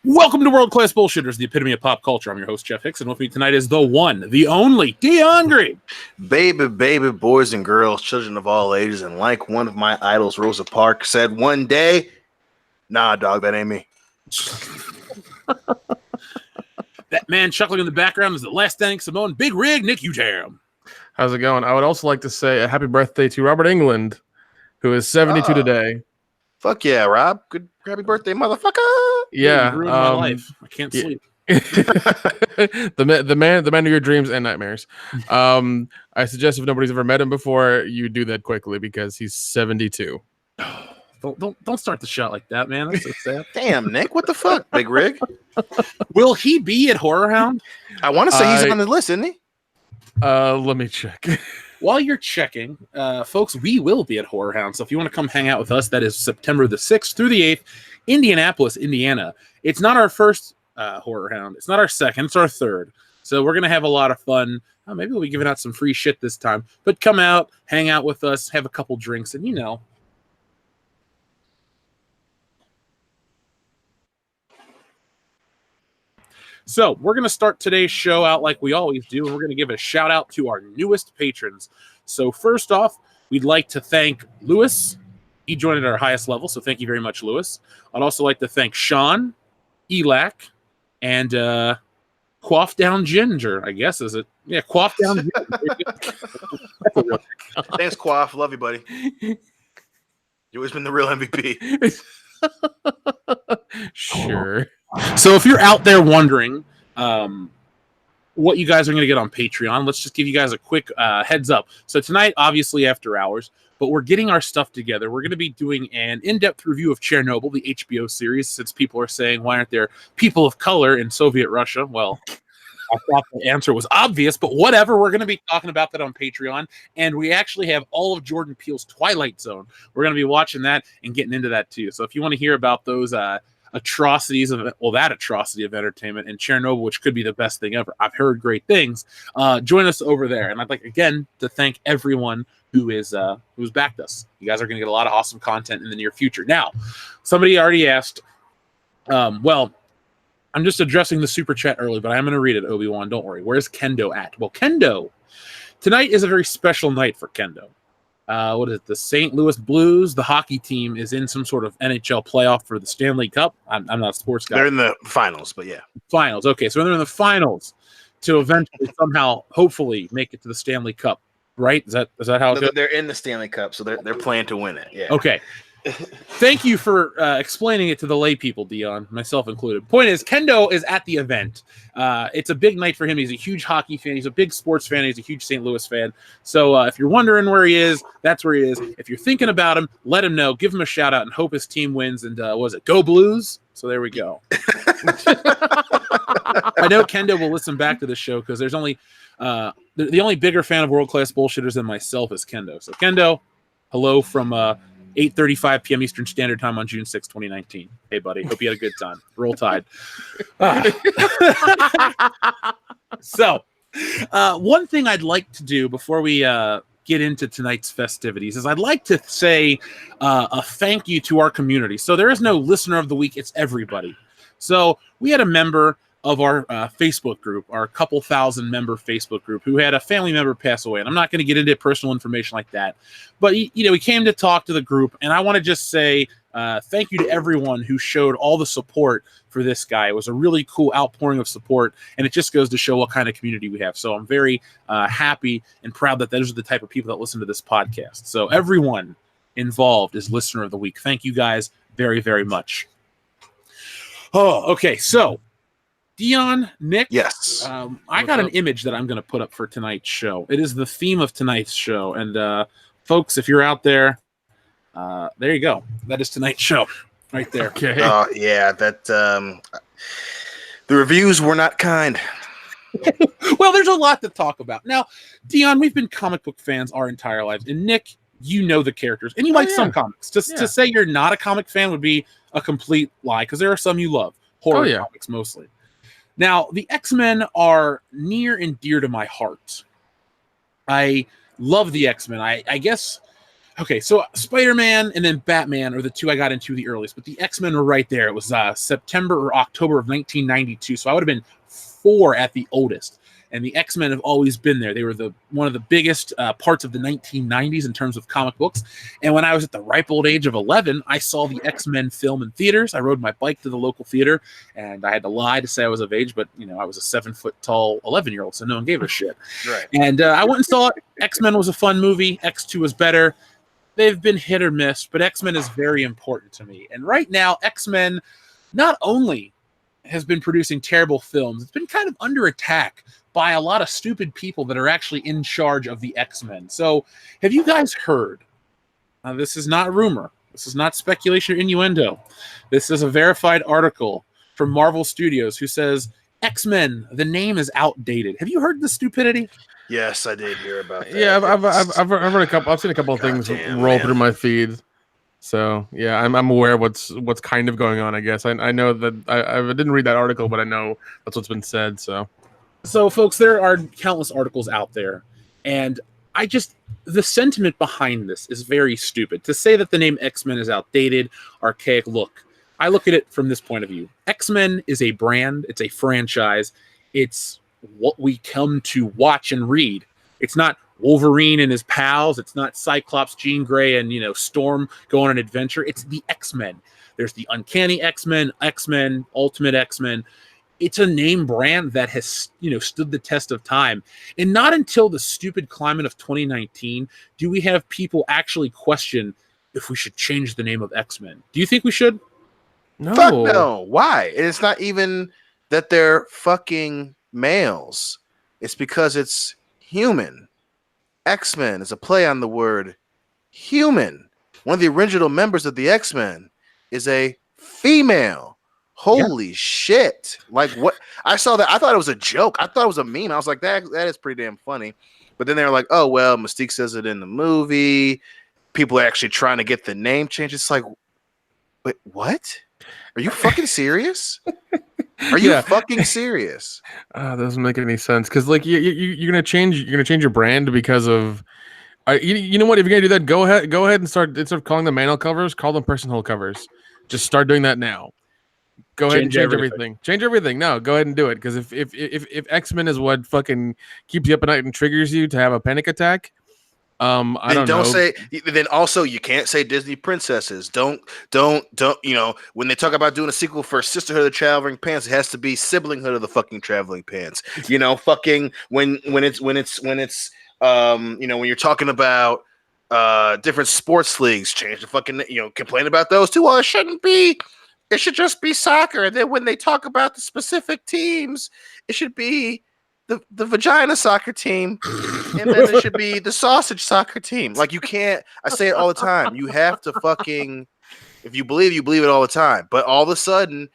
Welcome to World Class Bullshitters, the epitome of pop culture. I'm your host, Jeff Hicks, and with me tonight is the one, the only, Dion Green. Baby, boys and girls, children of all ages, and like one of my idols, Rosa Parks, said one day, nah, dog, that ain't me. That man chuckling in the background is the last standing Samoan Big Rig, Nick Utam. How's it going? I would also like to say a happy birthday to Robert England, who is 72 today. Fuck yeah, Rob. Good happy birthday, motherfucker. Yeah. You ruined my life. I can't sleep. the man of your dreams and nightmares. I suggest if nobody's ever met him before, you do that quickly because he's 72. Don't start the shot like that, man. That's so sad. Damn, Nick, what the fuck, Big Rig? Will he be at Horror Hound? I want to say he's on the list, isn't he? Let me check. While you're checking, folks, we will be at Horror Hound. So if you want to come hang out with us, that is September the 6th through the 8th, Indianapolis, Indiana. It's not our first Horror Hound. It's not our second. It's our third. So we're going to have a lot of fun. Maybe we'll be giving out some free shit this time. But come out, hang out with us, have a couple drinks, and you know. So we're going to start today's show out like we always do, and we're going to give a shout out to our newest patrons. So first off, we'd like to thank Lewis. He joined at our highest level, so thank you very much, Lewis. I'd also like to thank Sean, Elac, and Quaff Down Ginger, I guess, is it? Yeah, Quaff Down Ginger. Thanks, Quaff. Love you, buddy. You've always been the real MVP. Sure. So if you're out there wondering what you guys are going to get on Patreon, let's just give you guys a quick heads up. So tonight, obviously after hours, but we're getting our stuff together. We're going to be doing an in-depth review of Chernobyl, the HBO series, since people are saying, why aren't there people of color in Soviet Russia? Well, I thought the answer was obvious, but whatever. We're going to be talking about that on Patreon, and we actually have all of Jordan Peele's Twilight Zone. We're going to be watching that and getting into that too. So if you want to hear about those atrocities of that atrocity of entertainment and Chernobyl, which could be the best thing ever, I've heard great things, join us over there. And I'd like again to thank everyone who's backed us. You guys are going to get a lot of awesome content in the near future. Now, somebody already asked, well, I'm just addressing the super chat early, but I'm going to read it, Obi-Wan, don't worry. Where's Kendo at? Well, Kendo, tonight is a very special night for Kendo. What is it? The St. Louis Blues, the hockey team, is in some sort of NHL playoff for the Stanley Cup. I'm not a sports guy. They're in the finals, but yeah. Finals. Okay, so they're in the finals to eventually somehow, hopefully, make it to the Stanley Cup, right? Is that how it goes? They're in the Stanley Cup, so they're playing to win it. Yeah. Okay. Thank you for explaining it to the lay people, Dion, myself included. Point is, Kendo is at the event. It's a big night for him. He's a huge hockey fan. He's a big sports fan. He's a huge St. Louis fan. So if you're wondering where he is, that's where he is. If you're thinking about him, let him know. Give him a shout out and hope his team wins. And what is it? Go Blues. So there we go. I know Kendo will listen back to the show because there's only the only bigger fan of World Class Bullshitters than myself is Kendo. So Kendo, hello from 8:35 p.m. Eastern Standard Time on June 6, 2019. Hey, buddy. Hope you had a good time. Roll Tide. So, one thing I'd like to do before we get into tonight's festivities is I'd like to say a thank you to our community. So there is no listener of the week. It's everybody. So we had a member of our Facebook group, our couple thousand member Facebook group, who had a family member pass away. And I'm not going to get into personal information like that. But, he came to talk to the group. And I want to just say thank you to everyone who showed all the support for this guy. It was a really cool outpouring of support. And it just goes to show what kind of community we have. So I'm very happy and proud that those are the type of people that listen to this podcast. So everyone involved is listener of the week. Thank you guys very, very much. Oh, okay. So, Dion, Nick, yes. I got an image that I'm going to put up for tonight's show. It is the theme of tonight's show. And folks, if you're out there, there you go. That is tonight's show right there. Okay. Yeah, that the reviews were not kind. Well, there's a lot to talk about. Now, Dion, we've been comic book fans our entire lives. And Nick, you know the characters. And you like some comics. To say you're not a comic fan would be a complete lie because there are some you love. Horror comics mostly. Now, the X-Men are near and dear to my heart. I love the X-Men. I guess Okay, so Spider-Man and then Batman are the two I got into the earliest, but the X-Men were right there. It was September or October of 1992, so I would have been 4 at the oldest. And the X-Men have always been there. They were one of the biggest parts of the 1990s in terms of comic books. And when I was at the ripe old age of 11, I saw the X-Men film in theaters. I rode my bike to the local theater, and I had to lie to say I was of age, but I was a 7-foot tall 11-year-old, so no one gave a shit. Right. And I went and saw it. X-Men was a fun movie. X2 was better. They've been hit or miss, but X-Men is very important to me. And right now, X-Men not only has been producing terrible films, it's been kind of under attack by a lot of stupid people that are actually in charge of the X-Men. So have you guys heard? This is not rumor. This is not speculation or innuendo. This is a verified article from Marvel Studios who says, X-Men, the name is outdated. Have you heard the stupidity? Yes, I did hear about that. Yeah, I've heard a couple. I've seen a couple of things roll through my feed. So yeah, I'm aware of what's kind of going on. I guess I know that I didn't read that article, but I know that's what's been said. So folks, there are countless articles out there, and the sentiment behind this is very stupid. To say that the name X-Men is outdated, archaic. Look, I look at it from this point of view. X-Men is a brand. It's a franchise. It's what we come to watch and read. It's not Wolverine and his pals. It's not Cyclops, Jean Grey, and Storm go on an adventure. It's the X-Men. There's the Uncanny X-Men, X-Men, Ultimate X-Men. It's a name brand that has stood the test of time. And not until the stupid climate of 2019 do we have people actually question if we should change the name of X-Men. Do you think we should? No. Fuck no. Why? And it's not even that they're fucking males. It's because it's human. X-Men is a play on the word human. One of the original members of the X-Men is a female. Holy shit. Like, what? I saw that. I thought it was a joke. I thought it was a meme. I was like, that is pretty damn funny. But then they were like, oh, well, Mystique says it in the movie. People are actually trying to get the name changed. It's like, wait, what? Are you fucking serious? Are you fucking serious? That doesn't make any sense. Because like you're gonna change your brand because of you know what? If you're gonna do that, go ahead and start, instead of calling them manual covers, call them personal covers. Just start doing that now. Go ahead and change everything. Change everything. No, go ahead and do it. Because if X-Men is what fucking keeps you up at night and triggers you to have a panic attack, I don't know. Say. Then also, you can't say Disney princesses. Don't. When they talk about doing a sequel for Sisterhood of the Traveling Pants, it has to be Siblinghood of the fucking Traveling Pants. Fucking when you're talking about different sports leagues, change the fucking complain about those too. Well, it shouldn't be. It should just be soccer. And then when they talk about the specific teams, it should be the vagina soccer team, and then it should be the sausage soccer team. Like, you can't. I say it all the time. You have to fucking. If you believe it all the time. But all of a sudden,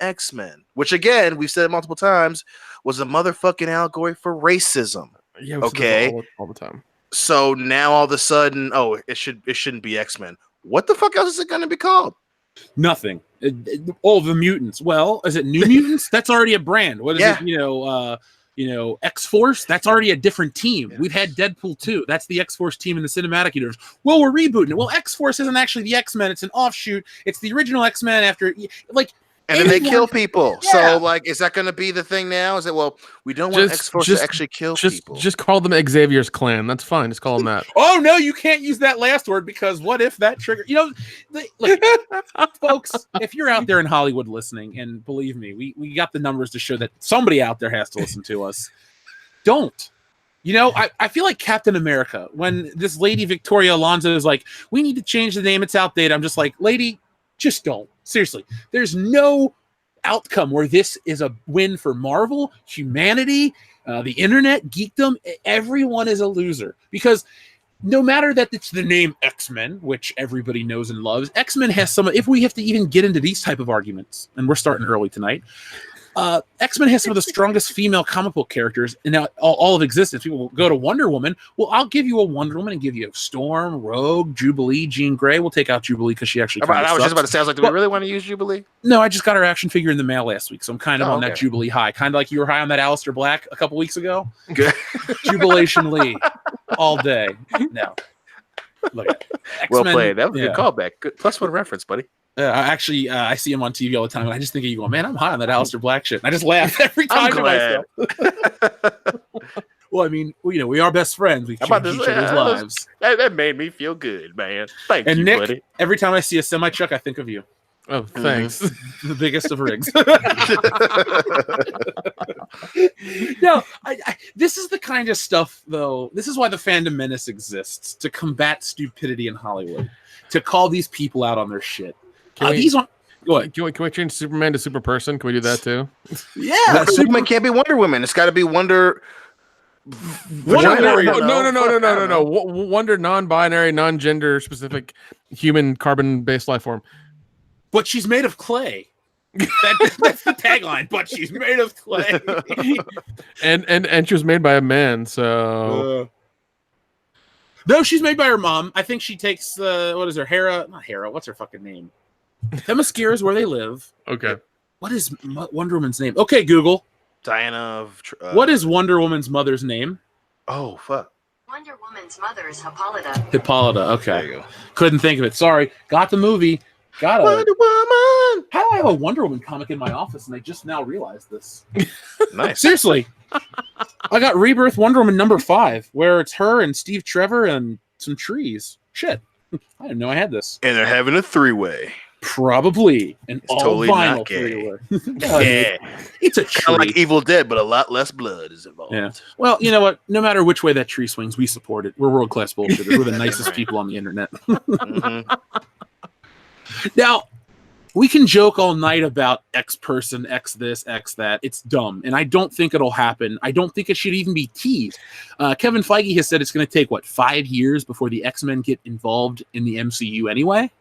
X-Men, which again we've said it multiple times, was a motherfucking allegory for racism. Yeah. Okay. All the time. So now all of a sudden, it shouldn't be X-Men. What the fuck else is it going to be called? Nothing. All the mutants. Well, is it New Mutants? That's already a brand. What is it? X-Force. That's already a different team. Yeah. We've had Deadpool 2. That's the X-Force team in the cinematic universe. Well, we're rebooting it. Well, X-Force isn't actually the X-Men. It's an offshoot. It's the original X-Men after And then they kill people. Yeah. So, is that going to be the thing now? Is it, we don't want X-Force to actually kill people. Just call them Xavier's clan. That's fine. Just call them that. Oh, no, you can't use that last word, because what if that trigger... folks, if you're out there in Hollywood listening, and believe me, we got the numbers to show that somebody out there has to listen to us. Don't. I feel like Captain America, when this lady Victoria Alonso is like, we need to change the name, it's outdated. I'm just like, lady, just don't. Seriously, there's no outcome where this is a win for Marvel, humanity, the internet, geekdom. Everyone is a loser, because no matter that it's the name X-Men, which everybody knows and loves, X-Men has some. If we have to even get into these type of arguments, and we're starting early tonight, X-Men has some of the strongest female comic book characters in all of existence. People will go to Wonder Woman. Well, I'll give you a Wonder Woman and give you a Storm, Rogue, Jubilee, Jean Grey. We'll take out Jubilee because she actually. I was just about to say, do we really want to use Jubilee? No, I just got her action figure in the mail last week, so I'm kind of on that Jubilee high. Kind of like you were high on that Aleister Black a couple weeks ago. Good. Jubilation Lee, all day. No. Look, Well X-Men, played. That was a yeah. good callback. Good +1 reference, buddy. I see him on TV all the time, and I just think of you going, man, I'm high on that Aleister Black shit. And I just laugh every time I'm to glad. myself. Well, I mean, we are best friends. We change each other's lives. That made me feel good, man. Thank And you, Nick, buddy. every time I see a semi-truck, I think of you. Oh, thanks. The biggest of rigs. No, this is the kind of stuff, though. This is why the Fandom Menace exists, to combat stupidity in Hollywood, to call these people out on their shit. Go ahead. Can we change Superman to Super Person? Can we do that too? Yeah, Superman can't be Wonder Woman. It's got to be Wonder. No. Wonder non-binary, non-gender specific human carbon-based life form. But she's made of clay. That's the tagline. But she's made of clay. and she was made by a man. So no, she's made by her mom. I think she takes what is her Hera? Not Hera. What's her fucking name? Themyscira is where they live. Okay. What is Wonder Woman's name? Okay, Google. Diana of. What is Wonder Woman's mother's name? Oh fuck. Wonder Woman's mother is Hippolyta. Hippolyta. Okay. There you go. Couldn't think of it. Sorry. Got the movie. Got Wonder Woman. How do I have a Wonder Woman comic in my office and I just now realized this? Nice. Seriously. I got Rebirth Wonder Woman #5, where it's her and Steve Trevor and some trees. Shit. I didn't know I had this. And they're having a 3-way. Probably an It's all totally vinyl not gay. thriller. Yeah. It's a Kind tree. of like Evil Dead, but a lot less blood is involved. Yeah. Well, you know what? No matter which way that tree swings, we support it. We're world-class bullshitters. We're the nicest people on the internet. Mhm. Now, we can joke all night about X person, X this, X that. It's dumb, and I don't think it'll happen. I don't think it should even be teased. Kevin Feige has said it's going to take, 5 years before the X-Men get involved in the MCU anyway?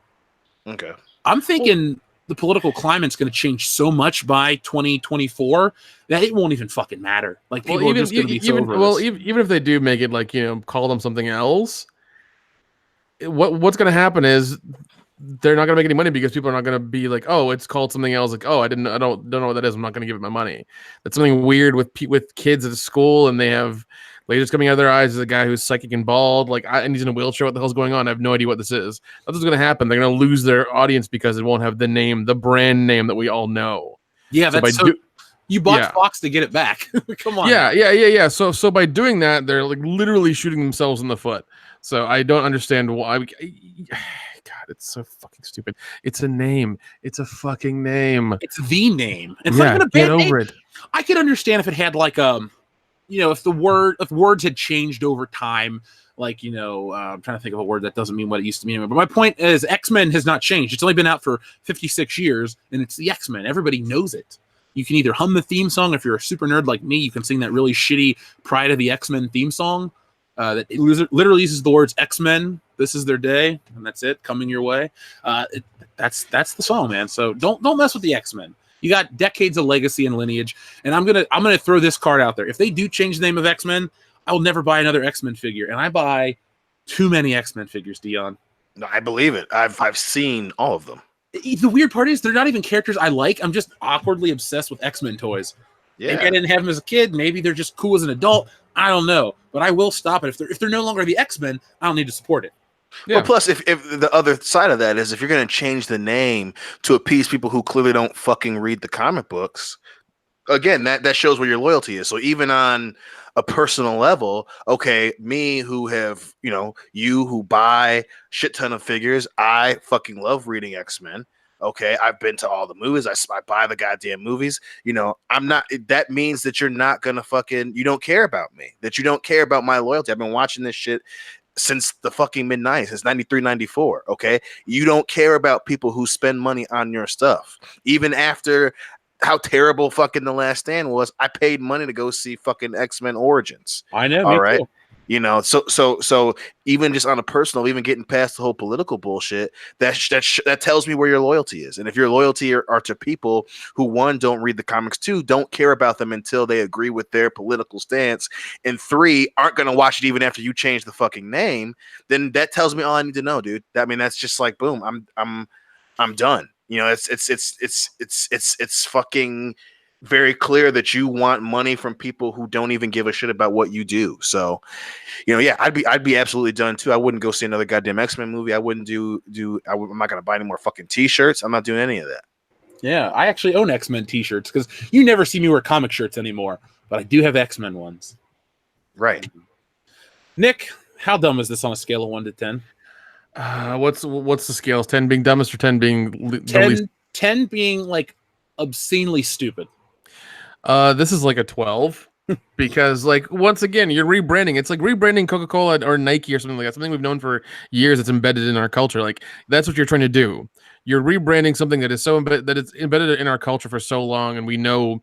Okay. I'm thinking the political climate's going to change so much by 2024 that it won't even fucking matter. Like, people are just going to be so over this. Even if they do make it call them something else, what's going to happen is they're not going to make any money because people are not going to be like, oh, it's called something else. Like, oh, I don't know what that is. I'm not going to give it my money. That's something weird with kids at school, and they have lasers coming out of their eyes. There's a guy who's psychic and bald, and he's in a wheelchair. What the hell's going on? I have no idea what this is. That's what's going to happen. They're going to lose their audience because it won't have the brand name that we all know. Yeah, you bought Fox to get it back. Come on. Yeah. So by doing that, they're literally shooting themselves in the foot. So I don't understand why. God, it's so fucking stupid. It's a name. It's a fucking name. It's the name. It's yeah, not even a get bad over name. it. I could understand if it had if words had changed over time. I'm trying to think of a word that doesn't mean what it used to mean. But my point is, X-Men has not changed. It's only been out for 56 years, and it's the X-Men. Everybody knows it. You can either hum the theme song. If you're a super nerd like me, you can sing that really shitty Pride of the X-Men theme song that literally uses the words X-Men. This is their day, and that's it. Coming your way. That's the song, man. So don't mess with the X-Men. You got decades of legacy and lineage, and I'm gonna throw this card out there. If they do change the name of X-Men, I will never buy another X-Men figure, and I buy too many X-Men figures, Dion. No, I believe it. I've seen all of them. The weird part is they're not even characters I like. I'm just awkwardly obsessed with X-Men toys. Yeah. Maybe I didn't have them as a kid. Maybe they're just cool as an adult. I don't know, but I will stop it if they're no longer the X-Men. I don't need to support it. Yeah. Well, plus, if the other side of that is if you're going to change the name to appease people who clearly don't fucking read the comic books, again, that shows where your loyalty is. So even on a personal level, okay, me who have, you who buy shit ton of figures, I fucking love reading X-Men. Okay, I've been to all the movies. I buy the goddamn movies. I'm not. That means that you're not gonna you don't care about me. That you don't care about my loyalty. I've been watching this shit since the fucking mid-90s, since 93, 94. Okay, you don't care about people who spend money on your stuff, even after how terrible fucking The Last Stand was. I paid money to go see fucking X-Men Origins. I know. All right. So even just on a personal, even getting past the whole political bullshit, that tells me where your loyalty is. And if your loyalty are to people who, one, don't read the comics, two, don't care about them until they agree with their political stance, and three, aren't going to watch it even after you change the fucking name, then that tells me all I need to know, dude. That's just like, boom, I'm done. It's fucking very clear that you want money from people who don't even give a shit about what you do. So, yeah, I'd be absolutely done too. I wouldn't go see another goddamn X-Men movie. I wouldn't I'm not gonna buy any more fucking t-shirts. I'm not doing any of that. Yeah, I actually own X-Men t-shirts because you never see me wear comic shirts anymore, but I do have X-Men ones. Right. Nick, how dumb is this on a scale of 1 to 10? What's the scales? 10 being dumbest or 10 being the least? 10 being like obscenely stupid. This is like a 12 because like once again you're rebranding. It's like rebranding Coca-Cola or Nike or something like that. Something we've known for years. It's embedded in our culture. Like that's what you're trying to do. You're rebranding something that is so that it's embedded in our culture for so long, and we know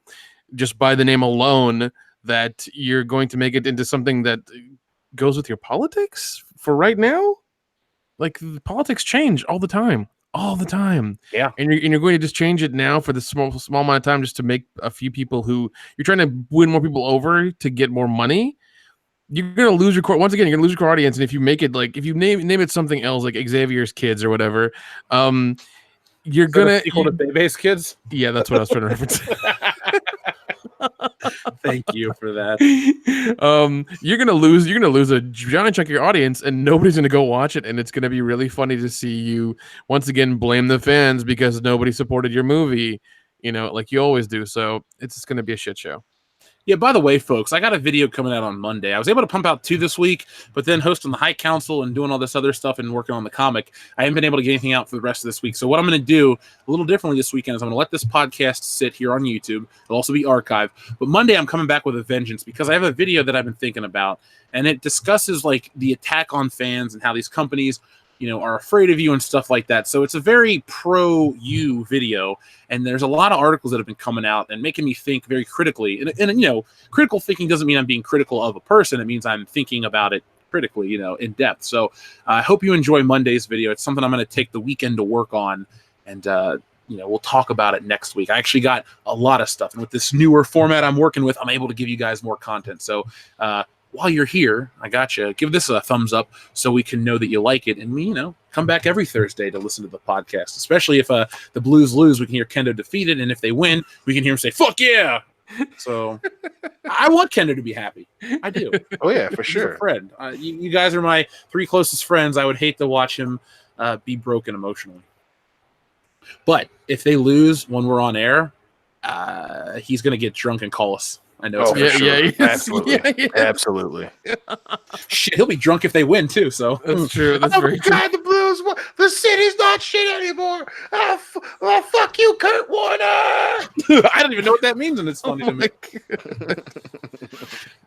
just by the name alone that you're going to make it into something that goes with your politics for right now. Like politics change all the time. Yeah. And you're going to just change it now for the small amount of time just to make a few people who you're trying to win more people over to get more money. You're going to lose your core. Once again, you're going to lose your core audience. And if you make it like, if you name it something else, like Xavier's Kids or whatever, you're going to equal to Bebe's Kids. Yeah, that's what I was trying to reference. Thank you for that. You're gonna lose a giant chunk of your audience, and nobody's gonna go watch it. And it's gonna be really funny to see you once again blame the fans because nobody supported your movie, like you always do. So it's just gonna be a shit show. Yeah, by the way, folks, I got a video coming out on Monday. I was able to pump out 2 this week, but then hosting the High Council and doing all this other stuff and working on the comic, I haven't been able to get anything out for the rest of this week. So what I'm going to do a little differently this weekend is I'm going to let this podcast sit here on YouTube. It'll also be archived. But Monday, I'm coming back with a vengeance because I have a video that I've been thinking about, and it discusses like the attack on fans and how these companies are afraid of you and stuff like that. So it's a very pro-you video, and there's a lot of articles that have been coming out and making me think very critically. And critical thinking doesn't mean I'm being critical of a person. It means I'm thinking about it critically, in depth. So I hope you enjoy Monday's video. It's something I'm going to take the weekend to work on, and we'll talk about it next week. I actually got a lot of stuff, and with this newer format I'm working with, I'm able to give you guys more content. So while you're here, I got you. Give this a thumbs up so we can know that you like it. And come back every Thursday to listen to the podcast, especially if the Blues lose, we can hear Kendo defeated. And if they win, we can hear him say, fuck yeah. So I want Kendo to be happy. I do. Oh, yeah, for He's sure. a friend. You guys are my 3 closest friends. I would hate to watch him be broken emotionally. But if they lose when we're on air, he's going to get drunk and call us. I know. Oh, for sure. Yeah, Absolutely. Absolutely. Shit, he'll be drunk if they win too. So that's true. That's very true. God, the Blues, the city's not shit anymore. Fuck you, Kurt Warner. I don't even know what that means, and it's funny to me.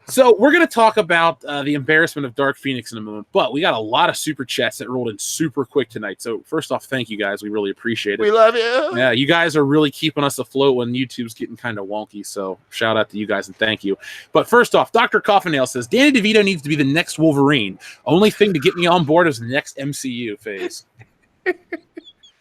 So we're going to talk about the embarrassment of Dark Phoenix in a moment, but we got a lot of super chats that rolled in super quick tonight. So first off, thank you guys. We really appreciate it. We love you. Yeah, you guys are really keeping us afloat when YouTube's getting kind of wonky. So shout out to you guys and thank you. But first off, Dr. Coffinail says, Danny DeVito needs to be the next Wolverine. Only thing to get me on board is the next MCU phase.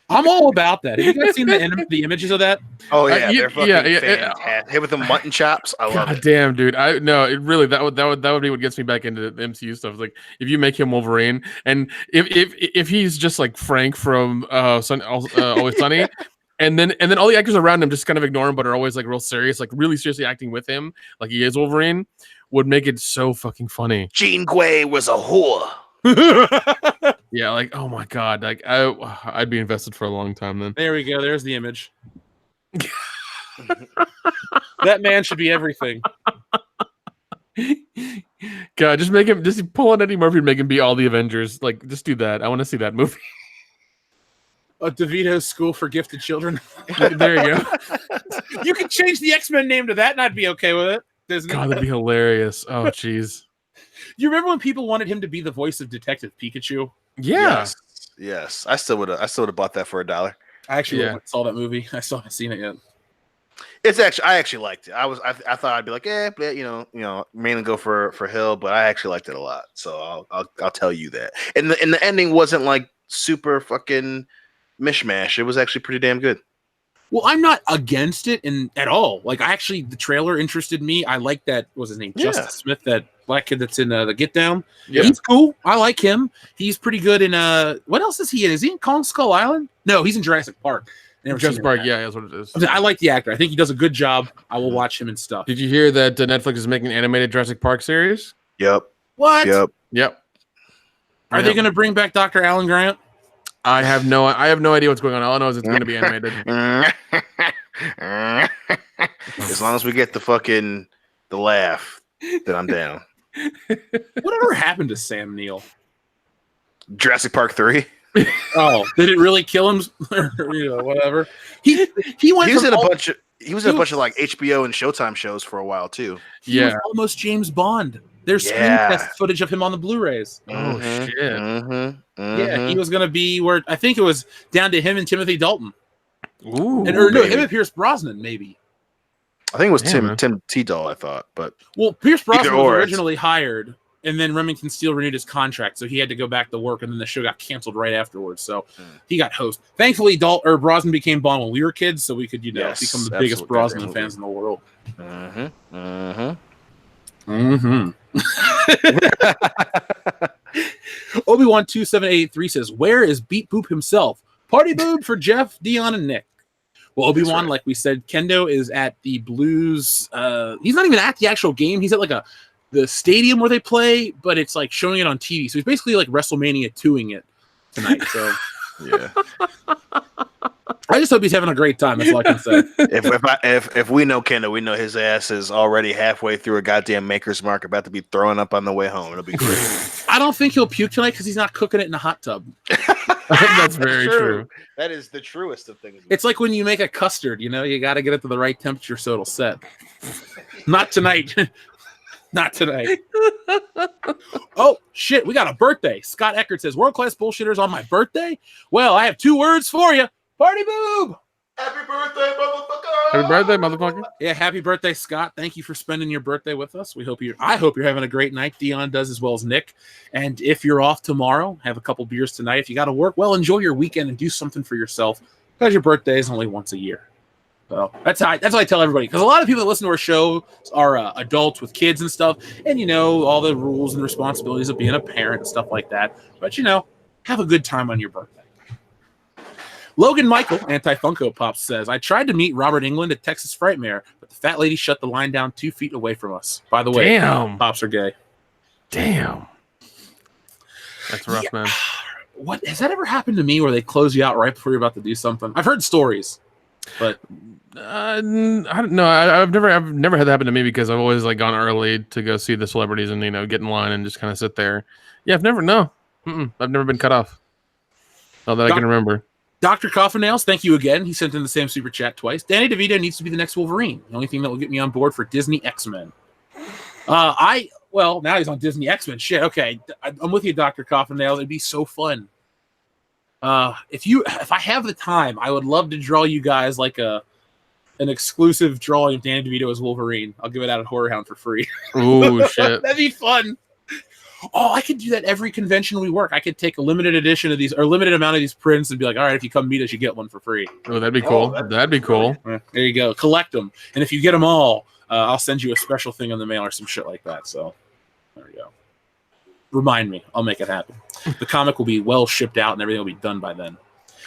I'm all about that. Have you guys seen the images of that? Oh yeah, they're fucking fantastic. Hey, with the mutton chops, I love God it. damn, dude! That would be what gets me back into the MCU stuff. It's like if you make him Wolverine, and if he's just like Frank from Always Sunny, and then all the actors around him just kind of ignore him, but are always like real serious, like really seriously acting with him, like he is Wolverine, would make it so fucking funny. Jean Grey was a whore. Yeah, like oh my god, like I'd be invested for a long time then. There we go. There's the image. That man should be everything. God, just pull on Eddie Murphy and make him be all the Avengers. Like, just do that. I want to see that movie. A DeVito's School for Gifted Children. There you go. You could change the X-Men name to that, and I'd be okay with it. Disney. God, that'd be hilarious. Oh, jeez. You remember when people wanted him to be the voice of Detective Pikachu? Yeah. Yes. I still would have bought that for $1. I actually saw that movie. I still haven't seen it yet. I actually liked it. I thought I'd be like, mainly go for Hill, but I actually liked it a lot. So I'll tell you that. And the ending wasn't like super fucking mishmash. It was actually pretty damn good. Well, I'm not against it at all. Like, the trailer interested me. I like that. What was his name? Yeah. Justice Smith, that black kid that's in the Get Down. Yeah. He's cool. I like him. He's pretty good in what else is he in? Is he in Kong Skull Island? No, he's in Jurassic Park. Never Just seen him Bark, in that. yeah, that's what it is. I like the actor. I think he does a good job. I will watch him and stuff. Did you hear that Netflix is making an animated Jurassic Park series? Yep. What? Yep. Are they going to bring back Dr. Alan Grant? I have no idea what's going on. All I know is it's going to be animated. As long as we get the laugh, then I'm down. Whatever happened to Sam Neill? Jurassic Park 3. Oh, did it really kill him? Whatever. He was in a bunch of like HBO and Showtime shows for a while too. He was almost James Bond. There's screen test footage of him on the Blu-rays. Oh shit! Yeah, he was gonna be where I think it was down to him and Timothy Dalton. Ooh, him and Pierce Brosnan maybe. I think it was Tim Tebow. I thought, but Pierce Brosnan was originally hired, and then Remington Steele renewed his contract, so he had to go back to work, and then the show got canceled right afterwards. So he got host. Thankfully, Brosnan became Bond when we were kids, so we could become the biggest Brosnan fans in the world. Obi-Wan 2783 says, "Where is Beat Boop himself? Party boob for Jeff, Dion, and Nick." Well, Obi-Wan, like we said, Kendo is at the Blues. He's not even at the actual game. He's at like the stadium where they play, but it's like showing it on TV. So he's basically like WrestleMania 2ing it tonight. So yeah. I just hope he's having a great time. That's all I can say. If we know Kendo, we know his ass is already halfway through a goddamn Maker's Mark, about to be throwing up on the way home. It'll be great. I don't think he'll puke tonight because he's not cooking it in a hot tub. That's very true. That is the truest of things. It's like when you make a custard, you got to get it to the right temperature so it'll set. Not tonight. Not tonight. Oh, shit. We got a birthday. Scott Eckert says, "World Class Bullshitters on my birthday? Well, I have 2 words for you. Party boob." Happy birthday, motherfucker. Happy birthday, motherfucker. Yeah, happy birthday, Scott. Thank you for spending your birthday with us. I hope you're having a great night. Dion does, as well as Nick. And if you're off tomorrow, have a couple beers tonight. If you got to work, well, enjoy your weekend and do something for yourself, because your birthday is only once a year. So that's how I tell everybody, because a lot of people that listen to our show are adults with kids and stuff, and all the rules and responsibilities of being a parent and stuff like that. But have a good time on your birthday. Logan Michael, Anti-Funko Pops, says, "I tried to meet Robert Englund at Texas Frightmare, but the fat lady shut the line down 2 feet away from us." By the way, damn, Pops are gay. Damn, that's rough, man. What has that ever happened to me where they close you out right before you're about to do something? I've heard stories, but I don't know. I've never had that happen to me, because I've always gone early to go see the celebrities and get in line and just kind of sit there. Yeah, I've never been cut off. Not that I can remember. Dr. Coffin Nails, thank you again. He sent in the same super chat twice. Danny DeVito needs to be the next Wolverine. The only thing that will get me on board for Disney X-Men. Now he's on Disney X-Men. Shit, okay. I'm with you, Dr. Coffin Nails. It'd be so fun. If I have the time, I would love to draw you guys an exclusive drawing of Danny DeVito as Wolverine. I'll give it out at Horror Hound for free. Ooh, shit. That'd be fun. Oh, I could do that every convention we work. I could take a limited edition of these, or limited amount of these prints, and be like, all right, if you come meet us, you get one for free. Oh, that'd be cool. That'd be cool. There you go. Collect them. And if you get them all, I'll send you a special thing in the mail or some shit like that. So there you go. Remind me. I'll make it happen. The comic will be well shipped out and everything will be done by then.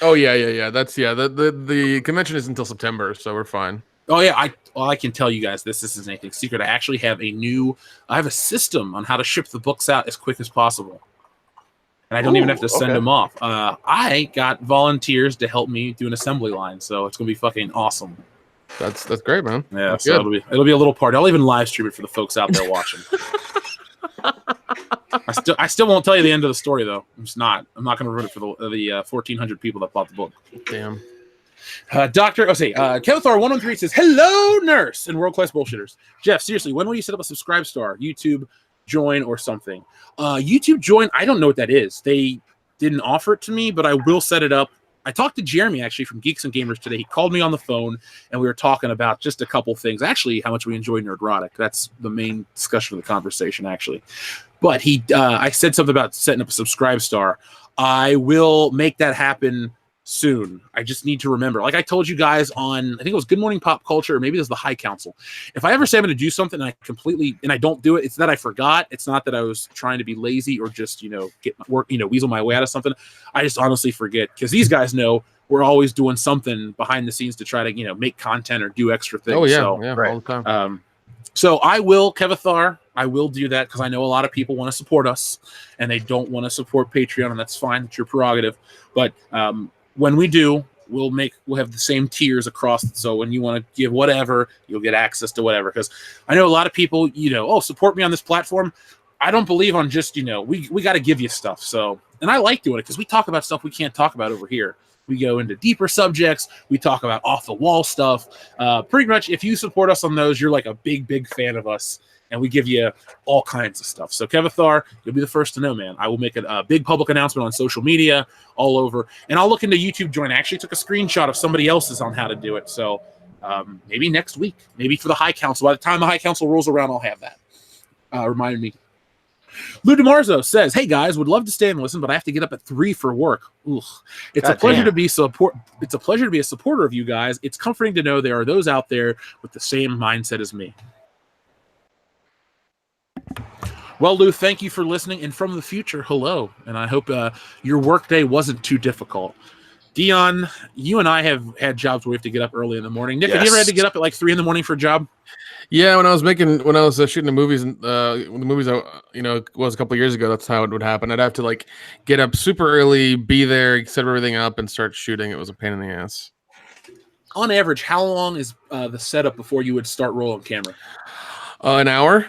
Oh, yeah. That's, the convention is until September, so we're fine. Oh, yeah. I can tell you guys this isn't anything secret. I actually have I have a system on how to ship the books out as quick as possible. And I don't even have to send them off. I got volunteers to help me do an assembly line, so it's going to be fucking awesome. That's great, man. Yeah, that's so good. it'll be a little party. I'll even live stream it for the folks out there watching. I still won't tell you the end of the story, though. I'm not going to ruin it for the 1,400 people that bought the book. Damn. Kevin Thor 113 says, "Hello, nurse and World Class Bullshitters. Jeff, seriously, when will you set up a subscribe star, YouTube join or something?" YouTube join, I don't know what that is. They didn't offer it to me, but I will set it up. I talked to Jeremy actually from Geeks and Gamers today. He called me on the phone and we were talking about just a couple things. Actually, how much we enjoy Nerdrotic. That's the main discussion of the conversation, actually. But I said something about setting up a subscribe star. I will make that happen soon. I just need to remember. Like I told you guys on, I think it was Good Morning Pop Culture, or maybe it was the High Council. If I ever say I'm going to do something and I don't do it, it's that I forgot. It's not that I was trying to be lazy or just, get work, weasel my way out of something. I just honestly forget, because these guys know we're always doing something behind the scenes to try to make content or do extra things. Oh yeah, So, yeah, right. all the time. So I will, Kevithar, I will do that because I know a lot of people want to support us and they don't want to support Patreon, and that's fine. It's your prerogative. But when we do, we'll have the same tiers across. So when you want to give whatever, you'll get access to whatever. Because I know a lot of people, support me on this platform. I don't believe on just, we got to give you stuff. So, and I like doing it because we talk about stuff we can't talk about over here. We go into deeper subjects. We talk about off the wall stuff. Pretty much, if you support us on those, you're like a big, big fan of us, and we give you all kinds of stuff. So, Kevithar, you'll be the first to know, man. I will make a big public announcement on social media all over, and I'll look into YouTube Join. I actually took a screenshot of somebody else's on how to do it. So, maybe next week, maybe for the High Council. By the time the High Council rolls around, I'll have that. Remind me. Lou DeMarzo says, "Hey guys, would love to stay and listen, but I have to get up at 3 for work. Ugh. It's a pleasure to be It's a pleasure to be a supporter of you guys. It's comforting to know there are those out there with the same mindset as me." Well, Lou, thank you for listening, and from the future, hello, and I hope your workday wasn't too difficult. Dion, you and I have had jobs where we have to get up early in the morning. Nick, have you ever had to get up at like 3 in the morning for a job? Yeah, when I was shooting the movies, when the movies, was a couple of years ago, that's how it would happen. I'd have to like get up super early, be there, set everything up, and start shooting. It was a pain in the ass. On average, how long is the setup before you would start rolling camera? An hour.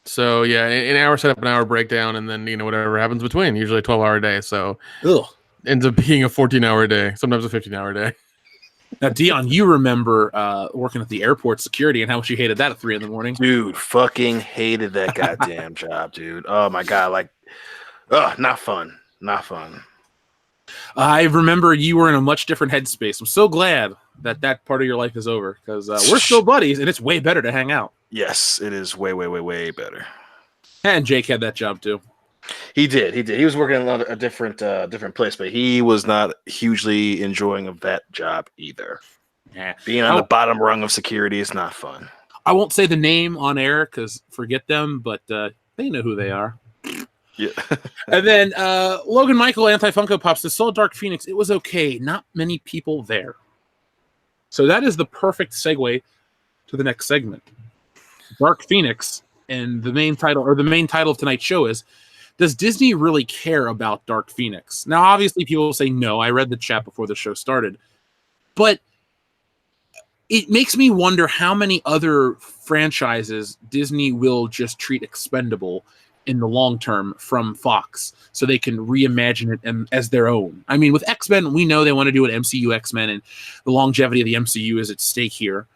So yeah, an hour setup, an hour breakdown, and then whatever happens between. Usually a 12-hour day. So ends up being a 14-hour day, sometimes a 15-hour day. Now, Dion, you remember working at the airport security and how much you hated that at 3 in the morning. Dude, fucking hated that goddamn job, dude. Oh my god, not fun. Not fun. I remember you were in a much different headspace. I'm so glad that part of your life is over because we're still buddies, and it's way better to hang out. Yes, it is way, way, way, way better. And Jake had that job too. He did. He was working in a different place, but he was not hugely enjoying of that job either. Yeah. Being on the bottom rung of security is not fun. I won't say the name on air because forget them, but they know who they are. Yeah. And then Logan Michael, Anti-Funko Pop, says, "Saw Dark Phoenix. It was okay. Not many people there." So that is the perfect segue to the next segment. Dark Phoenix, and the main title of tonight's show is, does Disney really care about Dark Phoenix? Now, obviously, people will say no. I read the chat before the show started. But it makes me wonder how many other franchises Disney will just treat expendable in the long term from Fox so they can reimagine it as their own. I mean, with X-Men, we know they want to do an MCU X-Men, and the longevity of the MCU is at stake here.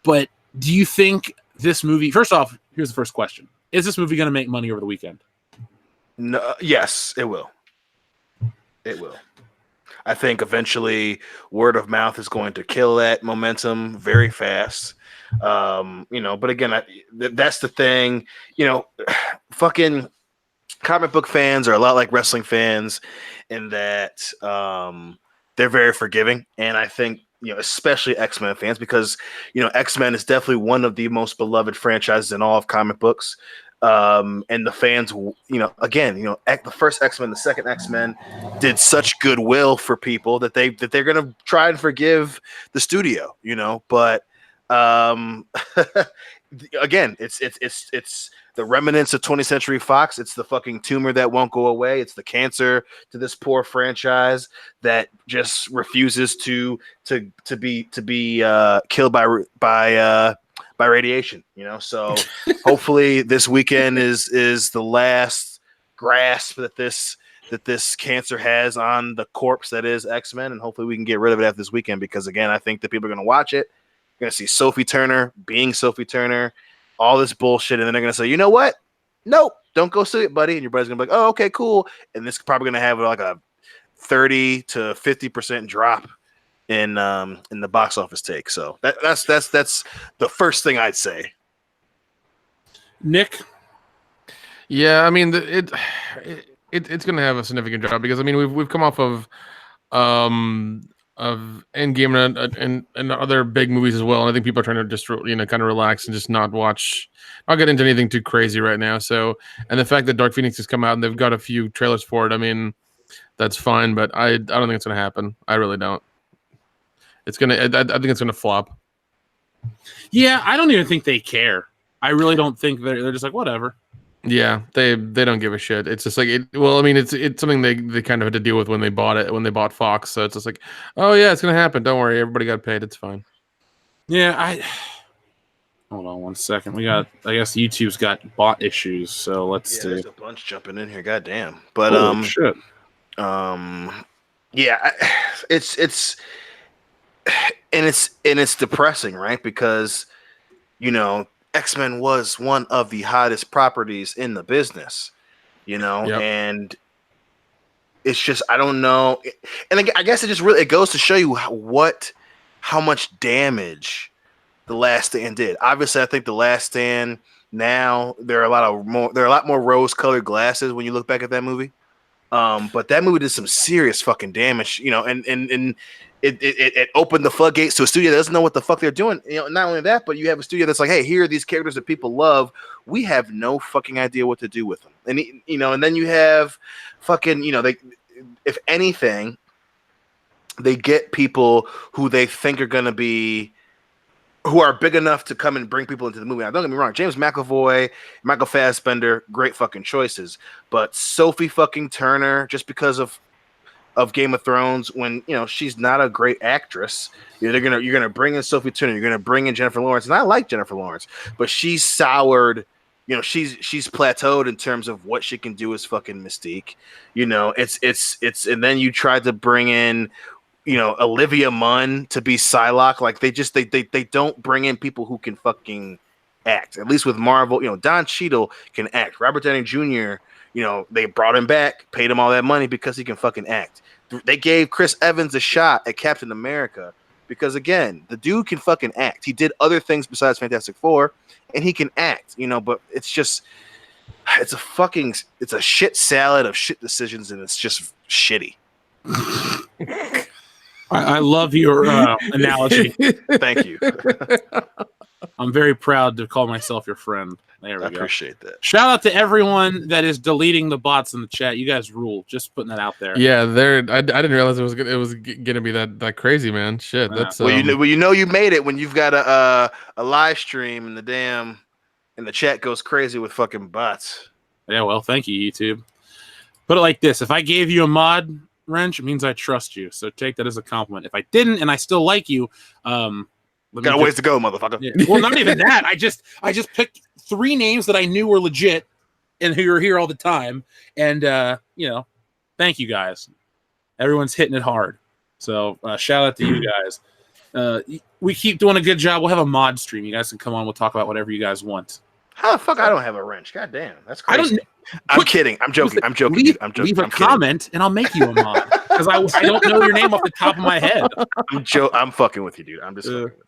But do you think this movie... First off, here's the first question. Is this movie going to make money over the weekend? No, yes, it will. It will. I think eventually word of mouth is going to kill that momentum very fast. But again, that's the thing. Fucking comic book fans are a lot like wrestling fans in that they're very forgiving. And I think, especially X-Men fans, because, X-Men is definitely one of the most beloved franchises in all of comic books. And the fans, the first X-Men, the second X-Men did such goodwill for people that they're going to try and forgive the studio, but again, it's the remnants of 20th Century Fox. It's the fucking tumor that won't go away. It's the cancer to this poor franchise that just refuses to be killed by radiation. So hopefully this weekend is the last grasp that this cancer has on the corpse that is X-Men, and hopefully we can get rid of it after this weekend, because again, I think that people are going to watch it. You're going to see Sophie Turner being Sophie Turner, all this bullshit, and then they're going to say, you know what? Nope, don't go see it, buddy. And your brother's going to be like, oh, okay, cool. And this is probably going to have like a 30 to 50% drop in the box office take. So that's the first thing I'd say. Nick? Yeah, I mean, it's going to have a significant drop because, I mean, we've come off of Endgame and other big movies as well. And I think people are trying to just, kind of relax and just not get into anything too crazy right now. So, and the fact that Dark Phoenix has come out and they've got a few trailers for it, I mean, that's fine. But I don't think it's gonna happen. I really don't. It's gonna. I think it's gonna flop. Yeah, I don't even think they care. I really don't think they're just like whatever. Yeah, they don't give a shit. It's just like well, I mean, it's something they kind of had to deal with when they bought Fox. So it's just like, oh yeah, it's gonna happen. Don't worry, everybody got paid. It's fine. Yeah, hold on one second. I guess YouTube's got bot issues, so let's see. There's a bunch jumping in here. Goddamn. But Holy shit. Yeah, it's depressing, right? Because X-Men was one of the hottest properties in the business, and it's just I don't know, and I guess it goes to show you how much damage The Last Stand did. Obviously, I think The Last Stand now there are a lot more rose-colored glasses when you look back at that movie. But that movie did some serious fucking damage, and it opened the floodgates to a studio that doesn't know what the fuck they're doing. Not only that, but you have a studio that's like, hey, here are these characters that people love. We have no fucking idea what to do with them. And and then you have fucking, if anything, they get people who they think are gonna be who are big enough to come and bring people into the movie. Now, don't get me wrong, James McAvoy, Michael Fassbender, great fucking choices. But Sophie fucking Turner, just because of Game of Thrones, when she's not a great actress, you're gonna bring in Sophie Turner, you're gonna bring in Jennifer Lawrence, and I like Jennifer Lawrence, but she's soured. She's plateaued in terms of what she can do as fucking Mystique. It's and then you tried to bring in Olivia Munn to be Psylocke. Like they don't bring in people who can fucking act. At least with Marvel, Don Cheadle can act. Robert Downey Jr., they brought him back, paid him all that money because he can fucking act. They gave Chris Evans a shot at Captain America because, again, the dude can fucking act. He did other things besides Fantastic Four, and he can act, but it's a shit salad of shit decisions, and it's just shitty. I love your analogy. Thank you. I'm very proud to call myself your friend. There we go. I appreciate that. Shout out to everyone that is deleting the bots in the chat. You guys rule. Just putting that out there. Yeah, I didn't realize it was gonna be that crazy, man. Shit, that's you made it when you've got a live stream and the chat goes crazy with fucking bots. Yeah, well, thank you, YouTube. Put it like this: if I gave you a mod, Wrench, it means I trust you. So take that as a compliment. If I didn't and I still like you, got a ways to go, motherfucker. Yeah. Well, not even that. I just picked 3 names that I knew were legit and who are here all the time. And thank you guys. Everyone's hitting it hard. So shout out to you guys. We keep doing a good job. We'll have a mod stream. You guys can come on. We'll talk about whatever you guys want. How the fuck I don't have a wrench? God damn, that's crazy. I'm kidding. I'm joking. Leave a comment and I'll make you a mod because I don't know your name off the top of my head. I'm fucking with you, dude. I'm just fucking with you.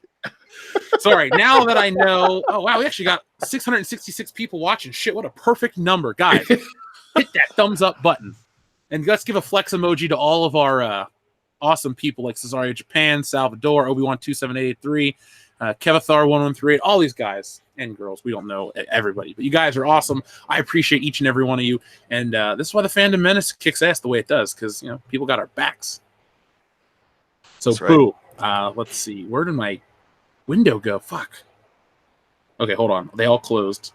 Sorry. Now that I know, oh wow, we actually got 666 people watching. Shit, what a perfect number, guys! Hit that thumbs up button and let's give a flex emoji to all of our awesome people like Cesario Japan, Salvador, Obi-Wan 27883, Kevathar 1138, all these guys and girls. We don't know everybody, but you guys are awesome. I appreciate each and every one of you, and this is why the Fandom Menace kicks ass the way it does, because people got our backs. So that's boo. Right. Let's see. Where did my window go? Fuck. Okay, hold on. They all closed.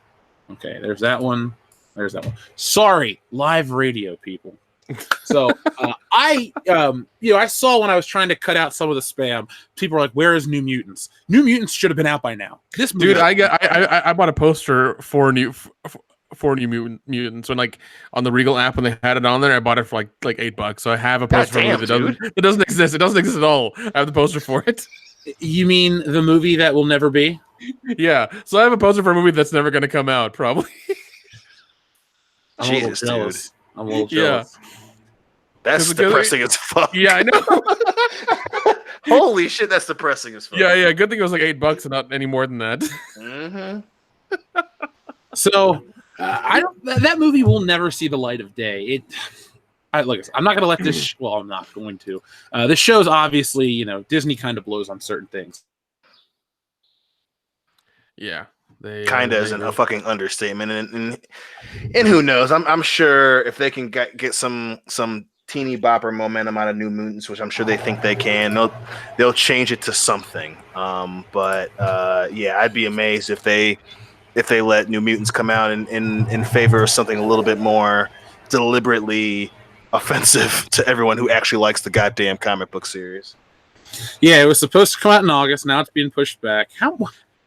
Okay, there's that one. There's that one. Sorry, live radio people. So I saw when I was trying to cut out some of the spam, people were like, "Where is New Mutants?" New Mutants should have been out by now. This movie, dude, I bought a poster for New Mutants when on the Regal app when they had it on there. I bought it for like $8. So I have a poster for a movie that doesn't exist. It doesn't exist at all. I have the poster for it. You mean the movie that will never be? Yeah. So I have a poster for a movie that's never going to come out, probably. Jesus, dude. I'm a little jealous. Yeah. That's depressing as fuck. Yeah, I know. Holy shit, that's depressing as fuck. Yeah. Good thing it was like $8 and not any more than that. Mm-hmm. So that movie will never see the light of day. Look, I'm not going to let this. Well, I'm not going to. This show's obviously, Disney kind of blows on certain things. Yeah, kind of isn't a fucking understatement, and who knows? I'm sure if they can get some teeny bopper momentum out of New Mutants, which I'm sure they think they can. They'll change it to something. But I'd be amazed if they let New Mutants come out in favor of something a little bit more deliberately offensive to everyone who actually likes the goddamn comic book series. Yeah, it was supposed to come out in August. Now it's being pushed back.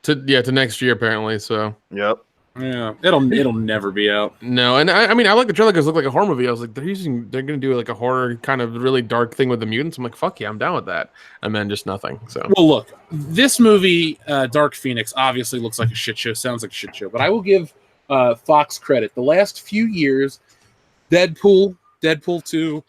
To next year apparently. So Yep. Yeah, it'll never be out. no, and I mean I like the trailer because it looked like a horror movie. I was like, they're gonna do like a horror kind of really dark thing with the mutants. I'm like, fuck yeah, I'm down with that. And then just nothing. So Well, look, this movie, Dark Phoenix, obviously looks like a shit show. Sounds like a shit show. But I will give Fox credit. The last few years, Deadpool 2,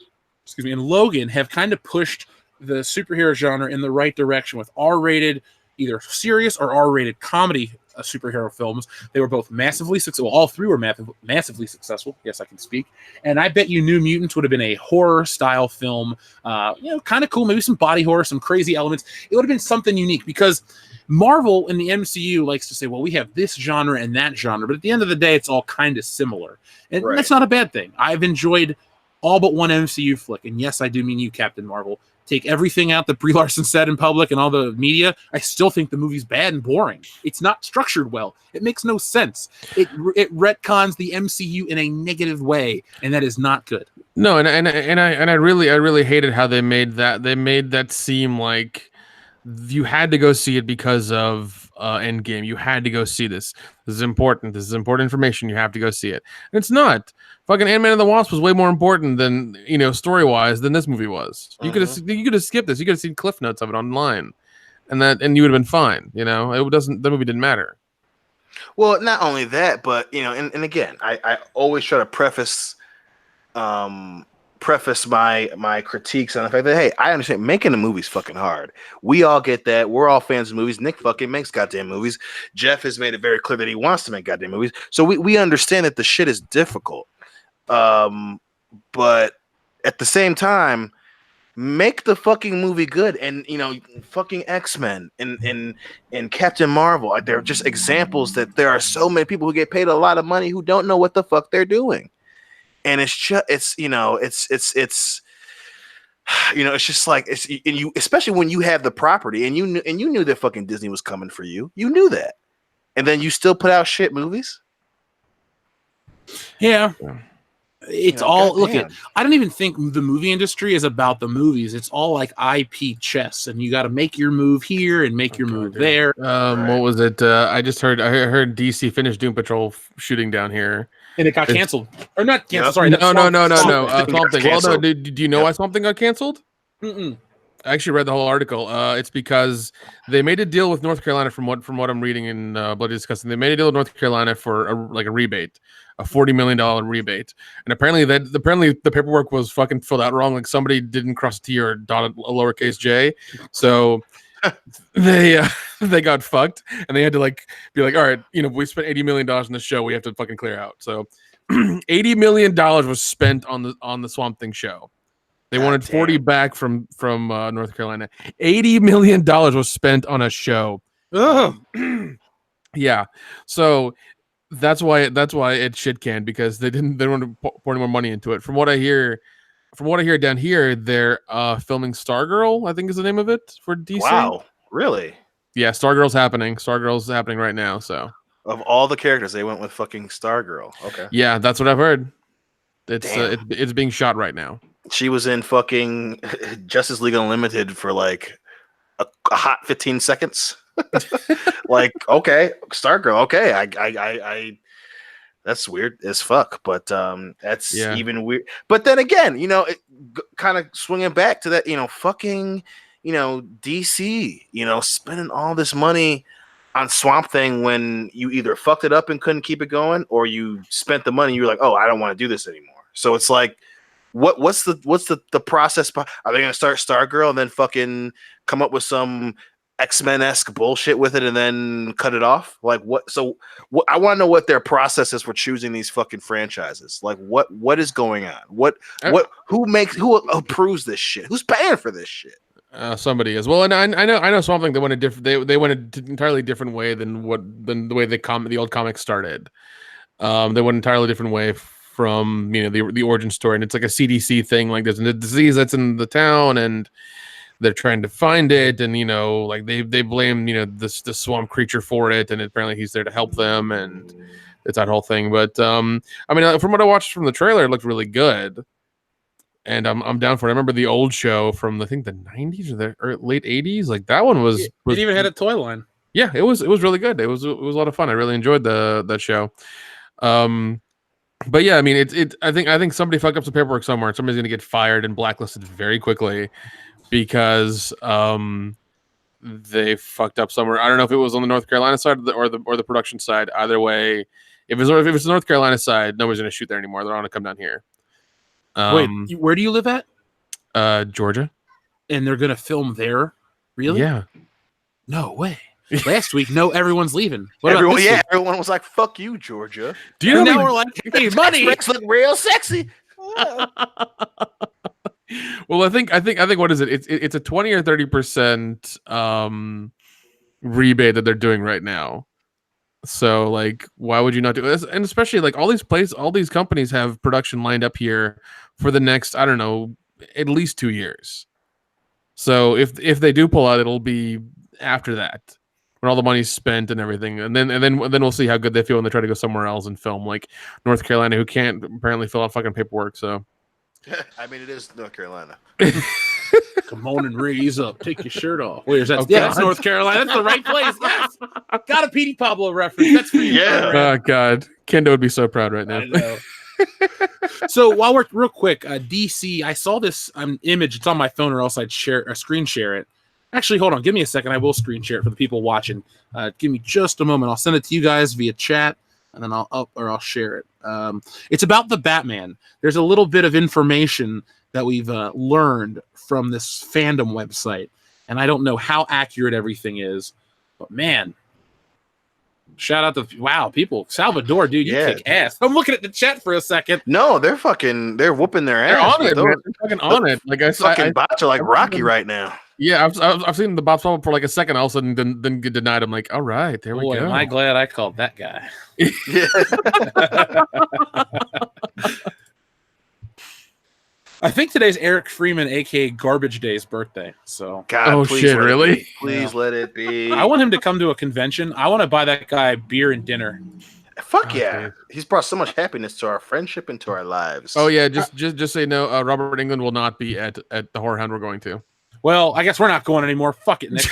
and Logan have kind of pushed the superhero genre in the right direction with R-rated, either serious or R-rated comedy superhero films. They were both massively successful. All three were massively successful. Yes, I can speak. And I bet you New Mutants would have been a horror-style film. Kind of cool. Maybe some body horror, some crazy elements. It would have been something unique because Marvel and the MCU likes to say, well, we have this genre and that genre. But at the end of the day, it's all kind of similar. And Right. That's not a bad thing. I've enjoyed all but one MCU flick. And yes, I do mean you, Captain Marvel. Take everything out that Brie Larson said in public and all the media, I still think the movie's bad and boring. It's not structured well. It makes no sense. It retcons the MCU in a negative way, and that is not good. no, and I really hated how they made that. They made that seem like you had to go see it because of Endgame. You had to go see this. This is important. This is important information. You have to go see it. And it's not. Fucking Ant-Man and the Wasp was way more important than, story wise than this movie was. You could have skipped this. You could have seen cliff notes of it online, and you would have been fine. The movie didn't matter. Well, not only that, but and again, I always try to preface my critiques on the fact that, hey, I understand making a movie's fucking hard. We all get that. We're all fans of movies. Nick fucking makes goddamn movies. Jeff has made it very clear that he wants to make goddamn movies. So we understand that the shit is difficult. But at the same time, make the fucking movie good. And fucking X-Men and Captain Marvel, they're just examples that there are so many people who get paid a lot of money who don't know what the fuck they're doing. And it's just it's just like especially when you have the property and you knew that fucking Disney was coming for you. You knew that. And then you still put out shit movies? Yeah. It's all look goddamn. at. I don't even think the movie industry is about the movies. It's all like IP chess, and you got to make your move here and make your move there. What was it? I heard DC finished Doom Patrol shooting down here, And it got canceled, or not canceled? Yep. Sorry, No. Something got Something. Well, no. canceled. Do you know why something got canceled? Mm-mm. I actually read the whole article. It's because they made a deal with North Carolina, from what I'm reading in Bloody Disgusting. They made a deal with North Carolina for a rebate, a $40 million rebate, and apparently the paperwork was fucking filled out wrong. Like somebody didn't cross a T or dot a lowercase J, so they got fucked, and they had to be like, all right, we spent $80 million on this show, we have to fucking clear out. So $80 million was spent on the Swamp Thing show. They wanted 40 back from North Carolina. $80 million was spent on a show. Ugh. Yeah, so that's why it shit canned, because they don't want to pour any more money into it. From what I hear down here, they're filming Stargirl, I think is the name of it, for DC. Wow, really? Yeah, Stargirl's happening. Stargirl's happening right now. So Of all the characters, they went with fucking Stargirl. Okay. yeah, that's what I've heard. It's Damn. it's being shot right now. She was in fucking Justice League Unlimited for like a hot 15 seconds. Like, okay, Stargirl. Okay, I that's weird as fuck, but that's even weird. But then again, kind of swinging back to that, fucking, DC, spending all this money on Swamp Thing when you either fucked it up and couldn't keep it going, or you spent the money, you were like, oh, I don't want to do this anymore. So it's like, what's the process? Are they gonna start Stargirl and then fucking come up with some X-Men-esque bullshit with it and then cut it off? Like what? So what? I want to know what their process is for choosing these fucking franchises. Like what is going on? Who approves this shit? Who's paying for this shit? Somebody is. Well, and I know Swamp Thing. They went a different. They went an entirely different way than the way the old comics started. They went an entirely different way from the origin story, and it's like a CDC thing. Like there's a disease that's in the town, and they're trying to find it, and like they blame the swamp creature for it, and apparently he's there to help them, and it's that whole thing. But I mean, from what I watched from the trailer, it looked really good, and I'm down for it. I remember the old show from I think the 90s or late 80s, like that one was. It even had a toy line. Yeah, it was really good. It was a lot of fun. I really enjoyed that show. But yeah, I mean, I think somebody fucked up some paperwork somewhere, and somebody's gonna get fired and blacklisted very quickly because they fucked up somewhere. I don't know if it was on the North Carolina side or the production side. Either way, if it's the North Carolina side, nobody's gonna shoot there anymore. They're all gonna come down here. Wait, where do you live at? Georgia. And they're gonna film there? Really? Yeah. No way. Last week, no, everyone's leaving. Everyone was like, "Fuck you, Georgia." Do you know? Now we're like, "Hey, money, look real sexy." Well, I think what is it? It's a 20 or 30% rebate that they're doing right now. So, like, why would you not do this? And especially like all these companies have production lined up here for the next, I don't know, at least 2 years. So if they do pull out, it'll be after that, when all the money's spent and everything, and then we'll see how good they feel when they try to go somewhere else and film, like North Carolina, who can't apparently fill out fucking paperwork. So, I mean, it is North Carolina. Come on and raise up. Take your shirt off. Where's that? Yeah, that's North Carolina. That's the right place. Yes. Got a Petey Pablo reference. That's for you. Yeah. Oh God, Kendo would be so proud right now. I know. So while we're real quick, DC, I saw this image. It's on my phone, or else I'd screen share it. Actually, hold on. Give me a second. I will screen share it for the people watching. Give me just a moment. I'll send it to you guys via chat, and then I'll share it. It's about the Batman. There's a little bit of information that we've learned from this fandom website, and I don't know how accurate everything is, but man, shout out to people. Salvador, dude, you kick ass. I'm looking at the chat for a second. No, they're whooping their ass. They're on it, man. They're fucking on it. Like fucking bots are like Rocky right now. Yeah, I've seen the bots pop up for like a second, all of a sudden then get denied. I'm like, all right, there we go. Am I glad I called that guy? Yeah. I think today's Eric Freeman, aka Garbage Day's birthday. So, God, please shit, really? Please let it be. I want him to come to a convention. I want to buy that guy beer and dinner. Fuck yeah! Dude. He's brought so much happiness to our friendship and to our lives. Oh yeah, just say no. Robert Englund will not be at the Horror Hound we're going to. Well, I guess we're not going anymore. Fuck it, Nick.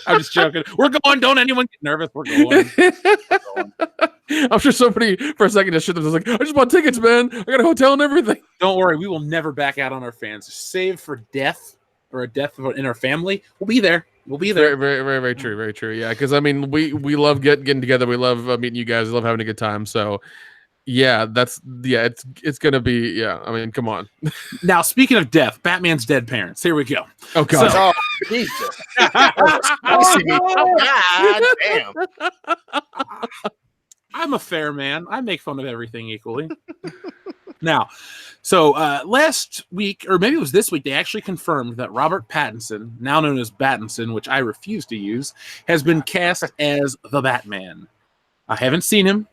I'm just joking. We're going. Don't anyone get nervous. We're going. I'm sure somebody for a second just shit themselves like, I just bought tickets, man. I got a hotel and everything. Don't worry. We will never back out on our fans. Save for death or a death in our family. We'll be there. We'll be there. Very, very, very, very true. Very true. Yeah, because I mean, we love getting together. We love meeting you guys. We love having a good time. So, yeah, it's gonna be. Yeah, I mean, come on. Now, speaking of death, Batman's dead parents. Here we go. Oh God. Oh, Jesus. Oh, God damn. I'm a fair man. I make fun of everything equally. Now, so last week, or maybe it was this week, they actually confirmed that Robert Pattinson, now known as Battinson, which I refuse to use, has been cast as the Batman. I haven't seen him.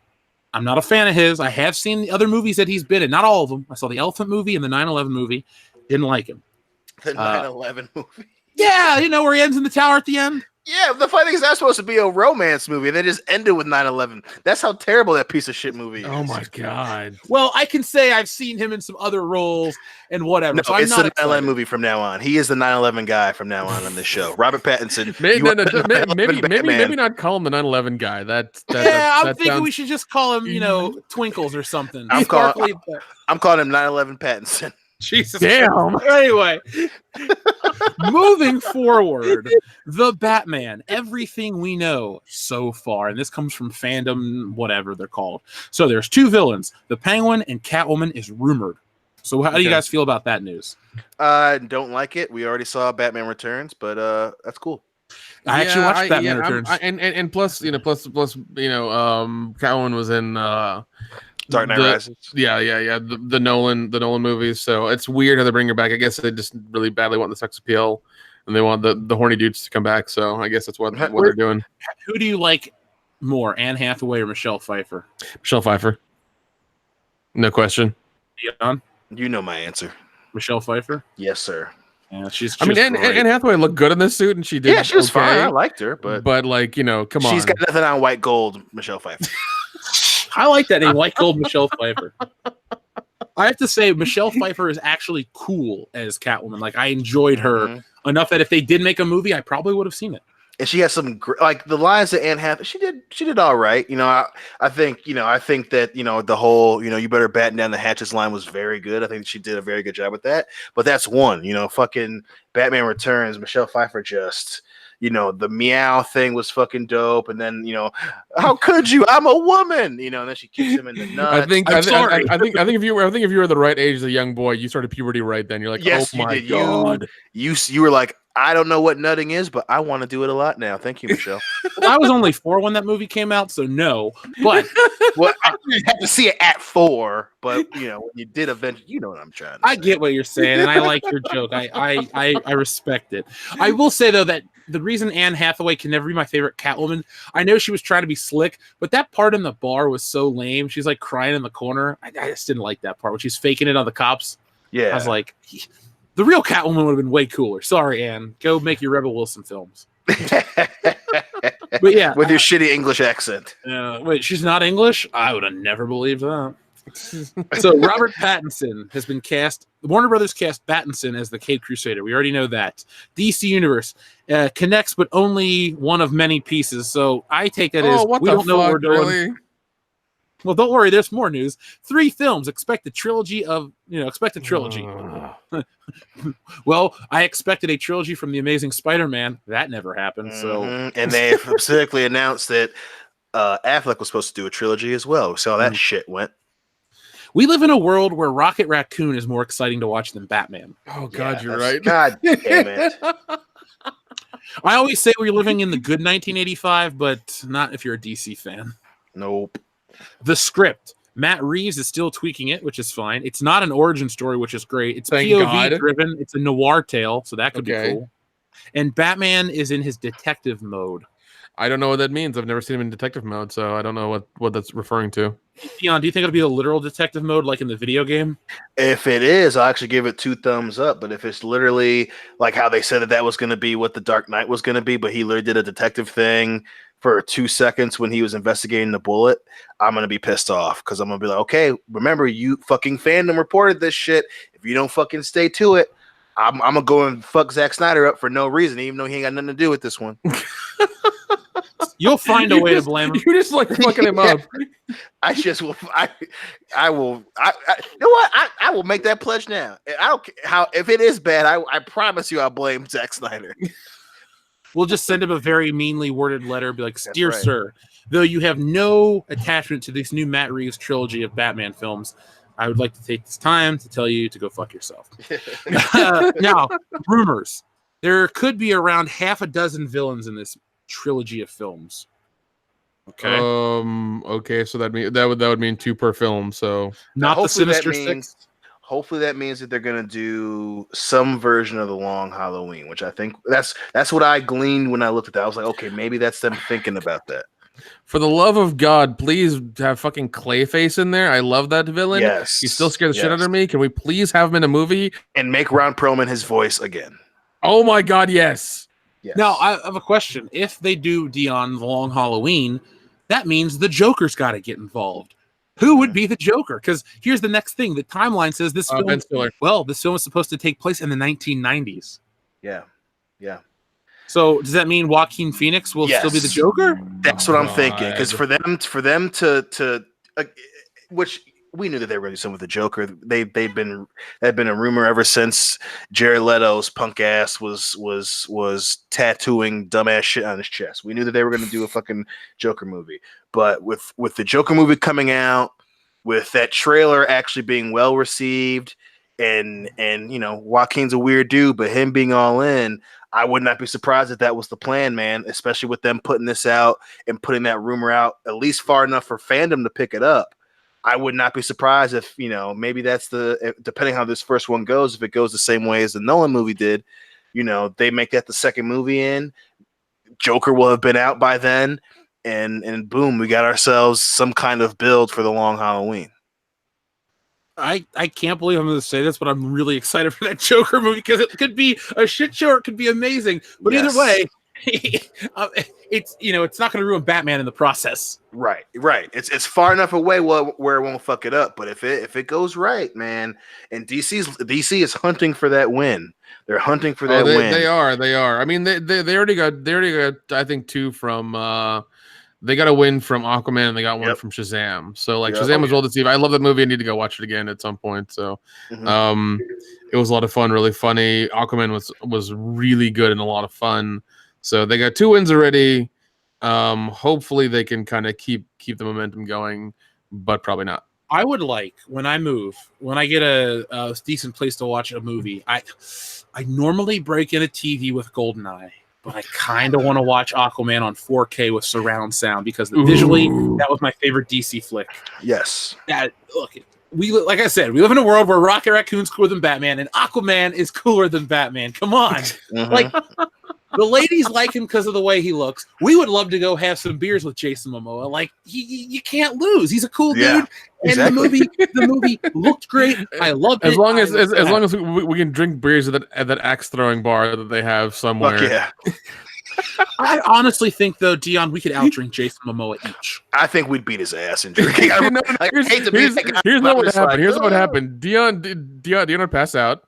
I'm not a fan of his. I have seen the other movies that he's been in. Not all of them. I saw the Elephant movie and the 9/11 movie. Didn't like him. The 9/11 movie. Yeah, where he ends in the tower at the end? Yeah, the funny thing is that's supposed to be a romance movie, and they just ended with 9/11. That's how terrible that piece of shit movie is. Oh my God. Well, I can say I've seen him in some other roles and whatever. No, so I'm it's not the 9/11 movie from now on. He is the 9/11 guy from now on this show. Robert Pattinson. Maybe not call him the 9/11 guy. I'm thinking we should just call him, Twinkles or something. I'm calling him 9/11 Pattinson. Jesus. Damn. Anyway, moving forward, the Batman, everything we know so far, and this comes from fandom, whatever they're called. So there's two villains. The Penguin and Catwoman is rumored. So how do you guys feel about that news? Don't like it. We already saw Batman Returns, but that's cool. I actually watched Batman Returns. And plus, Catwoman was in Dark Knight Rises. Yeah. The Nolan movies. So it's weird how they bring her back. I guess they just really badly want the sex appeal, and they want the horny dudes to come back. So I guess that's what they're doing. Who do you like more, Anne Hathaway or Michelle Pfeiffer? Michelle Pfeiffer. No question. Dion, You know my answer. Michelle Pfeiffer. Yes, sir. Yeah, she's. I mean, Anne Hathaway looked good in this suit, and she did. Yeah, she was fine. I okay, liked her, but like, you know, come she's on. got nothing on white gold, Michelle Pfeiffer. I like that name, White Gold Michelle Pfeiffer. I have to say, Michelle Pfeiffer is actually cool as Catwoman. Like, I enjoyed her enough that if they did make a movie, I probably would have seen it. And she has some like the lines that Anne Hathaway. She did all right. You know, I think that the whole you better batten down the hatches line was very good. I think she did a very good job with that. But that's one. Fucking Batman Returns. Michelle Pfeiffer just. The meow thing was fucking dope, and then how could you? I'm a woman, and then she kicks him in the nuts. I think if you were the right age as a young boy, you started puberty right then. You're like, yes, oh my you did. god, you were like, I don't know what nutting is, but I want to do it a lot now. Thank you, Michelle. Well, I was only 4 when that movie came out, so no. But well, I didn't have to see it at 4, but when you did eventually, you know what I'm trying to say. I get what you're saying, and I like your joke. I respect it. I will say though that the reason Anne Hathaway can never be my favorite Catwoman, I know she was trying to be slick, but that part in the bar was so lame. She's like crying in the corner. I just didn't like that part when she's faking it on the cops. Yeah, I was like, the real Catwoman would have been way cooler. Sorry, Anne. Go make your Rebel Wilson films. But yeah, with your shitty English accent. Wait, she's not English? I would have never believed that. So Robert Pattinson has been cast. Warner Brothers cast Pattinson as the Caped Crusader. We already know that. DC Universe connects, but only one of many pieces. So I take that as we don't know what we're doing. Really? Well, don't worry. There's more news. 3 films. Expect a trilogy. Well, I expected a trilogy from The Amazing Spider-Man. That never happened. So, and they specifically announced that Affleck was supposed to do a trilogy as well. So that shit went. We live in a world where Rocket Raccoon is more exciting to watch than Batman. Oh God, you're right. God damn it. I always say we're living in the good 1985, but not if you're a DC fan. Nope. The script. Matt Reeves is still tweaking it, which is fine. It's not an origin story, which is great. It's Thank POV God. driven. It's a noir tale, so that could be Okay. cool. And Batman is in his detective mode. I don't know what that means. I've never seen him in detective mode, so I don't know what that's referring to. Dion, do you think it'll be a literal detective mode like in the video game? If it is, I'll actually give it 2 thumbs up. But if it's literally like how they said that was going to be what the Dark Knight was going to be, but he literally did a detective thing for 2 seconds when he was investigating the bullet, I'm going to be pissed off because I'm going to be like, okay, remember, you fucking fandom reported this shit. If you don't fucking stay to it, I'm going to go and fuck Zack Snyder up for no reason, even though he ain't got nothing to do with this one. You'll find a way to blame him. You're just like fucking him up. I just will. I will. You know what? I will make that pledge now. I don't care how. If it is bad, I promise you, I'll blame Zack Snyder. We'll just send him a very meanly worded letter, be like, "Dear right. sir, though you have no attachment to this new Matt Reeves trilogy of Batman films, I would like to take this time to tell you to go fuck yourself." Now, rumors. There could be around half a dozen villains in this trilogy of films. Okay. Okay, so that would mean 2 per film. So Not the hopefully Sinister Six. Hopefully that means that they're gonna do some version of the Long Halloween, which I think that's what I gleaned when I looked at that. I was like, okay, maybe that's them thinking about that. for the love of God, please have fucking Clayface in there. I love that villain. Yes, He still scared the shit out yes. of me. Can we please have him in a movie? And make Ron Perlman his voice again. Oh my God, yes. Yes. Now, I have a question. If they do Dion the Long Halloween, that means the Joker's got to get involved. Who would be the Joker? Because here's the next thing. The timeline says this film. Ben Stiller. Well, this film is supposed to take place in the 1990s. Yeah. So does that mean Joaquin Phoenix will still be the Yes. Joker? That's what I'm thinking. God. Because for them to which we knew that they were going to do something with the Joker. They've been a rumor ever since Jared Leto's punk ass was tattooing dumbass shit on his chest. We knew that they were going to do a fucking Joker movie. But with the Joker movie coming out, with that trailer actually being well received, and Joaquin's a weird dude, but him being all in, I would not be surprised if that was the plan, man. Especially with them putting this out and putting that rumor out at least far enough for fandom to pick it up. I would not be surprised if, maybe that's depending how this first one goes, if it goes the same way as the Nolan movie did, they make that the second movie in. Joker will have been out by then, and boom, we got ourselves some kind of build for the Long Halloween. I can't believe I'm going to say this, but I'm really excited for that Joker movie because it could be a shit show or it could be amazing. But either way, it's it's not going to ruin Batman in the process. Right. It's far enough away where it won't fuck it up. But if it goes right, man, and DC is hunting for that win. They're hunting for that win. They are. I mean, they already got I think 2 from. They got a win from Aquaman and they got one from Shazam. So Shazam was well deceived. I love that movie. I need to go watch it again at some point. So it was a lot of fun, really funny. Aquaman was really good and a lot of fun. So they got 2 wins already. Hopefully they can kind of keep the momentum going, but probably not. I would like when I move, when I get a decent place to watch a movie, I normally break in a TV with GoldenEye. But I kind of want to watch Aquaman on 4K with surround sound because visually, that was my favorite DC flick. Yes. Look, like I said, we live in a world where Rocket Raccoon's cooler than Batman, and Aquaman is cooler than Batman. Come on, like the ladies like him because of the way he looks. We would love to go have some beers with Jason Momoa. Like you can't lose. He's a cool dude. Exactly. And the movie looked great. I loved it. As long as we can drink beers at that axe throwing bar that they have somewhere. Fuck yeah. I honestly think though, Dion, we could outdrink Jason Momoa each. I think we'd beat his ass in drinking. Here's what would happen. Here's what would happen. Dion would pass out,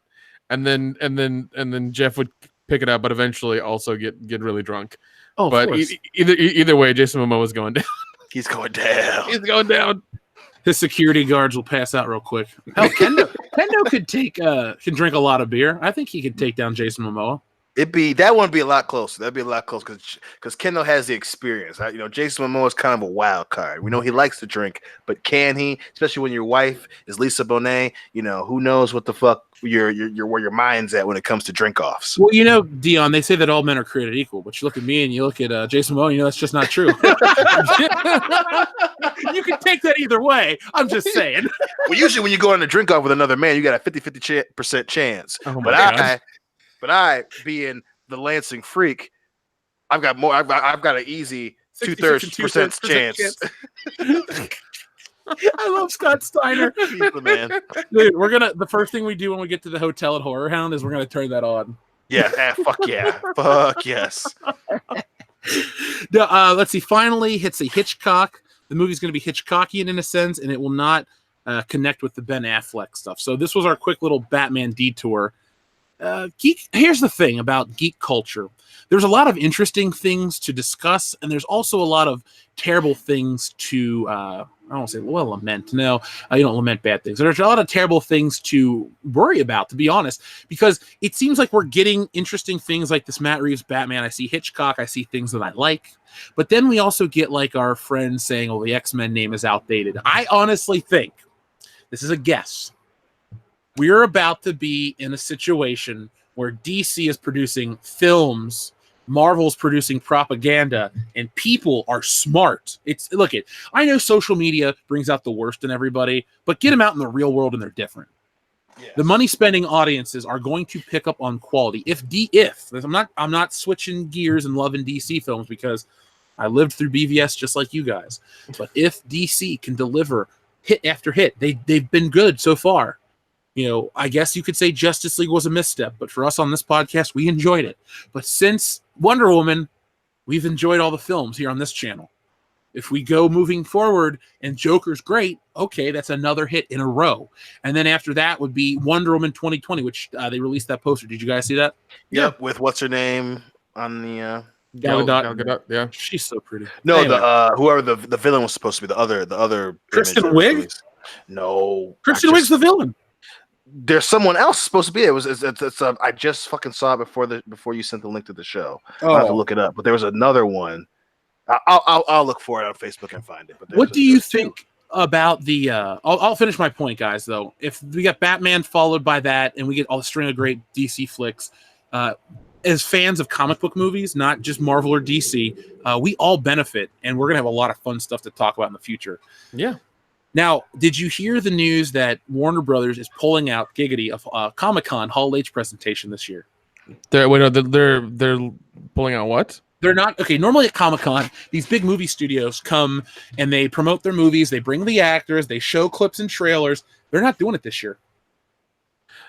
and then Jeff would pick it up, but eventually also get really drunk. Oh, but either way, Jason Momoa is going down. He's going down. He's going down. His security guards will pass out real quick. Hell, Kendo could can drink a lot of beer. I think he could take down Jason Momoa. That one would be a lot closer. That'd be a lot closer because Kendall has the experience. Jason Momoa is kind of a wild card. We know he likes to drink, but can he? Especially when your wife is Lisa Bonet. Who knows what the fuck where your mind's at when it comes to drink offs. Well, Dion, they say that all men are created equal, but you look at me and you look at Jason Momoa, that's just not true. You can take that either way. I'm just saying. Well, usually when you go on a drink off with another man, you got a 50% chance. Oh my but God. I, being the Lansing freak, I've got more. I've got an easy 2/3% chance. I love Scott Steiner. He's the man. Dude, the first thing we do when we get to the hotel at Horror Hound is we're gonna turn that on. Yeah, fuck yeah, fuck yes. Let's see. Finally, hits a Hitchcock. The movie's going to be Hitchcockian in a sense, and it will not connect with the Ben Affleck stuff. So this was our quick little Batman detour. Here's the thing about geek culture. There's a lot of interesting things to discuss, and there's also a lot of terrible things to, I don't want to say, lament. No, you don't lament bad things. There's a lot of terrible things to worry about, to be honest, because it seems like we're getting interesting things like this Matt Reeves Batman. I see Hitchcock. I see things that I like. But then we also get like our friends saying, oh, the X-Men name is outdated. I honestly think, this is a guess, we're about to be in a situation where DC is producing films, Marvel's producing propaganda, and people are smart. I know social media brings out the worst in everybody, but get them out in the real world and they're different. Yes. The money spending audiences are going to pick up on quality. I'm not switching gears and loving DC films because I lived through BVS just like you guys. But if DC can deliver hit after hit, they've been good so far. I guess you could say Justice League was a misstep, but for us on this podcast, we enjoyed it. But since Wonder Woman, we've enjoyed all the films here on this channel. If we go moving forward and Joker's great, okay, that's another hit in a row. And then after that would be Wonder Woman 2020, which they released that poster. Did you guys see that? Yep, with what's her name on the Gal Gadot, yeah. She's so pretty. No, anyway. Whoever the villain was supposed to be, the other Kristen Wiig? No. Kristen Wiig's the villain. There's someone else supposed to be. I just fucking saw it before you sent the link to the show. I'll have to look it up. But there was another one. I'll look for it on Facebook and find it. But what do you think about the? I'll finish my point, guys. Though, if we got Batman followed by that, and we get all the string of great DC flicks, as fans of comic book movies, not just Marvel or DC, we all benefit, and we're gonna have a lot of fun stuff to talk about in the future. Yeah. Now, did you hear the news that Warner Brothers is pulling out Giggity of Comic-Con Hall H presentation this year? They're pulling out what? They're not okay. Normally at Comic-Con, these big movie studios come and they promote their movies. They bring the actors. They show clips and trailers. They're not doing it this year.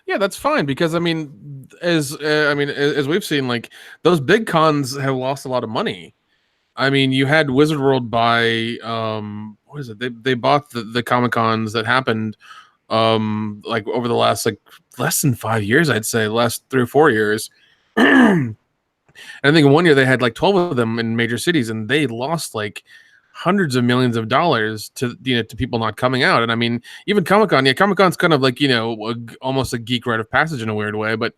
Yeah, that's fine because I mean, as we've seen, like those big cons have lost a lot of money. I mean, you had Wizard World buy what is it? They bought the Comic Cons that happened like over the last like less than 5 years, I'd say, last 3 or 4 years. And I think one year they had like 12 of them in major cities, and they lost like hundreds of millions of dollars to to people not coming out. And I mean, even Comic-Con, Comic-Con's kind of like almost a geek rite of passage in a weird way. But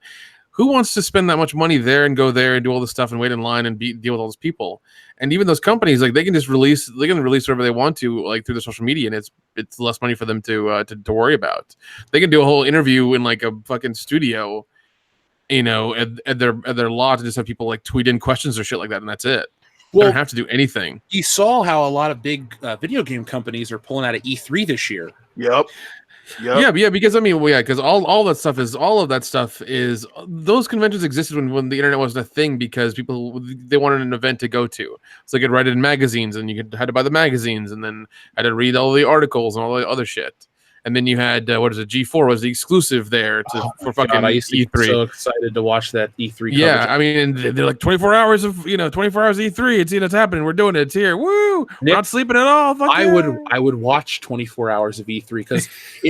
who wants to spend that much money there and go there and do all this stuff and wait in line and deal with all those people? And even those companies, like they can release whatever they want to, like through their social media, and it's less money for them to worry about. They can do a whole interview in like a fucking studio, at their lot, and just have people like tweet in questions or shit like that, and that's it. Well, they don't have to do anything. You saw how a lot of big video game companies are pulling out of E3 this year. Yep. Yeah, because I mean, because all that stuff is those conventions existed when the internet wasn't a thing, because people, they wanted an event to go to, so they could write it in magazines, and you had to buy the magazines, and then had to read all the articles and all the other shit. And then you had G4 was the exclusive there for fucking God, I used to E3. be so excited to watch that E3 coverage. Yeah, I mean, they're like 24 hours of 24 hours of E3. It's happening. We're doing it. It's here. Woo! Nick, we're not sleeping at all. Fuck I yeah. would watch 24 hours of E3 because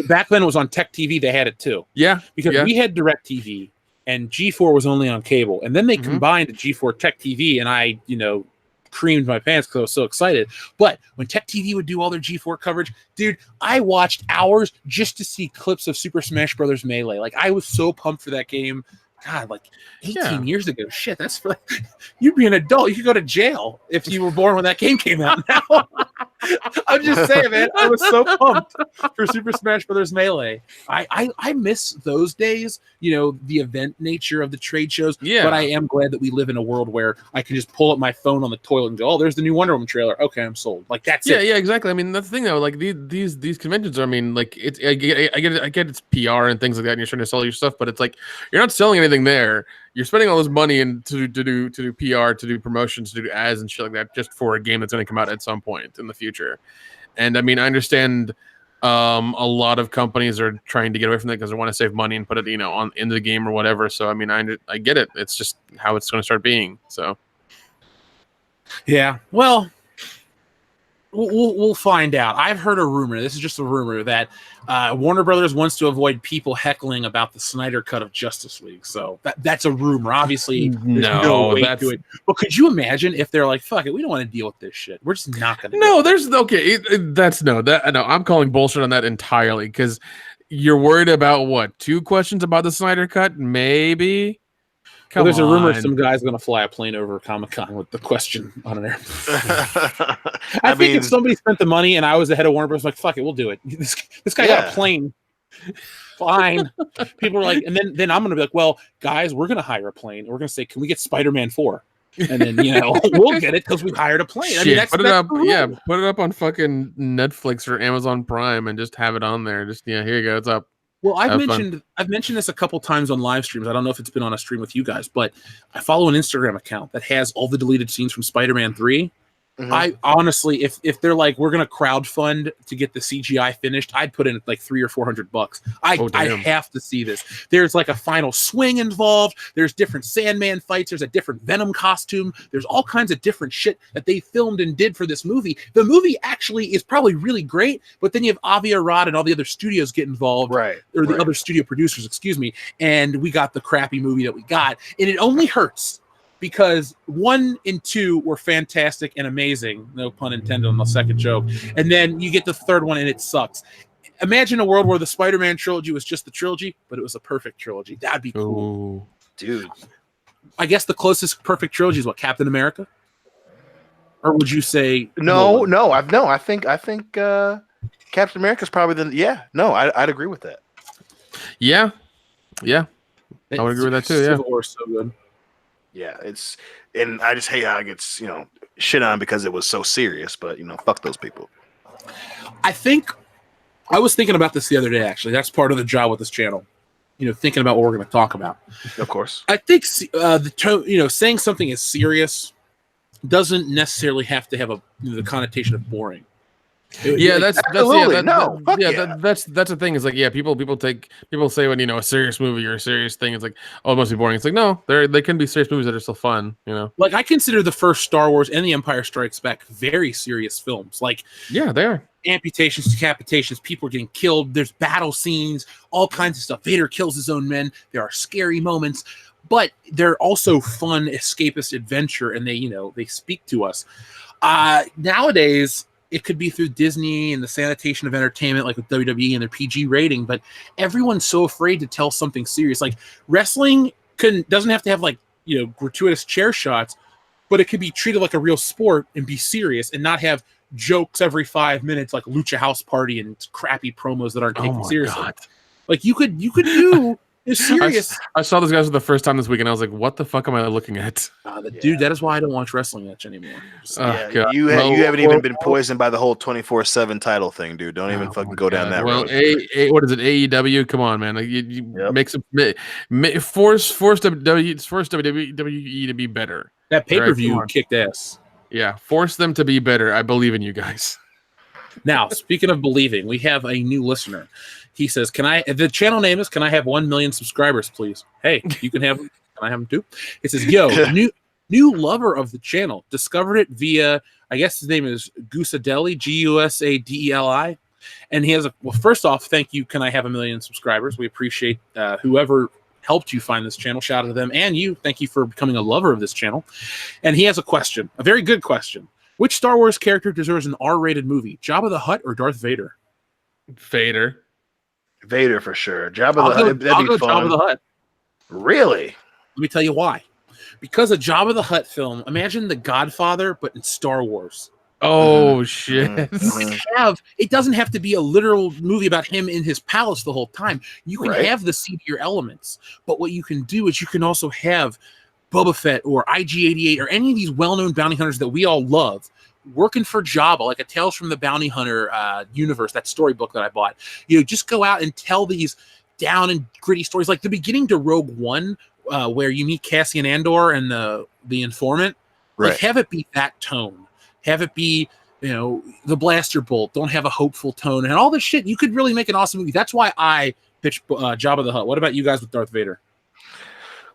back then it was on Tech TV. They had it too. Yeah, because we had DirecTV and G4 was only on cable, and then they combined G4 Tech TV, and I creamed my pants because I was so excited. But when Tech TV would do all their G4 coverage, dude, I watched hours just to see clips of Super Smash Brothers Melee. Like, I was so pumped for that game. God, like 18 years ago. Shit, that's for you'd be an adult. You could go to jail if you were born when that game came out. Now, I'm just saying, man, I was so pumped for Super Smash Brothers Melee. I miss those days, the event nature of the trade shows. Yeah. But I am glad that we live in a world where I can just pull up my phone on the toilet and go, oh, there's the new Wonder Woman trailer. Okay, I'm sold. Like, that's it. Yeah, exactly. I mean, that's the thing though. Like these conventions are, I mean, like I get it's PR and things like that, and you're trying to sell your stuff, but it's like you're not selling anything there. You're spending all this money to do PR, to do promotions, to do ads and shit like that, just for a game that's going to come out at some point in the future. And I mean, I understand a lot of companies are trying to get away from that because they want to save money and put it on into the game or whatever. So I mean, I get it. It's just how it's going to start being. So yeah, well, we'll find out. I've heard a rumor. This is just a rumor that Warner Brothers wants to avoid people heckling about the Snyder Cut of Justice League. So that's a rumor. Obviously, there's no way to it. But could you imagine if they're like, "Fuck it, we don't want to deal with this shit. We're just not going to." No, there's okay. I'm calling bullshit on that entirely, because you're worried about what? 2 questions about the Snyder Cut, maybe. There's a rumor some guy's going to fly a plane over Comic-Con with the question on an airplane. I think if somebody spent the money and I was the head of Warner Bros., like, fuck it, we'll do it. This guy got a plane. Fine. People are like, and then I'm going to be like, well, guys, we're going to hire a plane. We're going to say, can we get Spider-Man 4? And then, we'll get it because we hired a plane. Shit, I mean, put it up on fucking Netflix or Amazon Prime and just have it on there. Just, here you go. It's up. Well, I've mentioned this a couple times on live streams. I don't know if it's been on a stream with you guys, but I follow an Instagram account that has all the deleted scenes from Spider-Man 3. Mm-hmm. I honestly, if they're like, we're gonna crowdfund to get the CGI finished, I'd put in like $300 or $400. I have to see this. There's like a final swing involved. There's different Sandman fights. There's a different Venom costume. There's all kinds of different shit that they filmed and did for this movie. The movie actually is probably really great, but then you have Avi Arad and all the other studios get involved, the other studio producers, excuse me, and we got the crappy movie that we got, and it only hurts. Because 1 and 2 were fantastic and amazing, no pun intended on the second joke, and then you get the third one and it sucks. Imagine a world where the Spider-Man trilogy was just the trilogy, but it was a perfect trilogy. That'd be cool. Ooh. Dude. I guess the closest perfect trilogy is what, Captain America? Or would you say No. I think Captain America's probably I'd agree with that. Yeah. I would agree with that too. Civil War is so good. Yeah, and I just hate how it gets, shit on because it was so serious, but fuck those people. I was thinking about this the other day, actually. That's part of the job with this channel. Thinking about what we're going to talk about. Of course. I think the tone, saying something is serious doesn't necessarily have to have the connotation of boring. Yeah, that's Absolutely. that's the thing. Is like, yeah, people say when a serious movie or a serious thing, it's like, oh, it must be boring. It's like, no, they can be serious movies that are still fun. Like, I consider the first Star Wars and The Empire Strikes Back very serious films. Like, yeah, they are. Amputations, decapitations, people are getting killed. There's battle scenes, all kinds of stuff. Vader kills his own men. There are scary moments, but they're also fun, escapist adventure, and they speak to us. Nowadays, it could be through Disney and the sanitation of entertainment, like with WWE and their PG rating, but everyone's so afraid to tell something serious. Like, wrestling doesn't have to have gratuitous chair shots, but it could be treated like a real sport and be serious and not have jokes every 5 minutes like Lucha House Party and crappy promos that aren't taken seriously. God. Like, you could do is serious. I saw those guys for the first time this week, and I was like, "What the fuck am I looking at?" Dude, that is why I don't watch wrestling much anymore. You haven't even been poisoned by the whole 24/7 title thing, dude. Don't even fucking go down that road. What is it? AEW? Come on, man! Make some force WWE to be better. That pay-per-view kicked ass. Yeah, force them to be better. I believe in you guys. Now, speaking of believing, we have a new listener. He says, the channel name is, can I have 1 million subscribers, please? Hey, you can have them. Can I have them too? It says, yo, new lover of the channel. Discovered it via, I guess his name is Gusadeli, Gusadeli. And he has first off, thank you. Can I have 1 million subscribers? We appreciate whoever helped you find this channel. Shout out to them. And you, thank you for becoming a lover of this channel. And he has a question, a very good question. Which Star Wars character deserves an R-rated movie? Jabba the Hutt or Darth Vader? Vader for sure. Jabba the Hutt, that'd be fun. Jabba the Hutt. Really? Let me tell you why. Because a Jabba the Hutt film, imagine The Godfather, but in Star Wars. Oh, shit. It doesn't have to be a literal movie about him in his palace the whole time. You can have the seedier elements, but what you can do is you can also have Boba Fett or IG-88 or any of these well-known bounty hunters that we all love working for Jabba, like a Tales from the Bounty Hunter universe, that storybook that I bought. Just go out and tell these down and gritty stories, like the beginning to Rogue One, where you meet Cassian Andor and the informant. Right. Like, have it be that tone. Have it be, the blaster bolt. Don't have a hopeful tone and all this shit. You could really make an awesome movie. That's why I pitched Jabba the Hutt. What about you guys with Darth Vader?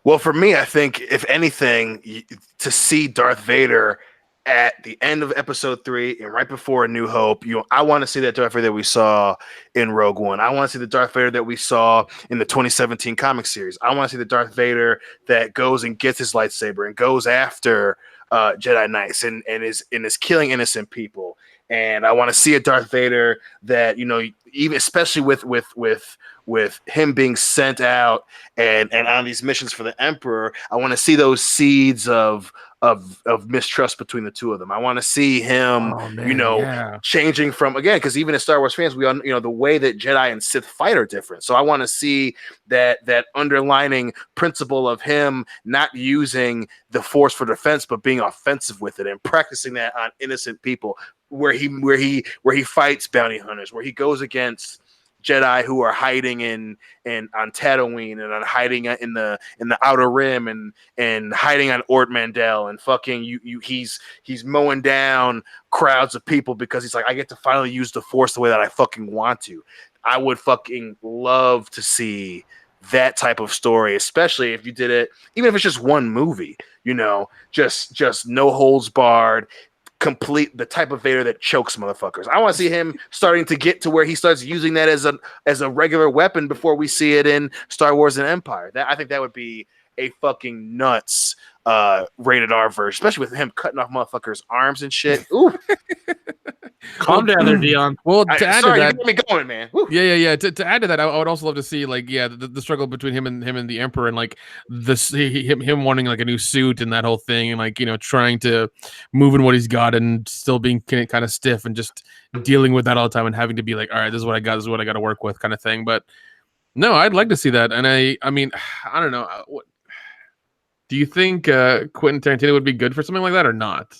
Well, for me, I think if anything, to see Darth Vader at the end of episode 3 and right before A New Hope, I want to see that Darth Vader that we saw in Rogue One. I want to see the Darth Vader that we saw in the 2017 comic series. I want to see the Darth Vader that goes and gets his lightsaber and goes after Jedi Knights and is killing innocent people. And I want to see a Darth Vader that, even especially with him being sent out and on these missions for the Emperor, I want to see those seeds of mistrust between the two of them. I want to see him, changing from, again, because even as Star Wars fans, we all, the way that Jedi and Sith fight are different. So I want to see that underlining principle of him not using the Force for defense, but being offensive with it and practicing that on innocent people, where he fights bounty hunters, where he goes against Jedi who are hiding in on Tatooine and on hiding in the Outer Rim and hiding on Ort Mandel and fucking he's mowing down crowds of people because he's like, I get to finally use the Force the way that I fucking want to. I would fucking love to see that type of story, especially if you did it, even if it's just one movie, just no holds barred. Complete the type of Vader that chokes motherfuckers. I want to see him starting to get to where he starts using that as a regular weapon before we see it in Star Wars and Empire. I think that would be a fucking nuts rated R version, especially with him cutting off motherfuckers' arms and shit. Ooh. Calm down there, Dion. Well, to add to that, you get me going, man. Woo. Yeah. To add to that, I would also love to see the struggle between him and the Emperor, and like him wanting like a new suit and that whole thing, and trying to move in what he's got and still being kind of stiff and just dealing with that all the time and having to be like, all right, this is what I got, this is what I got to work with, kind of thing. But no, I'd like to see that, and I mean, I don't know. What do you think Quentin Tarantino would be good for something like that or not?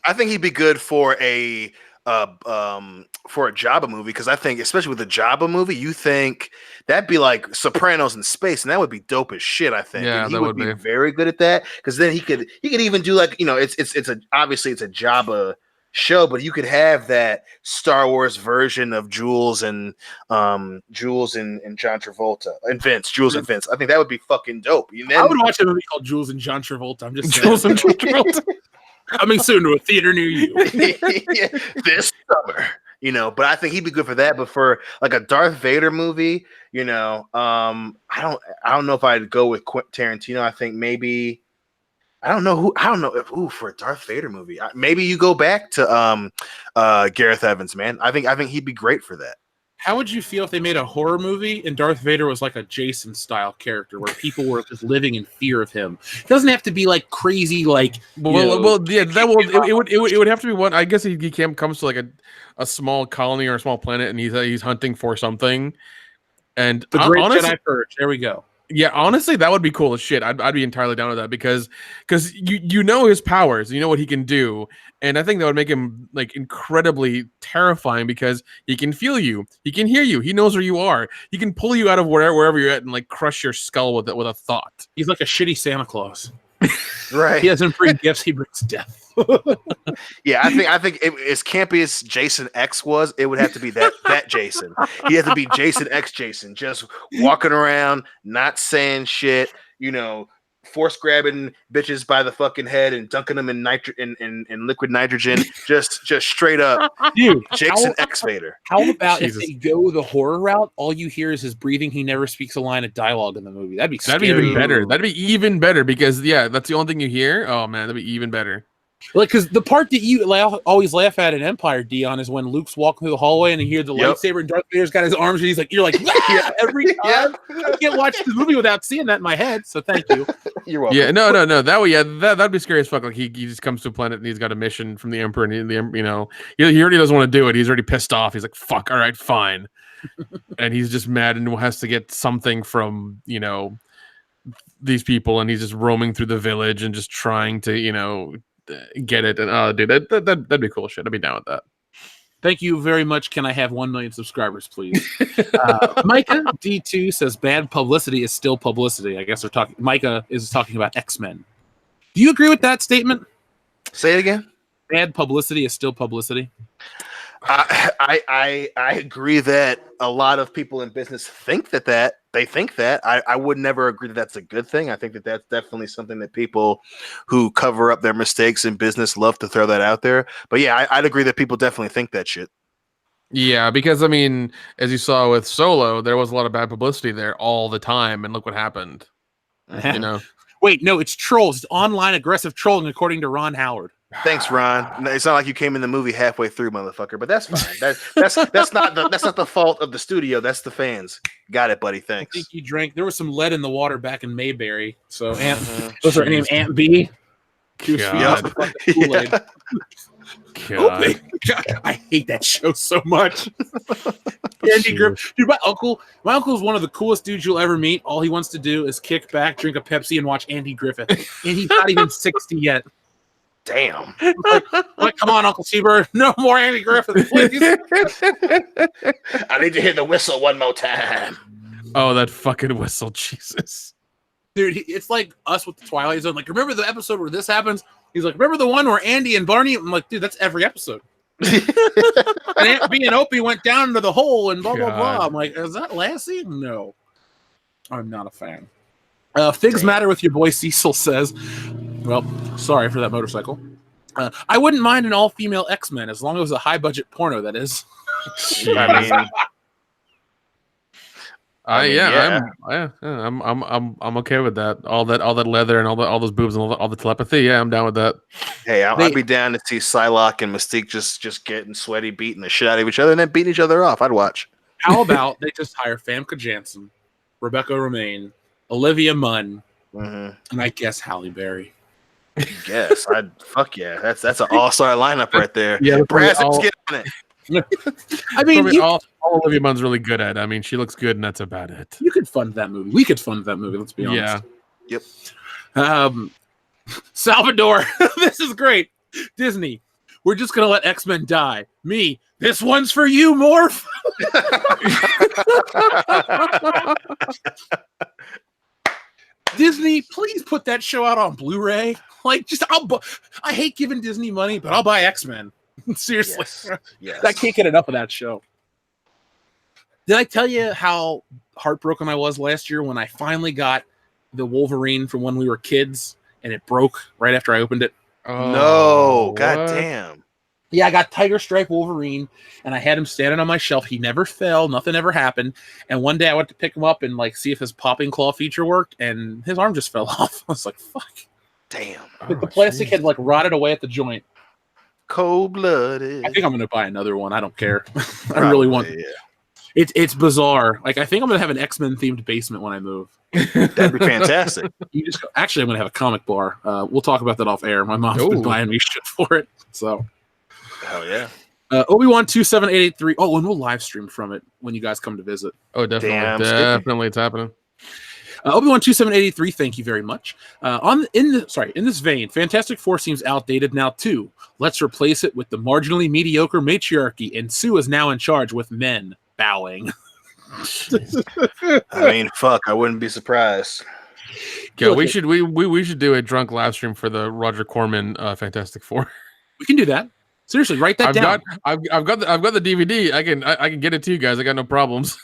I think he'd be good for a for a Jabba movie, because I think, especially with the Jabba movie, you think that'd be like Sopranos in space, and that would be dope as shit. I think, Yeah, and he that would would be be. very good at that, because then he could even do like, it's a obviously it's a Jabba show, but you could have that Star Wars version of Jules and John Travolta and Vince. I think that would be fucking dope. And then I would watch a movie called Jules and John Travolta. I'm just saying. Jules and John Travolta. Coming soon to a theater near you. this summer, but I think he'd be good for that. But for like a Darth Vader movie, I don't know if I'd go with Tarantino. I think maybe I don't know if for a Darth Vader movie, maybe you go back to Gareth Evans, man. I think he'd be great for that. How would you feel if they made a horror movie and Darth Vader was like a Jason style character where people were just living in fear of him? It doesn't have to be like crazy, like it would have to be one. I guess he comes to like a small colony or a small planet, and he's hunting for something. And the Great Jedi Purge. There we go. Yeah, honestly, that would be cool as shit. I'd be entirely down with that because you know his powers, you know what he can do, and I think that would make him like incredibly terrifying because he can feel you, he can hear you, he knows where you are, he can pull you out of wherever you're at and like crush your skull with a thought. He's like a shitty Santa Claus. Right. He doesn't bring gifts, he brings death. Yeah, I think as campy as Jason X was, it would have to be that Jason. He has to be Jason X Jason, just walking around, not saying shit, force grabbing bitches by the fucking head and dunking them in liquid nitrogen, just straight up. Dude, Jason X Vader. How about Jesus. if they go the horror route? All you hear is his breathing. He never speaks a line of dialogue in the movie. That'd be even better. That'd be even better because that's the only thing you hear. Oh man, that'd be even better. Like, because the part that you always laugh at in Empire, Dion, is when Luke's walking through the hallway and you hear the lightsaber and Darth Vader's got his arms and he's like, you're like, every time. I can't watch the movie without seeing that in my head. So thank you. You're welcome. Yeah, no. That'd be scary as fuck. Like he just comes to a planet and he's got a mission from the Emperor, and he already doesn't want to do it. He's already pissed off. He's like, fuck, all right, fine. And he's just mad and has to get something from these people, and he's just roaming through the village and just trying to get it. And dude, that'd be cool shit. I'd be down with that. Thank you very much. Can I have 1 million subscribers, please? Micah D2 says bad publicity is still publicity. I guess Micah is talking about X-Men. Do you agree with that statement? Say it again. Bad publicity is still publicity. I agree that a lot of people in business think that they think that. I would never agree that that's a good thing. I think that that's definitely something that people who cover up their mistakes in business love to throw that out there. But yeah, I'd agree that people definitely think that shit. Yeah, because I mean, as you saw with Solo, there was a lot of bad publicity there all the time, and look what happened. Wait, no, it's trolls. It's online aggressive trolling, according to Ron Howard. Thanks, Ron. It's not like you came in the movie halfway through, motherfucker. But that's fine. That's not the fault of the studio. That's the fans. Got it, buddy. Thanks. I think you drank. There was some lead in the water back in Mayberry. So what's her name? Aunt B. She was Kool-Aid. God. I hate that show so much. Andy Griffith, dude. My uncle's one of the coolest dudes you'll ever meet. All he wants to do is kick back, drink a Pepsi, and watch Andy Griffith. And he's not even 60 yet. Damn. Like, come on, Uncle Seabird. No more Andy Griffith, please. I need to hear the whistle one more time. Oh, that fucking whistle, Jesus. Dude, it's like us with the Twilight Zone. Like, remember the episode where this happens? He's like, remember the one where Andy and Barney? I'm like, dude, that's every episode. And Aunt B and Opie went down into the hole and blah, blah, blah. I'm like, is that Lassie? No. I'm not a fan. Figs Matter with your boy Cecil says, well, sorry for that motorcycle. I wouldn't mind an all-female X-Men as long as it was a high-budget porno, that is. I'm okay with that. All that leather and all those boobs and all the telepathy. Yeah, I'm down with that. Hey, I'd be down to see Psylocke and Mystique just getting sweaty, beating the shit out of each other, and then beating each other off. I'd watch. How about they just hire Famke Janssen, Rebecca Romaine, Olivia Munn, and I guess Halle Berry. Yes, fuck yeah. That's an all-star lineup right there. Yeah, Brass, get on it. I mean, all Olivia Munn's really good at. I mean, she looks good, and that's about it. You could fund that movie. We could fund that movie. Let's be honest. Yeah. Yep. Salvador, this is great. Disney, we're just gonna let X-Men die. Me, this one's for you, Morph. Disney, please put that show out on Blu-ray. Like, I hate giving Disney money, but I'll buy X-Men. Seriously, Yes. I can't get enough of that show. Did I tell you how heartbroken I was last year when I finally got the Wolverine from when we were kids and it broke right after I opened it? No, goddamn. Yeah, I got Tiger Stripe Wolverine, and I had him standing on my shelf. He never fell. Nothing ever happened. And one day I went to pick him up and like see if his popping claw feature worked, and his arm just fell off. I was like, "Fuck!" Damn. The plastic had like rotted away at the joint. Cold-blooded. I think I'm gonna buy another one. I don't care. I really want. Yeah. It's bizarre. Like I think I'm gonna have an X-Men themed basement when I move. That'd be fantastic. You just actually, I'm gonna have a comic bar. We'll talk about that off air. My mom's been buying me shit for it. So. Hell yeah. Obi-Wan 27883. Oh, and we'll live stream from it when you guys come to visit. Oh, definitely. Damn, Definitely it's happening. Obi-Wan 27883, thank you very much. In this vein, Fantastic Four seems outdated now too. Let's replace it with the marginally mediocre matriarchy, and Sue is now in charge with men bowing. I mean, fuck, I wouldn't be surprised. Yeah, we should do a drunk live stream for the Roger Corman Fantastic Four. We can do that. Seriously, write that down. I've got the DVD. I can get it to you guys. I got no problems.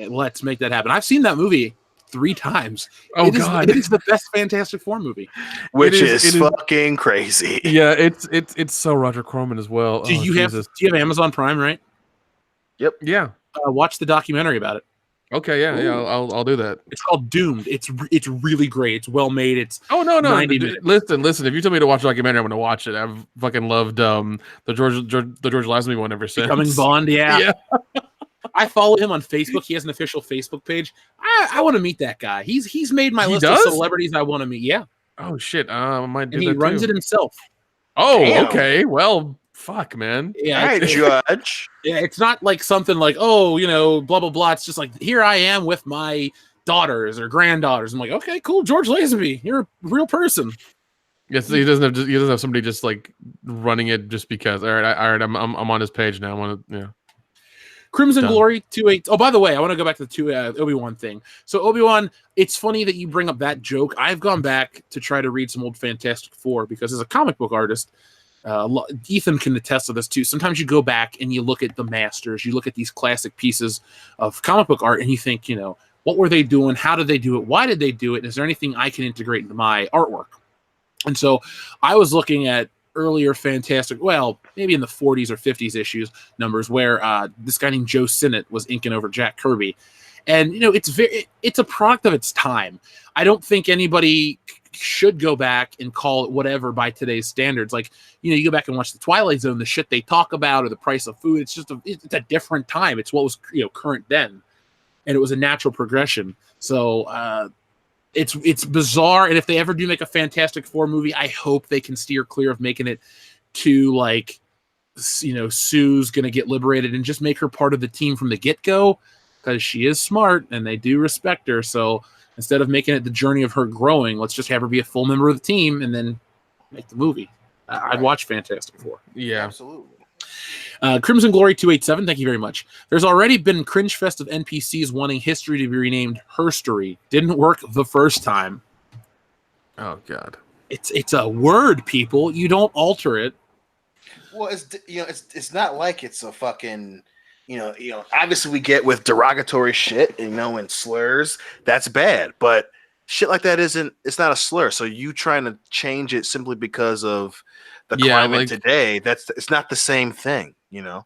Let's make that happen. I've seen that movie 3 times. Oh God, it is the best Fantastic Four movie. Which is fucking crazy. Yeah, it's so Roger Corman as well. Do you have Amazon Prime, right? Yep. Yeah. Watch the documentary about it. Okay, yeah, I'll do that. It's called Doomed. It's really great. It's well made. It's 90 minutes. Listen. If you tell me to watch a documentary, I'm going to watch it. I've fucking loved the George Lazenby one ever since. Becoming Bond, yeah. I follow him on Facebook. He has an official Facebook page. I want to meet that guy. He's made my list of celebrities I want to meet. Yeah. Oh shit. I might do that. And he runs it himself. Oh, damn. Okay. Well, fuck, man. Yeah. All right, Judge. Yeah, it's not like something like, oh, blah blah blah. It's just like, here I am with my daughters or granddaughters. I'm like, okay, cool, George Lazenby, you're a real person. Yes, he doesn't have somebody just like running it just because. All right, I'm on his page now. I want to, yeah. Crimson Glory 28. Oh, by the way, I want to go back to the Obi-Wan thing. So Obi-Wan, it's funny that you bring up that joke. I've gone back to try to read some old Fantastic Four because as a comic book artist, Ethan can attest to this too. Sometimes you go back and you look at the masters, you look at these classic pieces of comic book art, and you think, what were they doing? How did they do it? Why did they do it? Is there anything I can integrate into my artwork? And so I was looking at earlier Fantastic, well, maybe in the 40s or 50s issues numbers where this guy named Joe Sinnott was inking over Jack Kirby. And, it's a product of its time. I don't think anybody should go back and call it whatever by today's standards. Like, you go back and watch the Twilight Zone, the shit they talk about or the price of food. It's just it's a different time. It's what was, current then. And it was a natural progression. So, it's bizarre, and if they ever do make a Fantastic Four movie, I hope they can steer clear of making it to like, Sue's gonna get liberated and just make her part of the team from the get-go because she is smart and they do respect her. So instead of making it the journey of her growing, let's just have her be a full member of the team and then make the movie. I'd watch Fantastic Four. Yeah, absolutely. Crimson Glory 287, thank you very much. There's already been cringe fest of NPCs wanting history to be renamed Herstory. Didn't work the first time. Oh God. It's a word, people. You don't alter it. Well, it's not like it's a fucking, obviously we get with derogatory shit, and slurs, that's bad, but shit like that it's not a slur. So you trying to change it simply because of the climate today, it's not the same thing, Not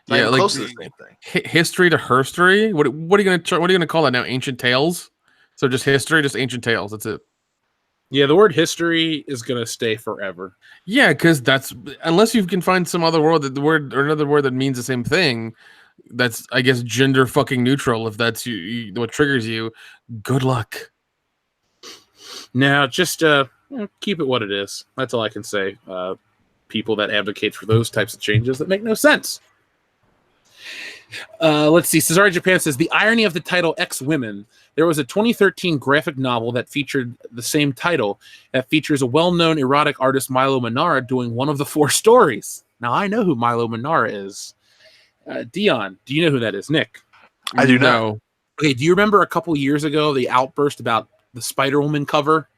even close to the same thing. History to herstory. What are you gonna call that now? Ancient tales. So just history, just ancient tales. That's it. Yeah, the word history is gonna stay forever. Yeah, because that's unless you can find some other word another word that means the same thing. That's, I guess, gender fucking neutral. If that's what triggers you, good luck. Now, just keep it what it is. That's all I can say. People that advocate for those types of changes that make no sense. Let's see. Cesare Japan says the irony of the title X-Women. There was a 2013 graphic novel that featured the same title that features a well-known erotic artist, Milo Manara, doing one of the 4 stories. Now, I know who Milo Manara is. Dion, do you know who that is? Nick? I do know. Okay, do you remember a couple years ago the outburst about the Spider-Woman cover?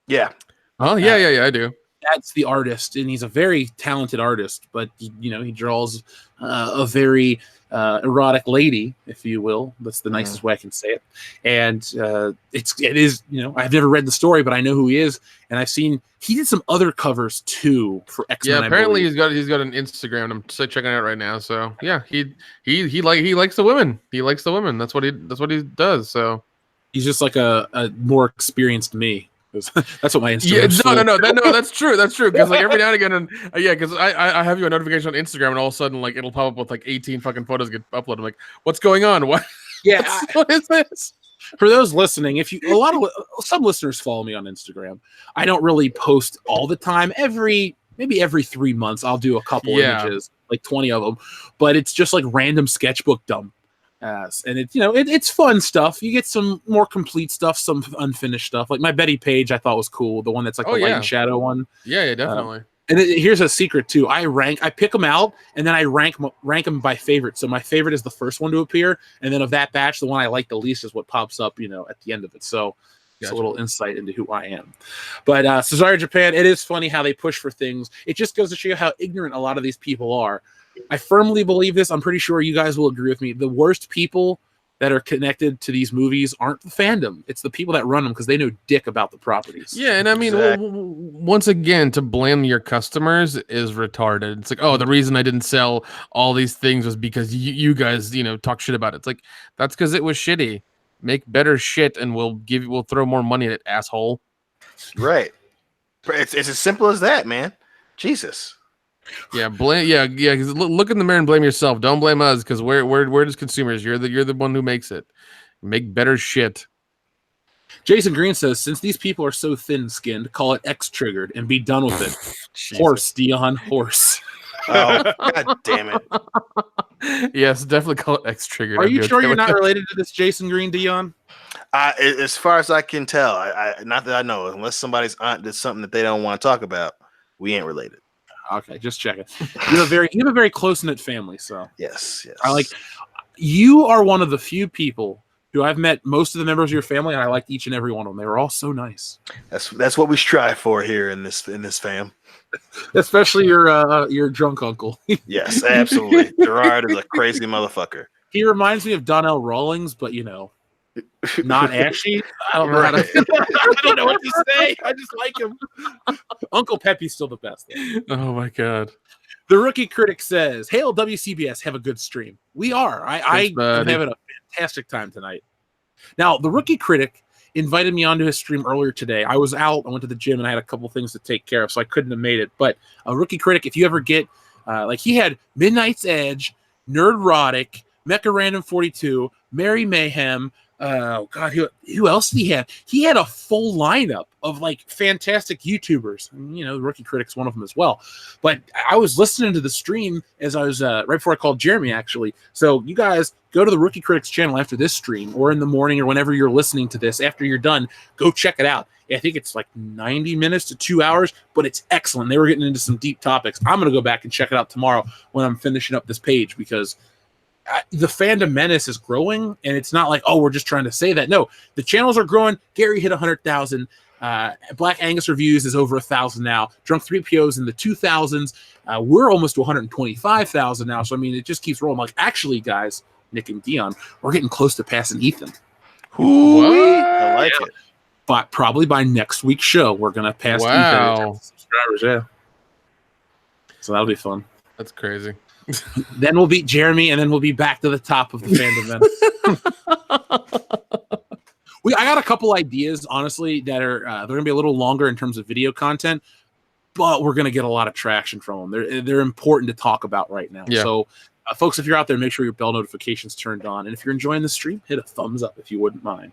Yeah. Oh, yeah, I do. That's the artist, and he's a very talented artist, but he draws a very erotic lady, if you will. That's the nicest way I can say it. And it is I've never read the story, but I know who he is, and I've seen he did some other covers too for X-Men. Yeah, apparently he's got an Instagram. I'm checking it out right now. So yeah, he likes the women. He likes the women. That's what he does. So he's just like a more experienced me. That's what my Instagram. Yeah, no, that's true. That's true. Because like every now and again, and because I have you a notification on Instagram, and all of a sudden, like it'll pop up with like 18 fucking photos get uploaded. I'm like, what's going on? What? Yeah, what is this? For those listening, if you some listeners follow me on Instagram. I don't really post all the time. Maybe every 3 months, I'll do a couple images, like 20 of them. But it's just like random sketchbook dump. And it's fun stuff. You get some more complete stuff, some unfinished stuff. Like my Betty Page, I thought was cool. The one that's like the light and shadow one. Yeah, definitely. And here's a secret too. I pick them out, and then I rank them by favorite. So my favorite is the first one to appear, and then of that batch, the one I like the least is what pops up, at the end of it. So it's a little insight into who I am. But Cesare Japan, it is funny how they push for things. It just goes to show you how ignorant a lot of these people are. I firmly believe this. I'm pretty sure you guys will agree with me. The worst people that are connected to these movies aren't the fandom. It's the people that run them because they know dick about the properties. Yeah, and I mean, once again, to blame your customers is retarded. It's like, oh, the reason I didn't sell all these things was because you guys, talk shit about it. It's like, that's because it was shitty. Make better shit, and we'll throw more money at it, asshole. Right. It's as simple as that, man. Jesus. Yeah, blame. Yeah. Because look in the mirror and blame yourself. Don't blame us, because we're just consumers. You're the one who makes it. Make better shit. Jason Green says, since these people are so thin-skinned, call it X-triggered and be done with it. Horse, Dion, horse. Oh, God damn it. Yes, definitely call it X-triggered. Are you sure you're not related to this Jason Green, Dion? As far as I can tell, I not that I know, unless somebody's aunt did something that they don't want to talk about, we ain't related. Okay, just checking. You have a very close-knit family, so yes. You are one of the few people who I've met most of the members of your family, and I liked each and every one of them. They were all so nice. That's what we strive for here in this fam. Especially your drunk uncle. Yes, absolutely. Gerard is a crazy motherfucker. He reminds me of Donnell Rawlings, but not ashy. I don't know how to. I don't know what to say. I just like him. Uncle Pepe's still the best. Though. Oh my God. The Rookie Critic says, "Hail WCBS, have a good stream." We are. I'm having a fantastic time tonight. Now, the Rookie Critic invited me onto his stream earlier today. I was out. I went to the gym and I had a couple things to take care of, so I couldn't have made it. But a Rookie Critic, if you ever get he had Midnight's Edge, Nerdrotic, Mecha Random 42, Mary Mayhem. Oh God, who else did he have? He had a full lineup of fantastic YouTubers. The Rookie Critic's one of them as well. But I was listening to the stream as I was right before I called Jeremy, actually. So you guys go to the Rookie Critic's channel after this stream, or in the morning, or whenever you're listening to this. After you're done, go check it out. I think it's 90 minutes to 2 hours, but it's excellent. They were getting into some deep topics. I'm gonna go back and check it out tomorrow when I'm finishing up this page, because the fandom menace is growing, and it's not like, oh, we're just trying to say that. No, the channels are growing. Gary hit 100,000. Black Angus Reviews is over 1,000 now. Drunk 3PO's in the 2,000s. We're almost to 125,000 now. So, it just keeps rolling. Actually, guys, Nick and Dion, we're getting close to passing Ethan. I like it. But probably by next week's show, we're going to pass Ethan subscribers. Yeah. So that'll be fun. That's crazy. Then we'll beat Jeremy, and then we'll be back to the top of the fandom menace. I got a couple ideas, honestly, that are they're going to be a little longer in terms of video content, but we're going to get a lot of traction from them. They're important to talk about right now. Yeah. So, folks, if you're out there, make sure your bell notifications turned on, and if you're enjoying the stream, hit a thumbs up if you wouldn't mind.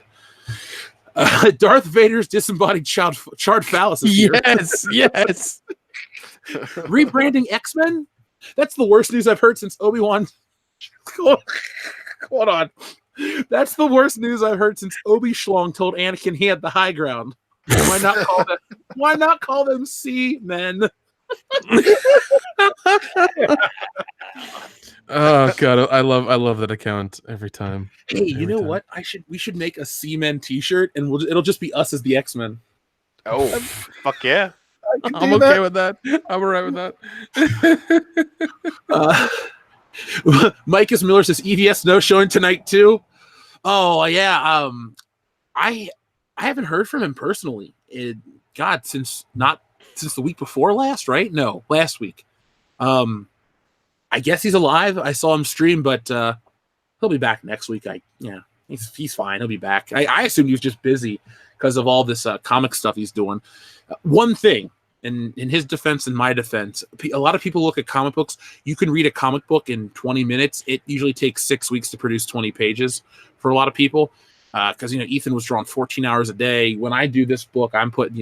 Darth Vader's disembodied charred phallus is here. Yes. Rebranding X-Men? That's the worst news I've heard since Obi-Wan Hold on. That's the worst news I've heard since Obi Schlong told Anakin he had the high ground. Why not call them sea men? Oh god, I love that account every time. Hey, you know what? We should make a Seamen T-shirt, and it'll just be us as the X-Men. Oh, fuck yeah! I'm okay with that. I'm alright with that. Micus Miller says EVS no showing tonight too. Oh yeah. I haven't heard from him personally. Since the week before last, right? No, last week. I guess he's alive. I saw him stream, but he'll be back next week. He's fine. He'll be back. I assumed he was just busy because of all this comic stuff he's doing. One thing, in his defense and my defense, a lot of people look at comic books. You can read a comic book in 20 minutes. It usually takes 6 weeks to produce 20 pages for a lot of people. Because Ethan was drawing 14 hours a day. When I do this book, I'm putting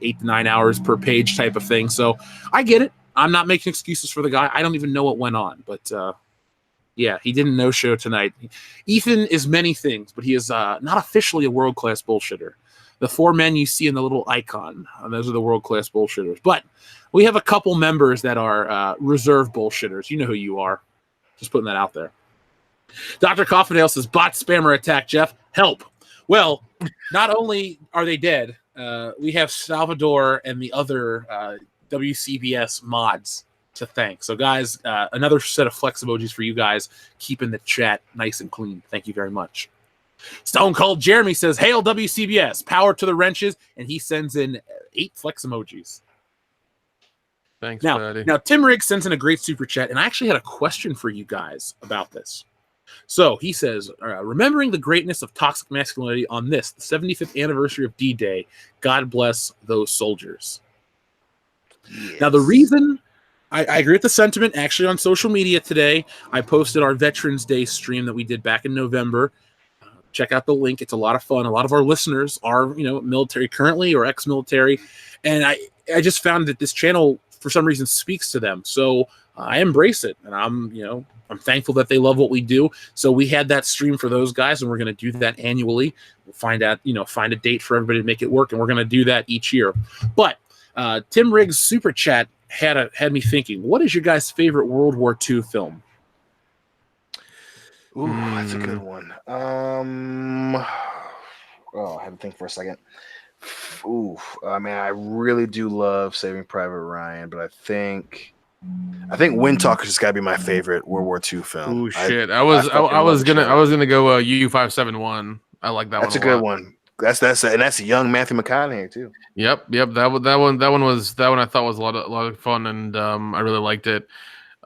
8 to 9 hours per page type of thing. So I get it. I'm not making excuses for the guy. I don't even know what went on, but yeah, he didn't no show tonight. Ethan is many things, but he is not officially a world-class bullshitter. The 4 men you see in the little icon, those are the world-class bullshitters. But we have a couple members that are reserve bullshitters. You know who you are. Just putting that out there. Dr. Coffindale says, bot spammer attack, Jeff. Help. Well, not only are they dead, we have Salvador and the other WCBS mods to thank. So, guys, another set of flex emojis for you guys, keeping the chat nice and clean. Thank you very much. Stone Cold Jeremy says, hail WCBS, power to the wrenches, and he sends in 8 flex emojis. Thanks, now, buddy. Now, Tim Riggs sends in a great super chat, and I actually had a question for you guys about this. So he says, remembering the greatness of toxic masculinity on this, the 75th anniversary of D-Day, God bless those soldiers. Yes. Now, the reason I agree with the sentiment, actually on social media today, I posted our Veterans Day stream that we did back in November. Check out the link. It's a lot of fun. A lot of our listeners are, military currently or ex-military. And I just found that this channel, for some reason, speaks to them. So I embrace it. And I'm thankful that they love what we do. So we had that stream for those guys, and we're going to do that annually. We'll find a date for everybody to make it work, and we're going to do that each year. But Tim Riggs' super chat had me thinking, what is your guys' favorite World War II film? Ooh, that's a good one. I had to think for a second. Ooh, I really do love Saving Private Ryan, but I think Wind Talkers has got to be my favorite World War II film. Ooh, shit! I was gonna go U-571. I like that one. That's a good one. That's a young Matthew McConaughey too. Yep. That one I thought was a lot of fun, and I really liked it.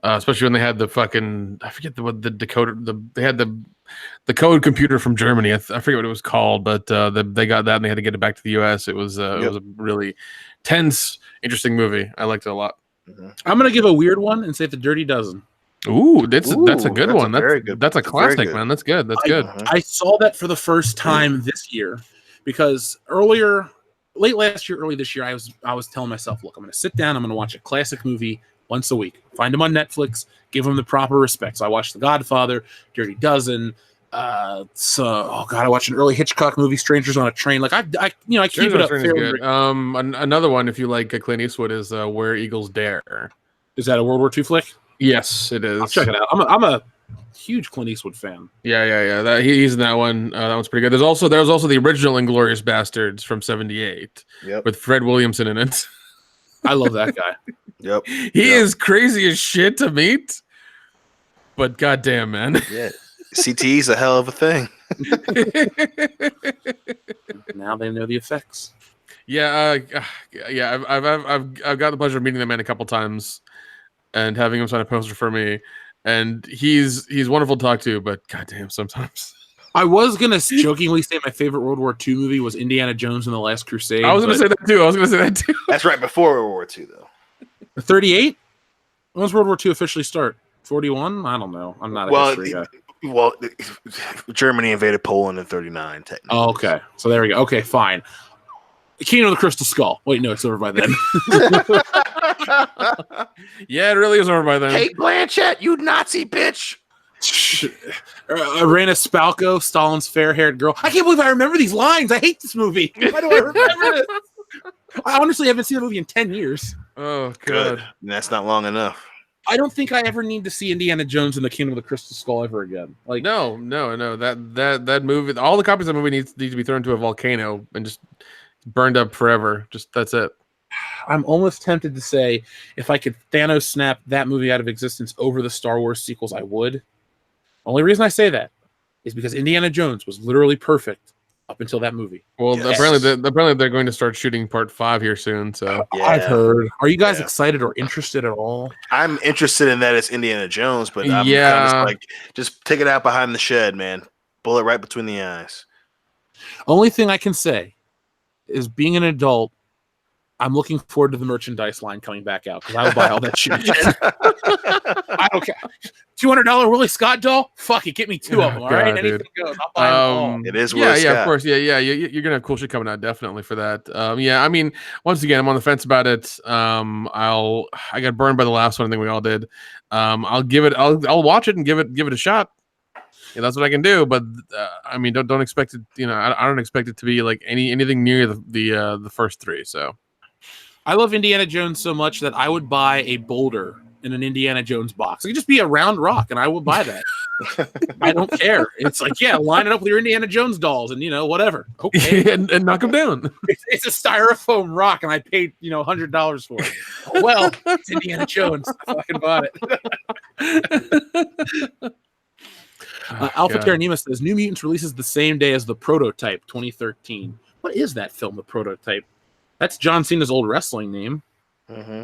Especially when they had the fucking, I forget what the decoder, they had the code computer from Germany. I forget what it was called, but they got that and they had to get it back to the US. It was a really tense, interesting movie. I liked it a lot. Mm-hmm. I'm gonna give a weird one and say The Dirty Dozen. That's a good one. That's a classic, man. That's good. I saw that for the first time this year because late last year, early this year, I was telling myself, look, I'm gonna sit down, I'm gonna watch a classic movie once a week. Find them on Netflix, give them the proper respect. So I watched The Godfather, Dirty Dozen. I watched an early Hitchcock movie, Strangers on a Train. Like I keep it up. Good. Another one, if you like Clint Eastwood, is Where Eagles Dare. Is that a World War II flick? Yes, it is. I'll check it out. I'm a huge Clint Eastwood fan. Yeah. He's in that one. That one's pretty good. There was also the original Inglourious Bastards from '78 with Fred Williamson in it. I love that guy. Yep. He is crazy as shit to meet, but goddamn, man. Yeah. CTE's a hell of a thing. Now they know the effects. Yeah. I've got the pleasure of meeting the man a couple times and having him sign a poster for me, and he's wonderful to talk to, but goddamn, sometimes. I was gonna jokingly say my favorite World War II movie was Indiana Jones and the Last Crusade. I was gonna say that too. That's right before World War II, though. 38? When does World War II officially start? 41? I don't know. I'm not a history guy. Well, Germany invaded Poland in 39, technically. Oh, okay. So there we go. Okay, fine. Kingdom of the Crystal Skull. Wait, no, it's over by then. Yeah, it really is over by then. Kate Blanchett, you Nazi bitch. Irena Spalko, Stalin's fair-haired girl. I can't believe I remember these lines. I hate this movie. Why do I remember this? I honestly haven't seen the movie in 10 years. Oh, Good. God. And that's not long enough. I don't think I ever need to see Indiana Jones and the Kingdom of the Crystal Skull ever again. Like, No. That movie, all the copies of the movie needs to be thrown into a volcano and just burned up forever. Just that's it. I'm almost tempted to say if I could Thanos snap that movie out of existence over the Star Wars sequels, I would. Only reason I say that is because Indiana Jones was literally perfect up until that movie. Well, Yes. apparently they're going to start shooting part 5 here soon. So Yeah. I've heard. Are you guys Yeah. excited or interested at all? I'm interested in that as Indiana Jones, but I'm kind of just like, just take it out behind the shed, man. Bullet right between the eyes. Only thing I can say is being an adult, I'm looking forward to the merchandise line coming back out because I will buy all that shit. I don't care. $200 Willie Scott doll? Fuck it, get me 2 of them. All right, God, anything dude. goes. I'll buy them all. It is Yeah, Willie yeah, Scott. of course. Yeah. You're gonna have cool shit coming out definitely for that. Yeah, I mean, once again, I'm on the fence about it. I got burned by the last one. I think we all did. I'll watch it and give it a shot. Yeah, that's what I can do. But I mean, don't expect it. You know, I don't expect it to be like anything near the first 3. So. I love Indiana Jones so much that I would buy a boulder in an Indiana Jones box. It could just be a round rock, and I would buy that. I don't care. It's like, yeah, line it up with your Indiana Jones dolls, and whatever. Okay, and knock them down. it's a styrofoam rock, and I paid $100 for it. Well, it's Indiana Jones. I fucking bought it. Alpha Terranima says New Mutants releases the same day as The Prototype 2013. What is that film, The Prototype? That's John Cena's old wrestling name. Mm-hmm.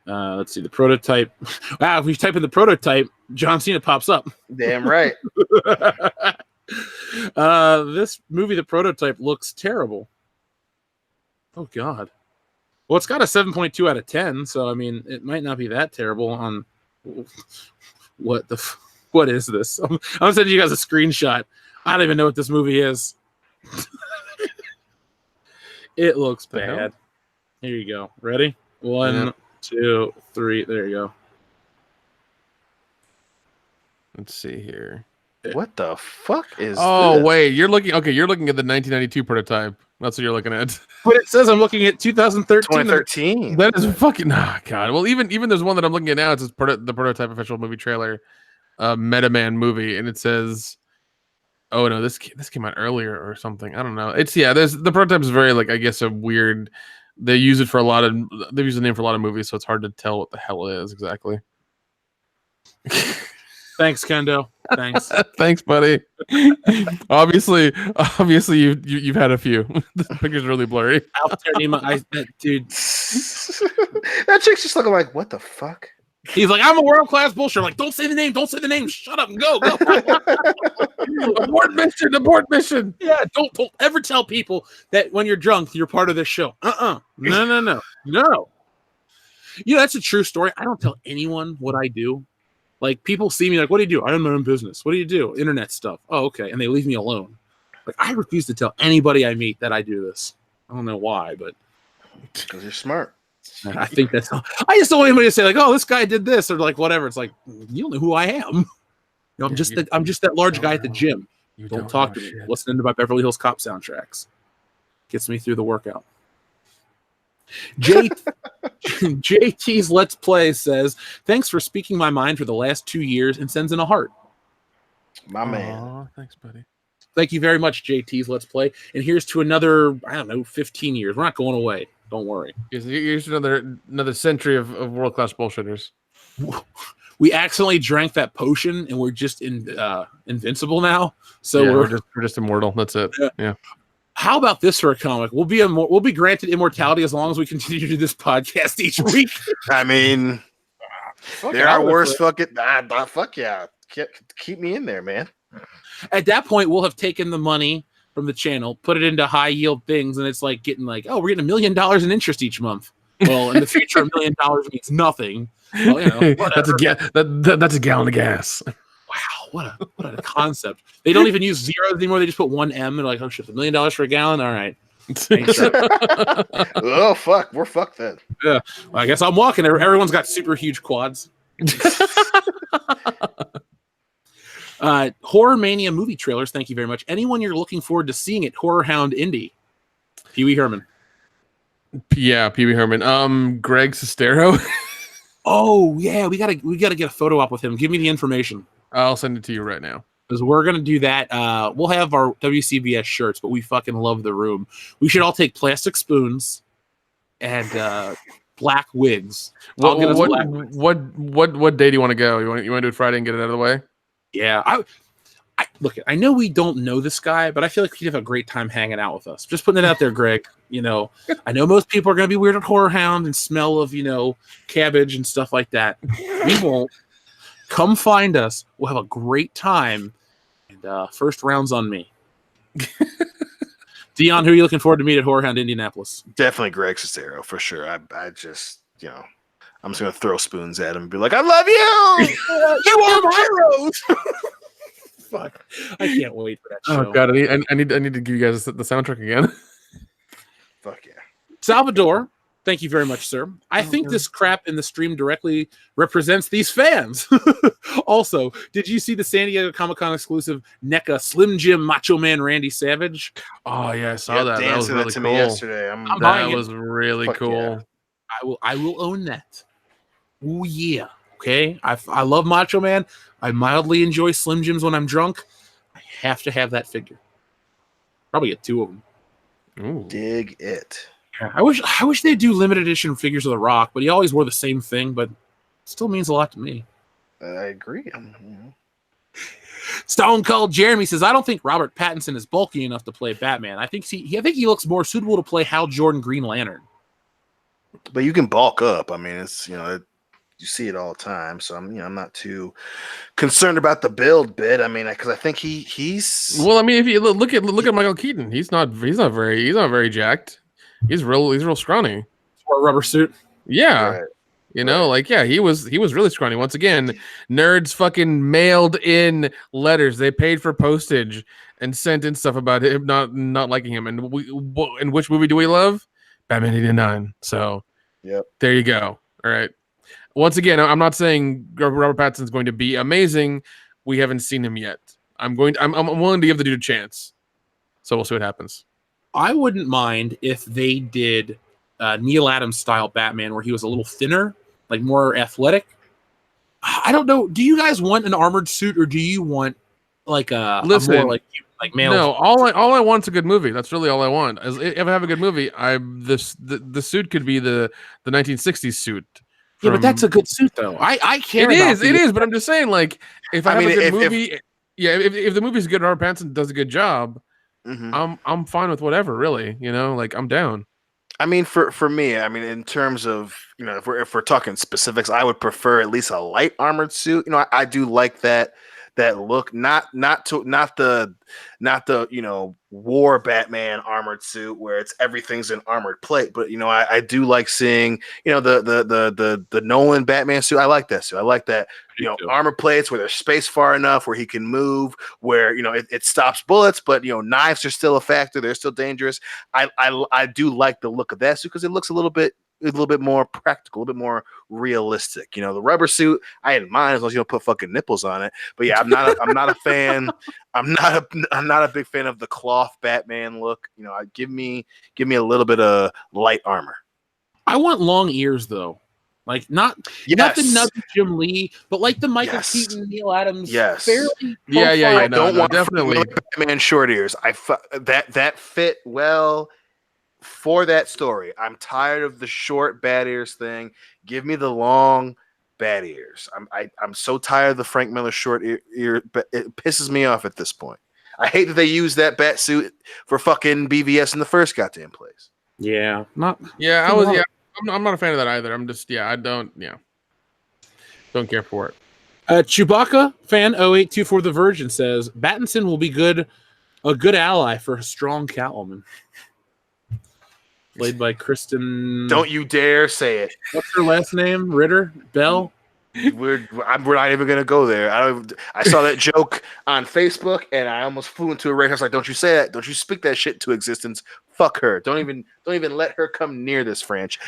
Let's see, The Prototype. Wow, if we type in The Prototype, John Cena pops up. Damn right. This movie, The Prototype, looks terrible. Oh, God. Well, it's got a 7.2 out of 10, so, I mean, it might not be that terrible on... What is this? I'm sending you guys a screenshot. I don't even know what this movie is. It looks bad. Here you go. Ready? 1, 2, 3. There you go. Let's see here. What the fuck is Oh, this? wait. You're looking at the 1992 prototype. That's what you're looking at. But it says I'm looking at 2013. 2013. That is fucking... God. Well, even there's one that I'm looking at now. It's the Prototype official movie trailer. Meta Man movie. And it says... Oh no, this came out earlier or something. I don't know. There's the Prototype is very like I guess a weird. They use it for they've used the name for a lot of movies, so it's hard to tell what the hell it is exactly. Thanks, Kendo. Thanks. Thanks, buddy. obviously, you've had a few. This picture's really blurry. Alpha Terranima, dude. That chick's just looking like, what the fuck? He's like, I'm a world-class bullshit. I'm like, don't say the name. Don't say the name. Shut up and go. Abort mission. Yeah, don't ever tell people that when you're drunk, you're part of this show. No. That's a true story. I don't tell anyone what I do. Like, people see me like, what do you do? I own my own business. What do you do? Internet stuff. Oh, okay. And they leave me alone. Like, I refuse to tell anybody I meet that I do this. I don't know why, but Because you're smart. I think that's all. I just don't want anybody to say like, "Oh, this guy did this" or like whatever. It's like you don't know who I am. I'm just that large guy at the gym. Don't talk to me. Listening to my Beverly Hills Cop soundtracks gets me through the workout. JT's Let's Play says, "Thanks for speaking my mind for the last 2 years," and sends in a heart. My man. Thanks, buddy. Thank you very much, JT's Let's Play. And here's to another, 15 years. We're not going away. Don't worry. Here's another century of world-class bullshitters. We accidentally drank that potion, and we're just invincible now. So yeah, we're just immortal. That's it. Yeah. How about this for a comic? We'll be granted immortality as long as we continue to do this podcast each week. I mean, there are worse fucking. Fuck yeah. Keep me in there, man. At that point, we'll have taken the money from the channel, put it into high yield things, and it's like getting like, oh, we're getting $1 million in interest each month. Well, in the future, $1 million means nothing. Well, that's a gallon of gas. Wow, what a concept. They don't even use zeros anymore. They just put 1 M. They're like, oh shit, $1 million for a gallon. All right. Oh fuck, we're fucked then. Yeah, well, I guess I'm walking. Everyone's got super huge quads. Horror Mania movie trailers. Thank you very much. Anyone you're looking forward to seeing at Horror Hound Indy? Pee Wee Herman. Yeah, Pee Wee Herman. Greg Sestero. Oh yeah, we gotta get a photo op with him. Give me the information. I'll send it to you right now. Because we're gonna do that. We'll have our WCBS shirts, but we fucking love the room. We should all take plastic spoons and black wigs. What day do you want to go? You want to do it Friday and get it out of the way? Yeah, I look. I know we don't know this guy, but I feel like he'd have a great time hanging out with us. Just putting it out there, Greg. You know, I know most people are gonna be weird at Horror Hound and smell of cabbage and stuff like that. We won't. Come find us. We'll have a great time. And first round's on me. Dion, who are you looking forward to meet at Horror Hound Indianapolis? Definitely Greg Sestero for sure. I just, I'm just gonna throw spoons at him and be like, "I love you. You are my heroes." Fuck, I can't wait for that show. Oh god, I need to give you guys the soundtrack again. Fuck yeah, Salvador. Thank you very much, sir. I think this crap in the stream directly represents these fans. Also, did you see the San Diego Comic-Con exclusive NECA Slim Jim Macho Man Randy Savage? Oh yeah, I saw that. That was really to cool. me yesterday. That was really cool. Yeah. I will own that. Oh yeah. Okay. I love Macho Man. I mildly enjoy Slim Jims when I'm drunk. I have to have that figure. Probably get 2 of them. Ooh. Dig it. Yeah, I wish they'd do limited edition figures of The Rock, but he always wore the same thing, but it still means a lot to me. I agree. Stone Cold Jeremy says, I don't think Robert Pattinson is bulky enough to play Batman. I think he looks more suitable to play Hal Jordan Green Lantern. But you can bulk up. I mean, it's you see it all the time. So I'm not too concerned about the build bit. I mean, because I think he's well. I mean, if you look at Michael Keaton, he's not very jacked. He's real scrawny. For a rubber suit. Yeah. Right. He was really scrawny. Once again, nerds fucking mailed in letters. They paid for postage and sent in stuff about him not liking him. And in which movie do we love? Batman 89. So there you go. All right. Once again, I'm not saying Robert Pattinson's going to be amazing. We haven't seen him yet. I'm willing to give the dude a chance. So we'll see what happens. I wouldn't mind if they did Neil Adams style Batman where he was a little thinner, like more athletic. I don't know. Do you guys want an armored suit or do you want like a more like male? No, all I want's a good movie. That's really all I want. If I have a good movie, the suit could be the 1960s suit. Yeah, but that's a good suit though. I care. It is, but I'm just saying, like, if I have a good movie, if the movie's good, Robert Pattinson does a good job. Mm-hmm. I'm fine with whatever, really. Like I'm down. I mean, for me, I mean, in terms of if we're talking specifics, I would prefer at least a light armored suit. I do like that look, not the war Batman armored suit where everything's in armored plate, but I do like seeing the Nolan Batman suit. I like that suit. I like that armor plates where there's space far enough where he can move, where it stops bullets, but knives are still a factor. They're still dangerous. I do like the look of that suit because it looks a little bit more practical, a little bit more realistic. The rubber suit, I didn't mind as long as you don't put fucking nipples on it. But yeah, I'm not a fan. I'm not a big fan of the cloth Batman look. Give me a little bit of light armor. I want long ears though. Like not the nubby Jim Lee, but like the Michael Keaton, Neil Adams. Yes. Fairly yeah. I don't want definitely Batman short ears. That fit well for that story. I'm tired of the short bat ears thing. Give me the long bat ears. I'm so tired of the Frank Miller short ear. But it pisses me off at this point. I hate that they use that bat suit for fucking BVS in the first goddamn place. Yeah, I'm not a fan of that either. I'm just I don't care for it. Chewbacca fan 0824 The Virgin says Pattinson will be a good ally for a strong Catwoman. Played by Kristen. Don't you dare say it. What's her last name? Ritter? Bell? we're not even gonna go there. I saw that joke on Facebook and I almost flew into a rage. I was like, "Don't you say that? Don't you speak that shit to existence? Fuck her. Don't even let her come near this French.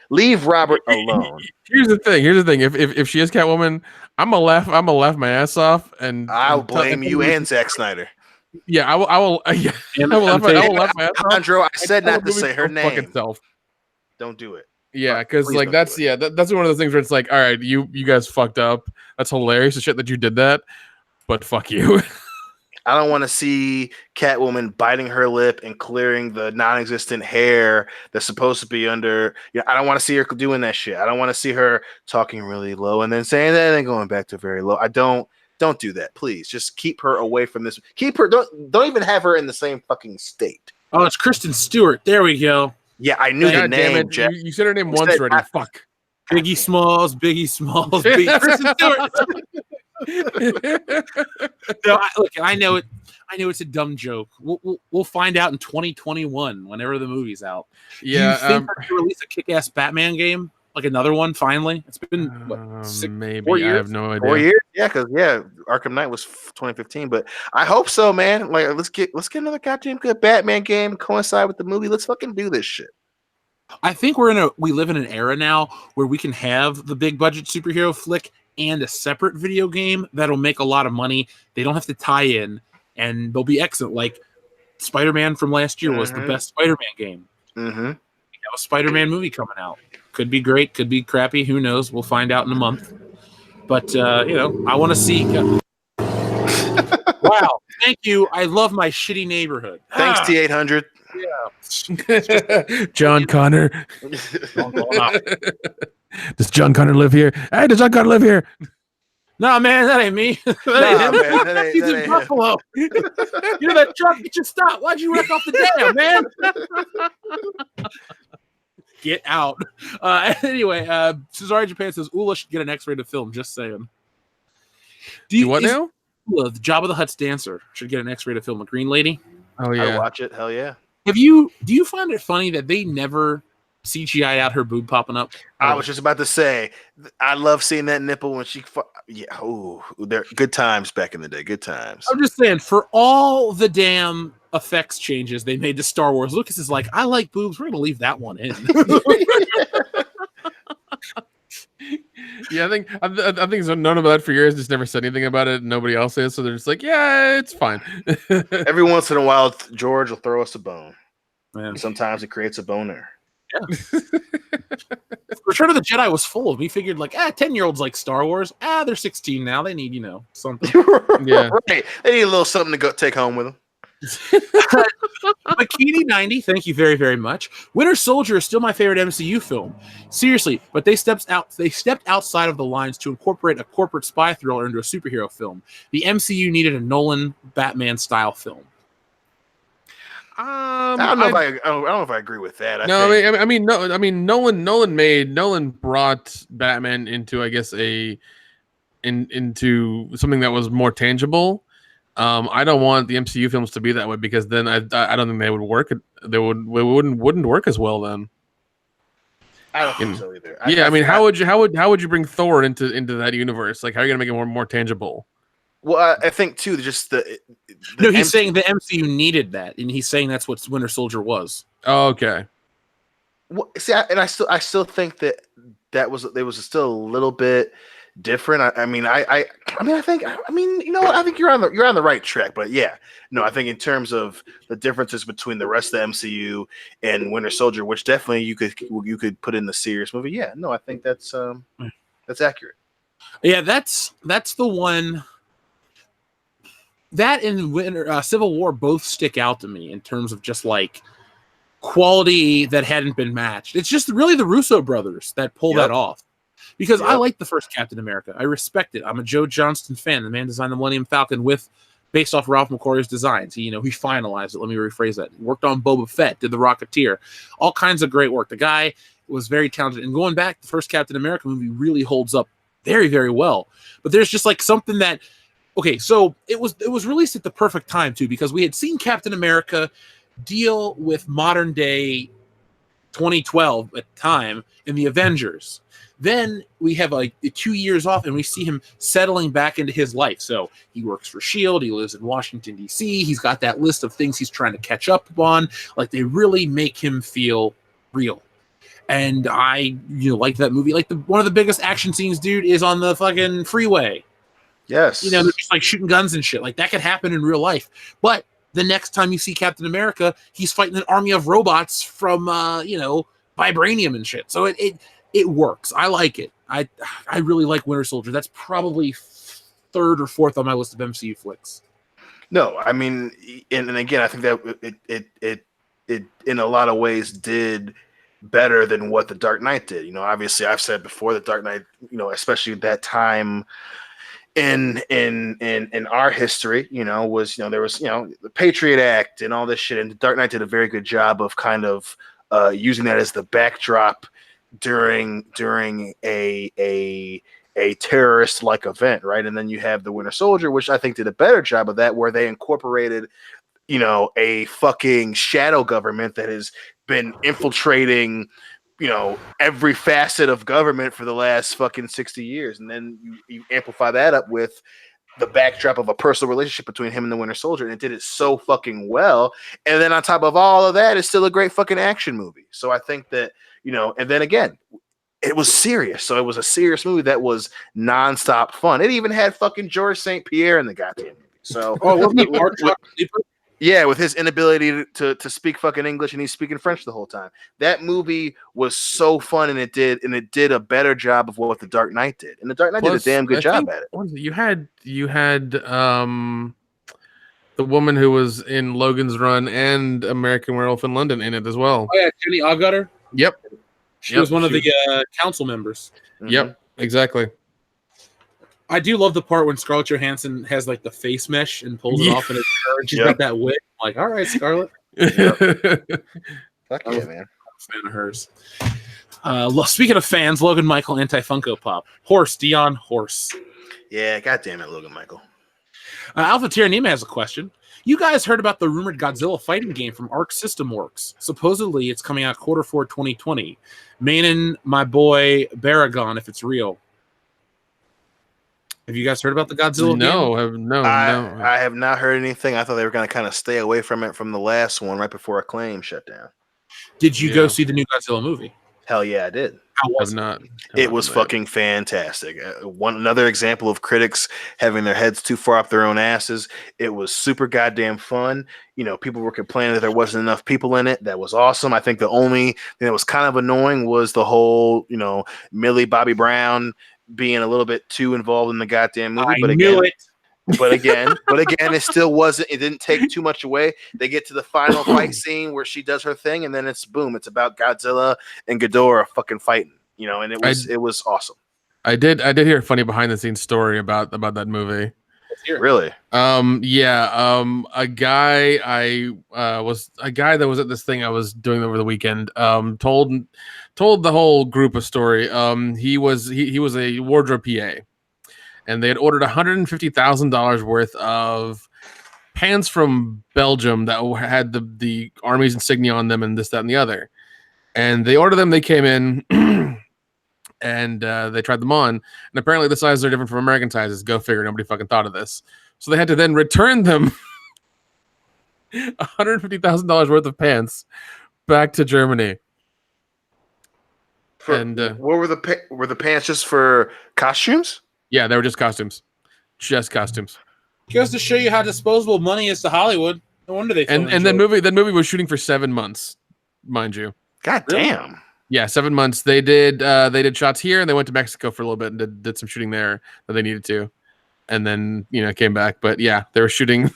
Leave Robert alone." Here's the thing. If she is Catwoman, I'm gonna laugh my ass off, and I'll blame you and Zack Snyder. Yeah, I will. Yeah, I will laugh my ass off. Alejandro, I said not to say her Fuck name. itself. Don't do it. Yeah, because like that's one of those things where it's like, all right, you guys fucked up. That's hilarious, the shit that you did that, but fuck you. I don't want to see Catwoman biting her lip and clearing the non-existent hair that's supposed to be under. I don't want to see her doing that shit. I don't want to see her talking really low and then saying that and then going back to very low. I don't do that, please. Just keep her away from this. Keep her. Don't even have her in the same fucking state. Oh, it's Kristen Stewart. There we go. Yeah, I knew the name. Jeff. You said her name once already. Fuck. Biggie Smalls. Kristen Stewart. No, I know it. I know it's a dumb joke. We'll find out in 2021 whenever the movie's out. Yeah. Do you think they're gonna release a kick-ass Batman game? Like another one, finally. It's been what, maybe 4 years? I have no idea. 4 years, yeah, because Arkham Knight was 2015, but I hope so, man. Like, let's get another goddamn good Batman game coincide with the movie. Let's fucking do this shit. I think we live in an era now where we can have the big budget superhero flick and a separate video game that'll make a lot of money. They don't have to tie in, and they'll be excellent. Like Spider-Man from last year was the best Spider-Man game. Mm-hmm. We have a Spider-Man movie coming out. Could be great, could be crappy. Who knows? We'll find out in a month. But I want to see. Wow! Thank you. I love my shitty neighborhood. Thanks, T800. Yeah. John Connor. Does John Connor live here? Hey, does John Connor live here? No, man, that ain't me. He's in Buffalo. You know that truck? Get your stop. Why'd you wreck off the dam, man? Get out. Anyway, Cesare Japan says Ula should get an X-rated film. Just saying. What now? Ula, the Jabba the Hutt's dancer, should get an X-rated film. A green lady. Oh yeah, I'd watch it. Hell yeah. Do you find it funny that they never CGI'd out her boob popping up? I was just about to say, I love seeing that nipple when she. They're good times back in the day. Good times. I'm just saying, for all the damn effects changes they made to Star Wars, Lucas is like, I like boobs. We're gonna leave that one in. Yeah, I think it's known about that for years. Just never said anything about it. Nobody else is, so they're just like, yeah, it's fine. Every once in a while, George will throw us a bone. Man. Sometimes it creates a boner. Yeah. Return of the Jedi was full of. We figured 10-year-olds like Star Wars. They're 16 now. They need something. Yeah, right. They need a little something to go take home with them. Bikini 90, thank you very, very much. Winter Soldier is still my favorite MCU film. Seriously, but they stepped outside of the lines to incorporate a corporate spy thriller into a superhero film. The MCU needed a Nolan Batman style film. I don't know if I agree with that. Nolan brought Batman into, I guess, into something that was more tangible. I don't want the MCU films to be that way because then I don't think they would work. They wouldn't work as well then. I don't think so either. How would you bring Thor into that universe? Like, how are you gonna make it more tangible? Well, I think too, just he's saying the MCU needed that, and he's saying that's what Winter Soldier was. Oh, okay. Well, see, I still think that was still a little bit different. I think you know what? I think you're on the right track. But yeah, no, I think in terms of the differences between the rest of the MCU and Winter Soldier, which definitely you could put in the serious movie. Yeah, no, I think that's accurate. Yeah, that's the one. That and Civil War both stick out to me in terms of just quality that hadn't been matched. It's just really the Russo brothers that pull that off. Because I like the first Captain America. I respect it. I'm a Joe Johnston fan. The man designed the Millennium Falcon based off Ralph McQuarrie's designs. He finalized it. Let me rephrase that. He worked on Boba Fett, did the Rocketeer. All kinds of great work. The guy was very talented. And going back, the first Captain America movie really holds up very, very well. But there's just something that... Okay, so it was released at the perfect time, too, because we had seen Captain America deal with modern-day 2012 at the time in the Avengers. Then we have like 2 years off, and we see him settling back into his life. So he works for S.H.I.E.L.D. He lives in Washington, D.C. He's got that list of things he's trying to catch up on. Like, they really make him feel real. And I like that movie. Like, one of the biggest action scenes, dude, is on the fucking freeway. Yes. They're just like shooting guns and shit. Like, that could happen in real life. But the next time you see Captain America, he's fighting an army of robots from, vibranium and shit. So it works. I like it. I really like Winter Soldier. That's probably third or fourth on my list of MCU flicks. No, I mean, and again, I think that it in a lot of ways did better than what The Dark Knight did. Obviously, I've said before, The Dark Knight, especially at that time in our history, was there was the Patriot Act and all this shit, and The Dark Knight did a very good job of kind of using that as the backdrop during a terrorist like event, right? And then you have the Winter Soldier, which I think did a better job of that, where they incorporated a fucking shadow government that has been infiltrating every facet of government for the last fucking 60 years. And then you amplify that up with the backdrop of a personal relationship between him and the Winter Soldier, and it did it so fucking well. And then on top of all of that, it's still a great fucking action movie. So I think that and then again, it was serious. So it was a serious movie that was nonstop fun. It even had fucking George St. Pierre in the goddamn movie. So yeah, with his inability to speak fucking English, and he's speaking French the whole time. That movie was so fun, and it did a better job of what The Dark Knight did. And The Dark Knight did a damn good job at it. You had the woman who was in Logan's Run and American Werewolf in London in it as well. Oh yeah, Jenny Agutter. Yep. She was one of the council members. Mm-hmm. Yep, exactly. I do love the part when Scarlett Johansson has like the face mesh and pulls it off in his hair, and she's got that wig. I'm like, all right, Scarlett. Fuck yeah, man. I'm a fan of hers. Speaking of fans, Logan Michael, anti-Funko Pop. Horse, Dion Horse. Yeah, goddamn it, Logan Michael. Alpha Tyranima has a question. You guys heard about the rumored Godzilla fighting game from Arc System Works. Supposedly, it's coming out Q4 2020. Mainin, my boy, Baragon, if it's real. Have you guys heard about the Godzilla game? No. I have not heard anything. I thought they were going to kind of stay away from it from the last one right before Acclaim shut down. Did you go see the new Godzilla movie? Hell yeah, I did. How was it? Not. It was fucking fantastic. Another example of critics having their heads too far up their own asses. It was super goddamn fun. People were complaining that there wasn't enough people in it. That was awesome. I think the only thing that was kind of annoying was the whole, Millie Bobby Brown being a little bit too involved in the goddamn movie. I knew it. But again, it still wasn't. It didn't take too much away. They get to the final fight scene where she does her thing, and then it's boom. It's about Godzilla and Ghidorah fucking fighting. And it was awesome. I did hear a funny behind the scenes story about that movie. Really? A guy that was at this thing I was doing over the weekend told the whole group a story. He was a wardrobe PA. And they had ordered $150,000 worth of pants from Belgium that had the Army's insignia on them and this, that, and the other. And they ordered them. They came in and they tried them on. And apparently the sizes are different from American sizes. Go figure. Nobody fucking thought of this. So they had to then return them $150,000 worth of pants back to Germany. What were the pants just for costumes? Yeah, they were just costumes. Just costumes. Goes to show you how disposable money is to Hollywood. No wonder they and that movie was shooting for 7 months, mind you. God damn. Yeah, 7 months. They did shots here, and they went to Mexico for a little bit and did some shooting there that they needed to, and then came back. But yeah, they were shooting.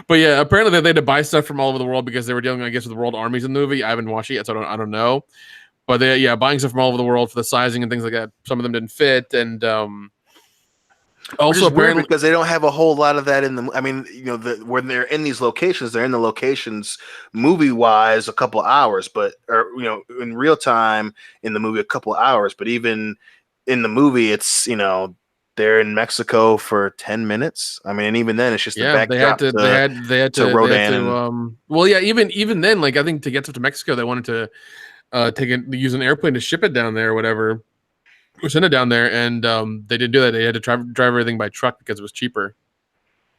But yeah, apparently they had to buy stuff from all over the world because they were dealing, I guess, with the world armies in the movie. I haven't watched it yet, so I don't know. But they buying stuff from all over the world for the sizing and things like that. Some of them didn't fit, and also apparently because they don't have a whole lot of that in the. I mean, when they're in these locations, they're in the locations movie wise a couple hours, but in real time in the movie a couple hours. But even in the movie, it's they're in Mexico for 10 minutes. I mean, and even then, it's just a backdrop they had to Rodan. Well, yeah, even then, like I think to get stuff to Mexico, they wanted to use an airplane to ship it down there or whatever, or send it down there, and they didn't do that. They had to drive everything by truck because it was cheaper.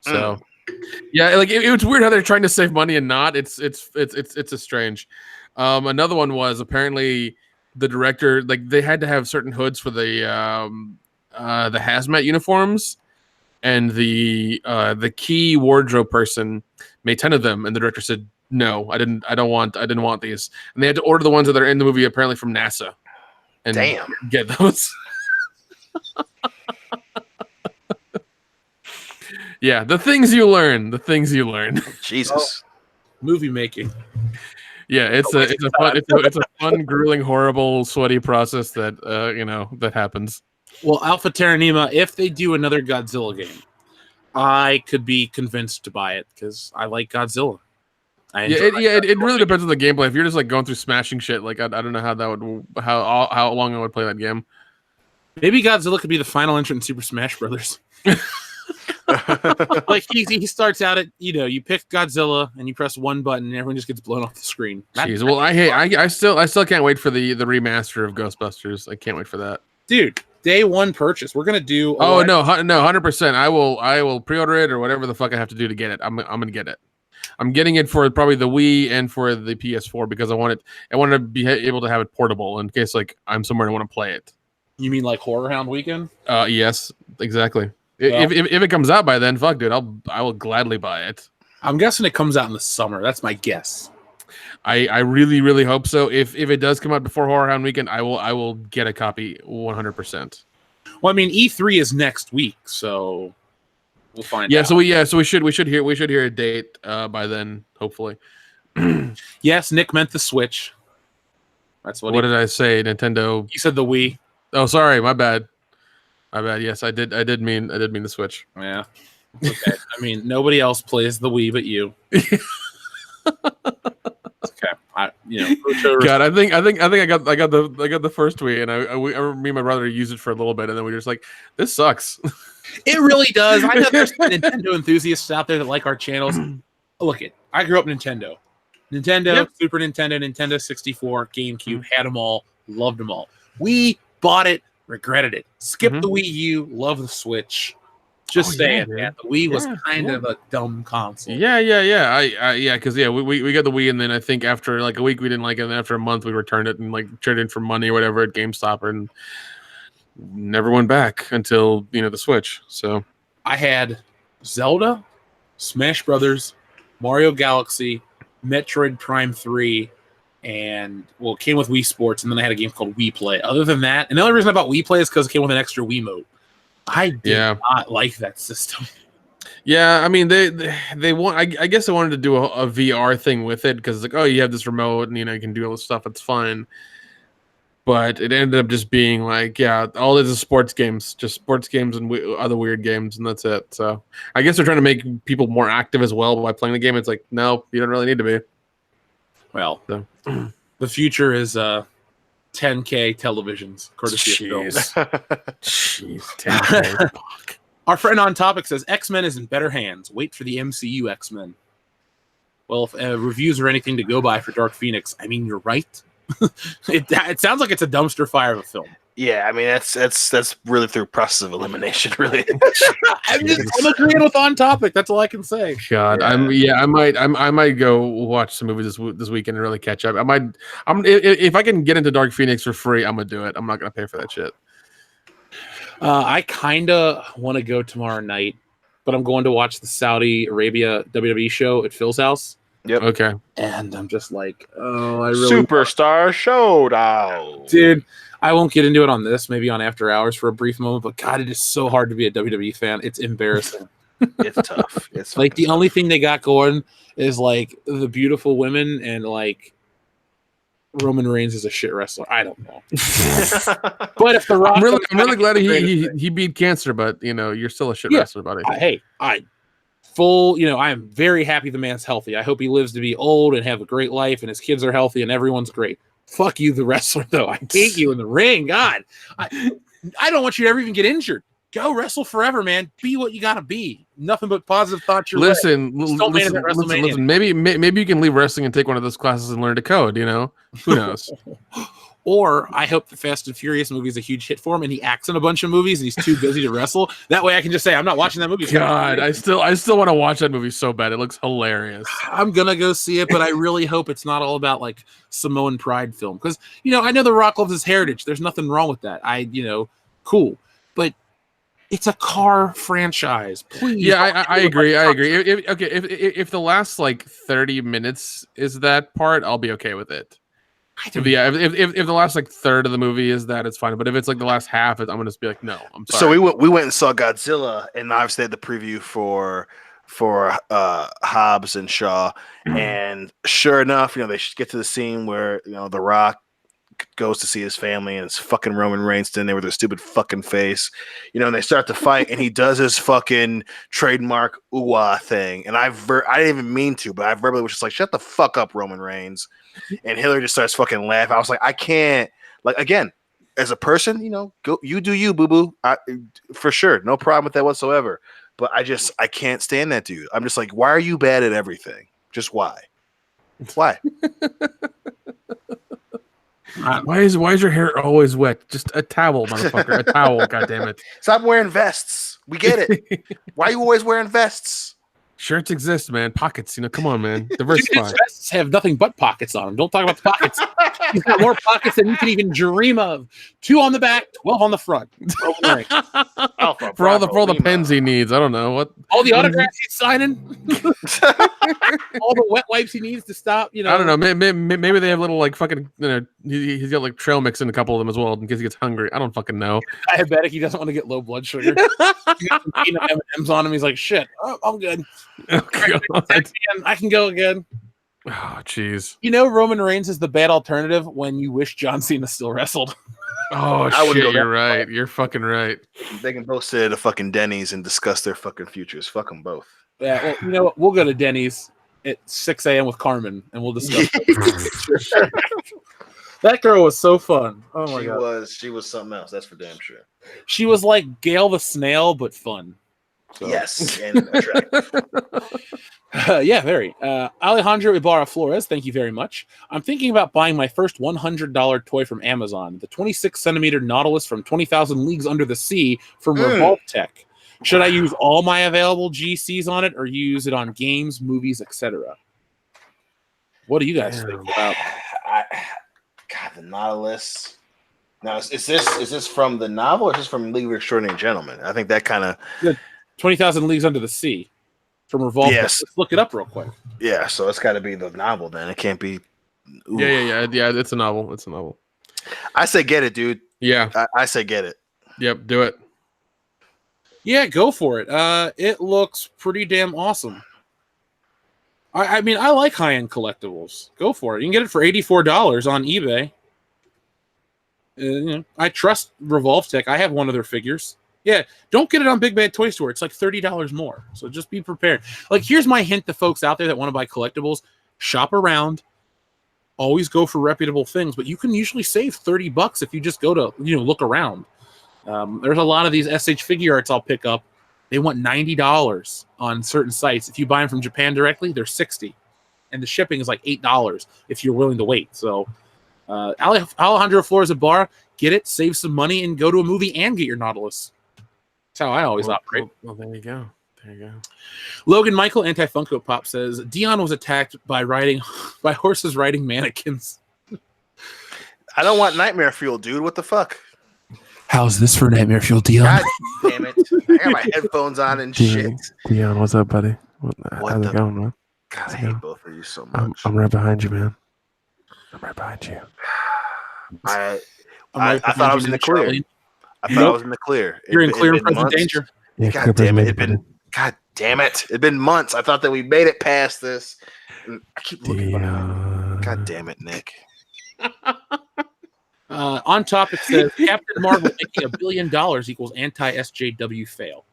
So, yeah, like it was weird how they're trying to save money and not. It's a strange. Another one was apparently the director, like they had to have certain hoods for the hazmat uniforms, and the key wardrobe person made 10 of them, and the director said no, I didn't want these, and they had to order the ones that are in the movie apparently from NASA and get those. Yeah, the things you learn. Jesus. Movie making. Yeah, it's a fun, grueling, horrible, sweaty process that that happens. Well, Alpha Terranima, if they do another Godzilla game, I could be convinced to buy it because I like Godzilla. It really depends on the gameplay. If you're just like going through smashing shit, like I don't know how long I would play that game. Maybe Godzilla could be the final entrant in Super Smash Brothers. Like he starts out at you pick Godzilla and you press one button and everyone just gets blown off the screen. Jeez, well I still can't wait for the remaster of Ghostbusters. I can't wait for that, dude. Day one purchase. We're gonna do. Oh no, 100%. I will pre-order it or whatever the fuck I have to do to get it. I'm gonna get it. I'm getting it for probably the Wii and for the PS4 because I want to be able to have it portable in case like I'm somewhere and I want to play it. You mean like Horror Hound Weekend? Yes, exactly. Well, if it comes out by then, fuck, dude, I will gladly buy it. I'm guessing it comes out in the summer. That's my guess. I really, really hope so. If it does come out before Horror Hound Weekend, I will get a copy 100%. Well, I mean, E3 is next week, so we'll find out. So we should hear a date by then, hopefully. Yes, Nick meant the Switch. That's what did I say? Nintendo. You said the Wii. Oh, sorry, my bad. Yes, I did mean the Switch. Yeah. Okay. I mean, nobody else plays the Wii but you. Okay. God, I think I got the first Wii, and me and my brother used it for a little bit, and then we were just like, this sucks. It really does. I know there's Nintendo enthusiasts out there that like our channels. Look I grew up Nintendo. Yep. Super Nintendo, Nintendo 64, GameCube, had them all, loved them all. We bought it, regretted it. Skipped the Wii U, love the Switch. Just saying, man. The Wii was kind of a dumb console. Yeah. Because we got the Wii, and then I think after like a week we didn't like it, and after a month we returned it and like traded it for money or whatever at GameStop, and never went back until the Switch. So I had Zelda, Smash Brothers, Mario Galaxy, Metroid Prime 3, and it came with Wii Sports, and then I had a game called Wii Play. Other than that, and the only reason I bought Wii Play is because it came with an extra Wiimote. I did not like that system. Yeah, I mean they want. I guess they wanted to do a VR thing with it because it's like, oh, you have this remote and you can do all this stuff. It's fine. But it ended up just being like, all this is sports games, just sports games and other weird games, and that's it. So I guess they're trying to make people more active as well by playing the game. It's like, no, you don't really need to be. Well, the future is 10K televisions, courtesy of films. Jeez, 10K. Our friend on topic says X-Men is in better hands. Wait for the MCU X-Men. Well, if reviews are anything to go by for Dark Phoenix, I mean, you're right. It sounds like it's a dumpster fire of a film. Yeah, I mean that's really through process of elimination, really. I'm agreeing with on topic. That's all I can say. God, I might go watch some movies this weekend and really catch up. If I can get into Dark Phoenix for free, I'm gonna do it. I'm not gonna pay for that shit. I kinda want to go tomorrow night, but I'm going to watch the Saudi Arabia WWE show at Phil's house. Yep. Okay. And I'm just like, oh, I really Superstar Showdown, dude. I won't get into it on this, maybe on After Hours for a brief moment, but God, it is so hard to be a WWE fan. It's embarrassing. It's tough. It's like the only thing they got going is like the beautiful women and like Roman Reigns is a shit wrestler. I don't know. But if the Rock, I'm really glad he beat cancer, but you're still a shit wrestler, buddy. I am very happy the man's healthy. I hope he lives to be old and have a great life and his kids are healthy and everyone's great. Fuck you, the wrestler, though. I hate you in the ring. God, I don't want you to ever even get injured. go wrestle forever, man. Be what you gotta be. Nothing but positive thoughts. Listen. Maybe you can leave wrestling and take one of those classes and learn to code. You know, who knows? Or I hope the Fast and Furious movie is a huge hit for him, and he acts in a bunch of movies, and he's too busy to wrestle. That way, I can just say I'm not watching that movie. God, I still want to watch that movie so bad. It looks hilarious. I'm gonna go see it, but I really hope it's not all about like Samoan pride film, because I know The Rock loves his heritage. There's nothing wrong with that. Cool, but it's a car franchise. Please. Yeah, I agree. I agree. If the last like 30 minutes is that part, I'll be okay with it. If the last like third of the movie is that, it's fine. But if it's like the last half, I'm gonna just be like, no, I'm sorry. So we went and saw Godzilla, and obviously had the preview for Hobbs and Shaw, and sure enough, they get to the scene where The Rock goes to see his family, and it's fucking Roman Reigns standing there with their stupid fucking face, and they start to fight, and he does his fucking trademark ooh-ah thing, and I didn't even mean to, but I verbally was just like, shut the fuck up, Roman Reigns. And Hillary just starts fucking laughing. I was like, I can't, like, again, as a person, go, you do you, boo-boo. For sure, no problem with that whatsoever. But I can't stand that dude. I'm just like, why are you bad at everything? Just why? Why? Why is your hair always wet? Just a towel, motherfucker. A towel, goddammit. Stop wearing vests. We get it. Why are you always wearing vests? Shirts exist, man. Pockets, come on, man. Diversify. His vests have nothing but pockets on them. Don't talk about the pockets. He's got more pockets than you can even dream of. 2 on the back, 12 on the front. For all the pens he needs. I don't know what. All the autographs he's signing. All the wet wipes he needs to stop. I don't know. Maybe they have little like fucking. He's got like trail mix in a couple of them as well in case he gets hungry. I don't fucking know. Diabetic. He doesn't want to get low blood sugar. He got some peanut M&Ms on him. He's like, shit. I'm good. Oh, I can go again. Oh, jeez. Roman Reigns is the bad alternative when you wish John Cena still wrestled. Oh, shit, you're right. You're fucking right. They can both sit at a fucking Denny's and discuss their fucking futures. Fuck them both. Yeah, well, you know what? We'll go to Denny's at 6 a.m. with Carmen, and we'll discuss That girl was so fun. Oh, my God. She was something else. That's for damn sure. She was like Gail the Snail, but fun. So. Yes, and attractive. Yeah, very. Alejandro Ibarra Flores, thank you very much. I'm thinking about buying my first $100 toy from Amazon, the 26-centimeter Nautilus from 20,000 Leagues Under the Sea from Revolve Tech. Should I use all my available GCs on it, or use it on games, movies, etc.? What do you guys think about? God, the Nautilus. Now, is this from the novel, or is this from League of Extraordinary Gentlemen? I think that kind of 20,000 Leagues Under the Sea from Revolve. Yes. Let's look it up real quick. Yeah, so it's got to be the novel then. It can't be. Ooh. Yeah. It's a novel. It's a novel. I say get it, dude. Yeah. I say get it. Yep, do it. Yeah, go for it. It looks pretty damn awesome. I mean, I like high-end collectibles. Go for it. You can get it for $84 on eBay. I trust Revolve Tech. I have one of their figures. Yeah, don't get it on Big Bad Toy Store. It's like $30 more. So just be prepared. Like, here's my hint to folks out there that want to buy collectibles. Shop around. Always go for reputable things, but you can usually save $30 if you just go to, look around. There's a lot of these SH figure arts I'll pick up. They want $90 on certain sites. If you buy them from Japan directly, they're $60. And the shipping is like $8 if you're willing to wait. So Alejandro Flores Ibarra, get it, save some money, and go to a movie and get your Nautilus. That's how I always operate. Well, there you go. Logan Michael, Anti-Funko Pop, says, Dion was attacked by horses riding mannequins. I don't want nightmare fuel, dude. What the fuck? How's this for nightmare fuel, Dion? God damn it. I got my headphones on and shit. Dion, what's up, buddy? How's it going, man? God, I hate both of you so much. I'm right behind you, man. I'm right behind you. I thought I was in the clear. I thought I was in the clear. You're in clear and present danger. Yeah, God damn it. God damn it. It'd been months. I thought that we made it past this. And I keep looking behind. God damn it, Nick. On topic says Captain Marvel making $1 billion equals anti-SJW fail.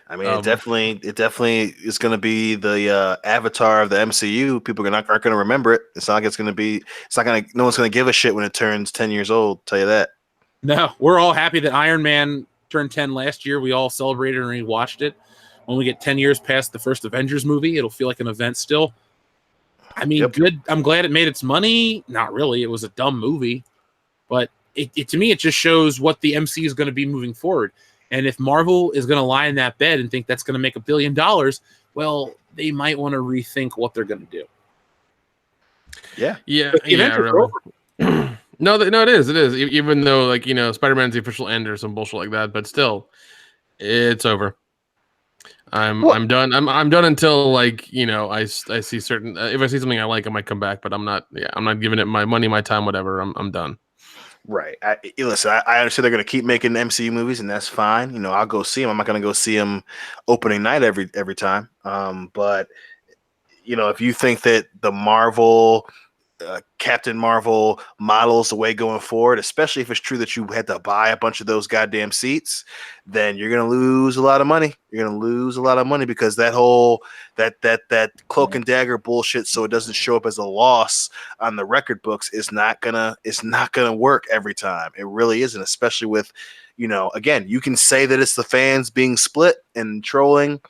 I mean, it definitely is going to be the avatar of the MCU. People aren't going to remember it. It's not like no one's going to give a shit when it turns 10 years old. Tell you that. No, we're all happy that Iron Man turned 10 last year. We all celebrated and rewatched it. When we get 10 years past the first Avengers movie, it'll feel like an event still. I mean, good. I'm glad it made its money. Not really. It was a dumb movie. But it to me, it just shows what the MCU is going to be moving forward. And if Marvel is going to lie in that bed and think that's going to make $1 billion, well, they might want to rethink what they're going to do. Yeah. Really. No, it is. It is. Even though, like, Spider-Man's the official end or some bullshit like that, but still, it's over. I'm done. I'm done until, like, I see certain. If I see something I like, I might come back. But I'm not. Yeah, I'm not giving it my money, my time, whatever. I'm done. Right. Listen, I understand they're going to keep making MCU movies, and that's fine. I'll go see them. I'm not going to go see them opening night every time. But if you think that the Marvel, Captain Marvel models the way going forward, especially if it's true that you had to buy a bunch of those goddamn seats, then you're going to lose a lot of money. You're going to lose a lot of money because that whole that cloak and dagger bullshit, so it doesn't show up as a loss on the record books, is not gonna work every time. It really isn't, especially with, again, you can say that it's the fans being split and trolling,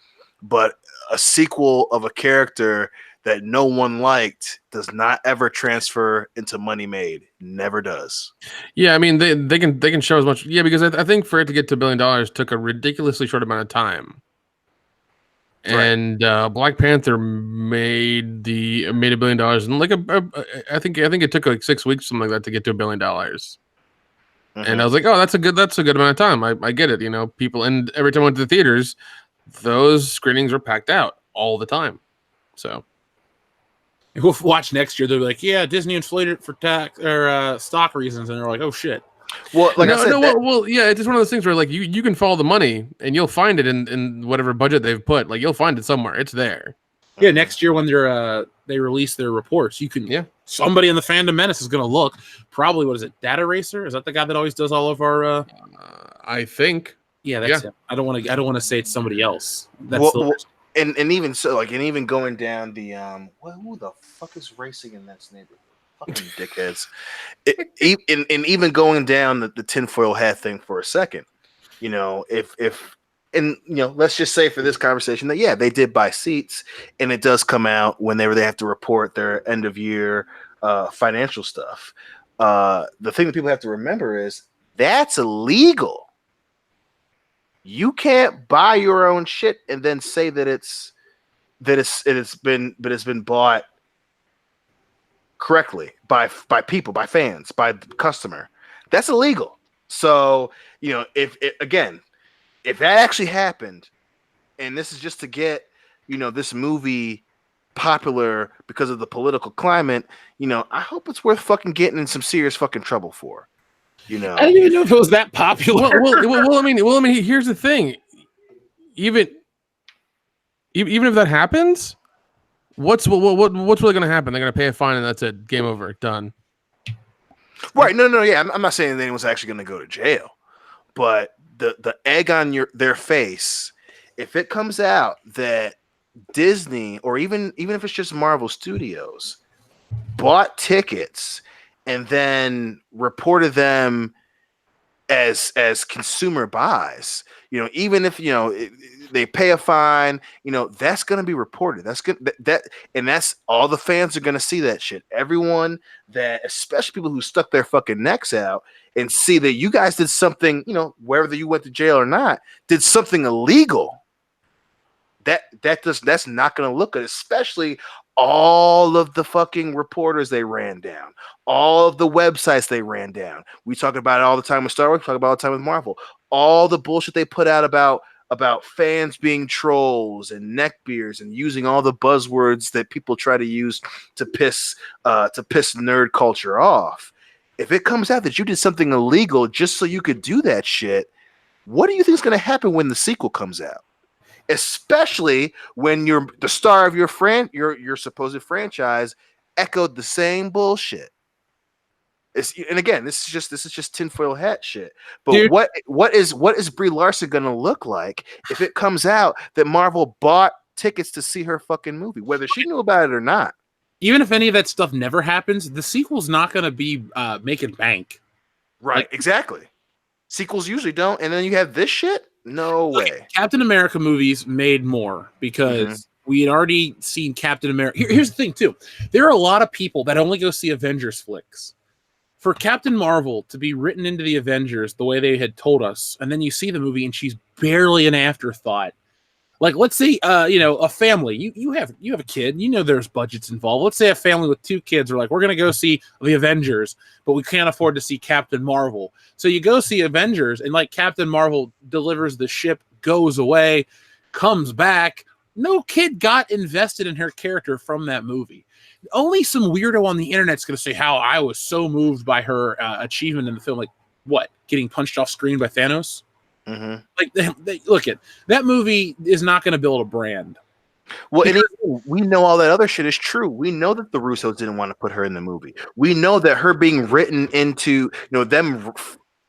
but a sequel of a character that no one liked does not ever transfer into money made. Never does. Yeah, I mean, they can show as much. Yeah, because I think for it to get to $1 billion took a ridiculously short amount of time. And Black Panther made $1 billion in like I think it took like 6 weeks, something like that, to get to $1 billion. Mm-hmm. And I was like, oh, that's a good amount of time. I get it. People, and every time I went to the theaters, those screenings were packed out all the time. So. We'll watch next year. They'll be like, "Yeah, Disney inflated for tax or stock reasons," and they're like, "Oh shit." Well, like I said, yeah, it's just one of those things where, like, you can follow the money and you'll find it in whatever budget they've put. Like, you'll find it somewhere. It's there. Yeah, next year when they release their reports, you can. Yeah, somebody in the Fandom Menace is going to look. Probably, what is it? Data Racer? Is that the guy that always does all of our? I think. Yeah, that's him. I don't want to say it's somebody else. That's And even so, like, and even going down the who the fuck is racing in that neighborhood? Fucking dickheads. And even going down the tinfoil hat thing for a second, if let's just say for this conversation that they did buy seats, and it does come out whenever they have to report their end of year financial stuff. The thing that people have to remember is that's illegal. You can't buy your own shit and then say that it's been bought correctly by people, by fans, by the customer. That's illegal. So, if that actually happened, and this is just to get, this movie popular because of the political climate, I hope it's worth fucking getting in some serious fucking trouble for. I didn't even know if it was that popular. Well, I mean, here's the thing. Even if that happens, what's really going to happen? They're going to pay a fine, and that's it. Game over. Done. Right? No. Yeah, I'm not saying that anyone's actually going to go to jail, but the egg on their face, if it comes out that Disney, or even if it's just Marvel Studios, bought tickets and then reported them as consumer buys, even if they pay a fine, that's going to be reported. That's good. And that's all the fans are going to see that shit. Everyone especially people who stuck their fucking necks out and see that you guys did something, whether you went to jail or not, did something illegal. That's not going to look good, especially all of the fucking reporters they ran down, all of the websites they ran down. We talk about it all the time with Star Wars. We talk about it all the time with Marvel. All the bullshit they put out about fans being trolls and neckbeards and using all the buzzwords that people try to use to piss nerd culture off. If it comes out that you did something illegal just so you could do that shit, what do you think is going to happen when the sequel comes out? Especially when you're the star of your supposed franchise echoed the same bullshit. And again, this is just tinfoil hat shit. But dude, what is Brie Larson gonna look like if it comes out that Marvel bought tickets to see her fucking movie, whether she knew about it or not? Even if any of that stuff never happens, the sequel's not gonna be making bank. Right, exactly. Sequels usually don't, and then you have this shit. No way. Captain America movies made more because we had already seen Captain America. Here's the thing, too. There are a lot of people that only go see Avengers flicks. For Captain Marvel to be written into the Avengers the way they had told us, and then you see the movie and she's barely an afterthought. Like, let's say, a family. You have a kid. You know there's budgets involved. Let's say a family with 2 kids are like, we're going to go see the Avengers, but we can't afford to see Captain Marvel. So you go see Avengers, and like Captain Marvel delivers the ship, goes away, comes back. No kid got invested in her character from that movie. Only some weirdo on the internet's going to say how I was so moved by her achievement in the film. Like, what? Getting punched off screen by Thanos? Like, look at that movie is not going to build a brand. Well, and we know all that other shit is true. We know that the Russos didn't want to put her in the movie. We know that her being written into, them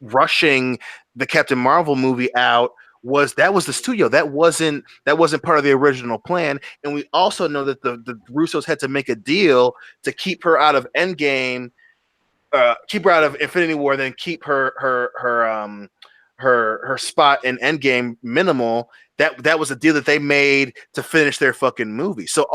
rushing the Captain Marvel movie out was the studio. That wasn't part of the original plan. And we also know that the Russos had to make a deal to keep her out of Endgame, keep her out of Infinity War, then keep her spot in Endgame minimal. That was a deal that they made to finish their fucking movie. So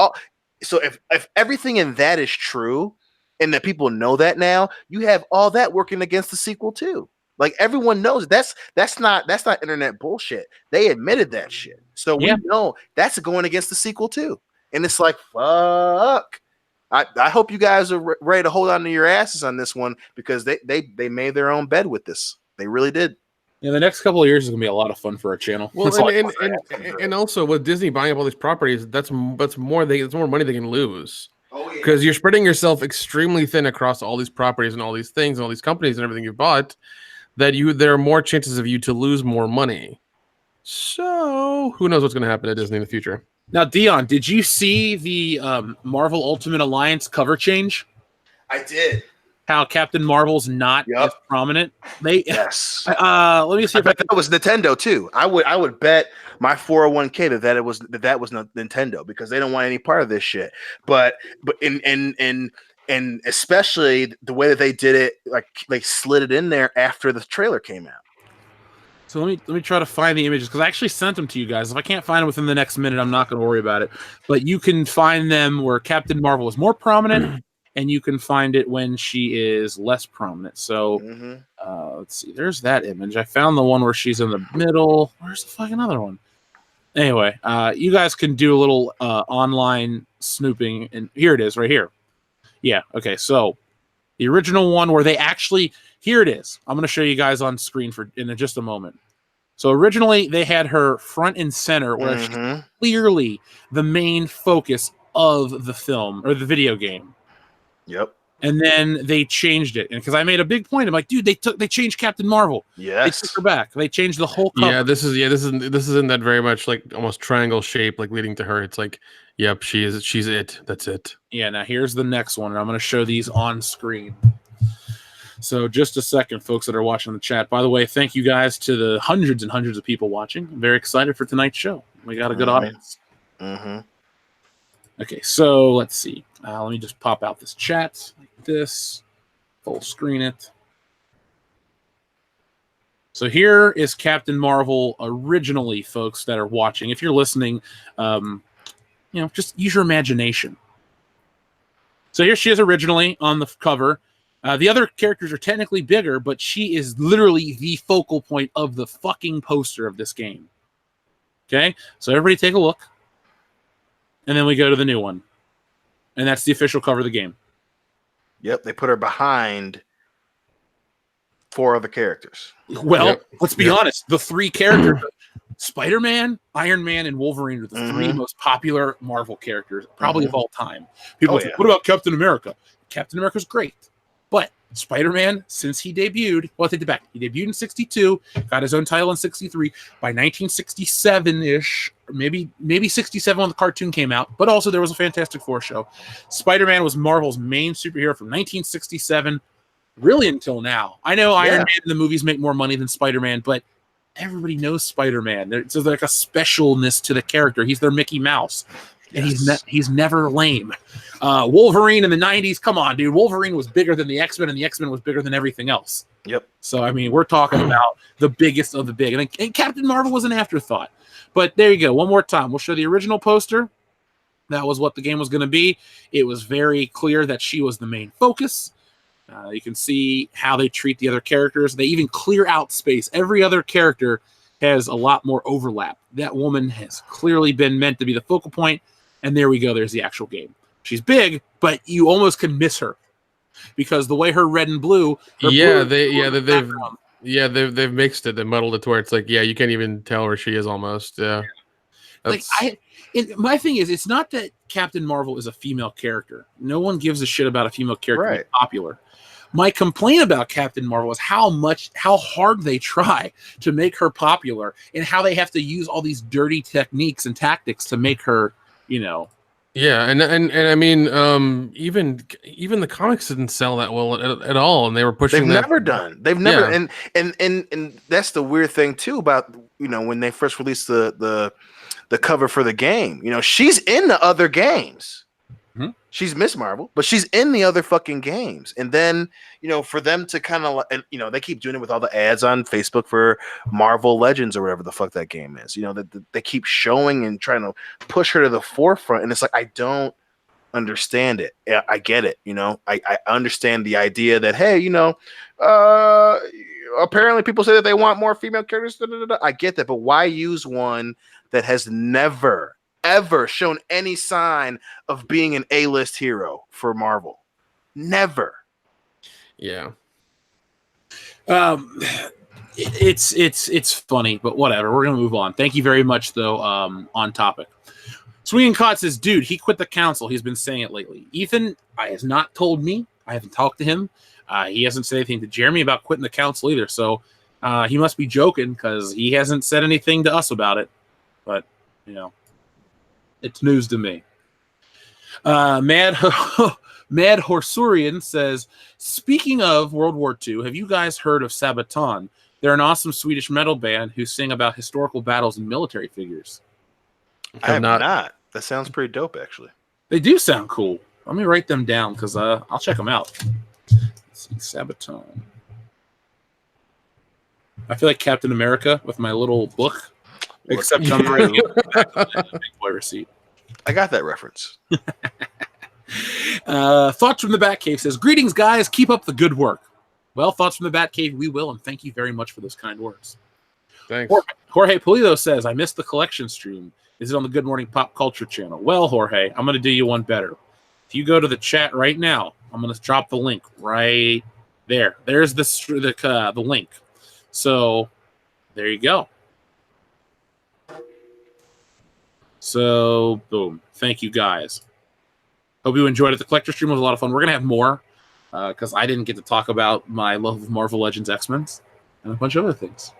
if everything in that is true, and that people know that now, you have all that working against the sequel too. Like, everyone knows that's not internet bullshit. They admitted that shit. So we know that's going against the sequel too. And it's like, fuck. I hope you guys are ready to hold on to your asses on this one, because they made their own bed with this. They really did. Yeah, the next couple of years is gonna be a lot of fun for our channel. Well, and also with Disney buying up all these properties, that's more money they can lose. Oh, yeah. Because you're spreading yourself extremely thin across all these properties and all these things and all these companies and everything you bought, that there are more chances of you to lose more money. So who knows what's going to happen at Disney in the future? Now, Dion, did you see the Marvel Ultimate Alliance cover change? I did. How Captain Marvel's not as prominent. Yes. Let me see. I bet that was Nintendo too. I would bet my 401k that was not Nintendo, because they don't want any part of this shit. But and especially the way that they did it, like they slid it in there after the trailer came out. So let me try to find the images, because I actually sent them to you guys. If I can't find them within the next minute, I'm not going to worry about it. But you can find them where Captain Marvel is more prominent, and you can find it when she is less prominent. So let's see. There's that image. I found the one where she's in the middle. Where's the fucking other one? Anyway, you guys can do a little online snooping, and here it is, right here. Yeah. Okay. So the original one where they actually, here it is. I'm going to show you guys on screen in just a moment. So originally they had her front and center, where she's clearly the main focus of the film or the video game. Yep. And then they changed it, and because I made a big point, I'm like, dude, they changed Captain Marvel. Yes, they took her back. They changed the whole cover. Yeah, this is in that very much like almost triangle shape, like leading to her. It's like, yep, she's it. That's it. Yeah. Now here's the next one, and I'm going to show these on screen. So just a second, folks that are watching the chat. By the way, thank you guys to the hundreds and hundreds of people watching. I'm very excited for tonight's show. We got a good audience. Okay, so let's see. Let me just pop out this chat like this. Full screen it. So here is Captain Marvel originally, folks that are watching. If you're listening, just use your imagination. So here she is originally on the cover. The other characters are technically bigger, but she is literally the focal point of the fucking poster of this game. Okay, so everybody take a look. And then we go to the new one. And that's the official cover of the game. Yep, they put her behind 4 other characters. Well, let's be honest. The 3 characters, Spider-Man, Iron Man, and Wolverine, are the 3 most popular Marvel characters, probably of all time. People say, what about Captain America? Captain America's great. But Spider-Man, since he debuted, well, I take it back. He debuted in 62, got his own title in 63. By 1967-ish, maybe 67 when the cartoon came out, but also there was a Fantastic Four show. Spider-Man was Marvel's main superhero from 1967, really until now. I know Iron Man and the movies make more money than Spider-Man, but everybody knows Spider-Man. There's like a specialness to the character. He's their Mickey Mouse. and he's never lame. Wolverine in the 90s, come on, dude. Wolverine was bigger than the X-Men, and the X-Men was bigger than everything else. Yep. So, I mean, we're talking about the biggest of the big. And Captain Marvel was an afterthought. But there you go. One more time. We'll show the original poster. That was what the game was going to be. It was very clear that she was the main focus. You can see how they treat the other characters. They even clear out space. Every other character has a lot more overlap. That woman has clearly been meant to be the focal point. And there we go. There's the actual game. She's big, but you almost can miss her because the way her red and blue. They've mixed it. They muddled it to where it's like, yeah, you can't even tell where she is almost. Yeah. My thing is, it's not that Captain Marvel is a female character. No one gives a shit about a female character being popular. My complaint about Captain Marvel is how hard they try to make her popular and how they have to use all these dirty techniques and tactics to make her, Yeah, and I mean, even the comics didn't sell that well at all, and they were pushing. They've never, and that's the weird thing too about when they first released the cover for the game. She's in the other games. Mm-hmm. She's Miss Marvel, but she's in the other fucking games. And then, for them to kind of, they keep doing it with all the ads on Facebook for Marvel Legends or whatever the fuck that game is. That they keep showing and trying to push her to the forefront. And it's like, I don't understand it. I get it. I understand the idea that, hey, apparently people say that they want more female characters. I get that. But why use one that has never ever shown any sign of being an A-list hero for Marvel? Never. Yeah. It's funny, but whatever. We're gonna move on. Thank you very much, though. On topic. Swinging Cot says, dude, he quit the council. He's been saying it lately. Ethan has not told me. I haven't talked to him. He hasn't said anything to Jeremy about quitting the council either. So he must be joking because he hasn't said anything to us about it. But it's news to me. Mad Horsurian says, speaking of World War II, have you guys heard of Sabaton? They're an awesome Swedish metal band who sing about historical battles and military figures. I have not. That sounds pretty dope, actually. They do sound cool. Let me write them down because I'll check them out. Let's see, Sabaton. I feel like Captain America with my little book. Except on the radio. Big boy receipt. I got that reference. Thoughts from the Batcave says, greetings, guys. Keep up the good work. Well, Thoughts from the Batcave, we will, and thank you very much for those kind words. Thanks. Jorge Pulido says, I missed the collection stream. Is it on the Good Morning Pop Culture channel? Well, Jorge, I'm going to do you one better. If you go to the chat right now, I'm going to drop the link right there. There's the link. So there you go. So, boom. Thank you, guys. Hope you enjoyed it. The collector stream was a lot of fun. We're going to have more because I didn't get to talk about my love of Marvel Legends X-Men and a bunch of other things.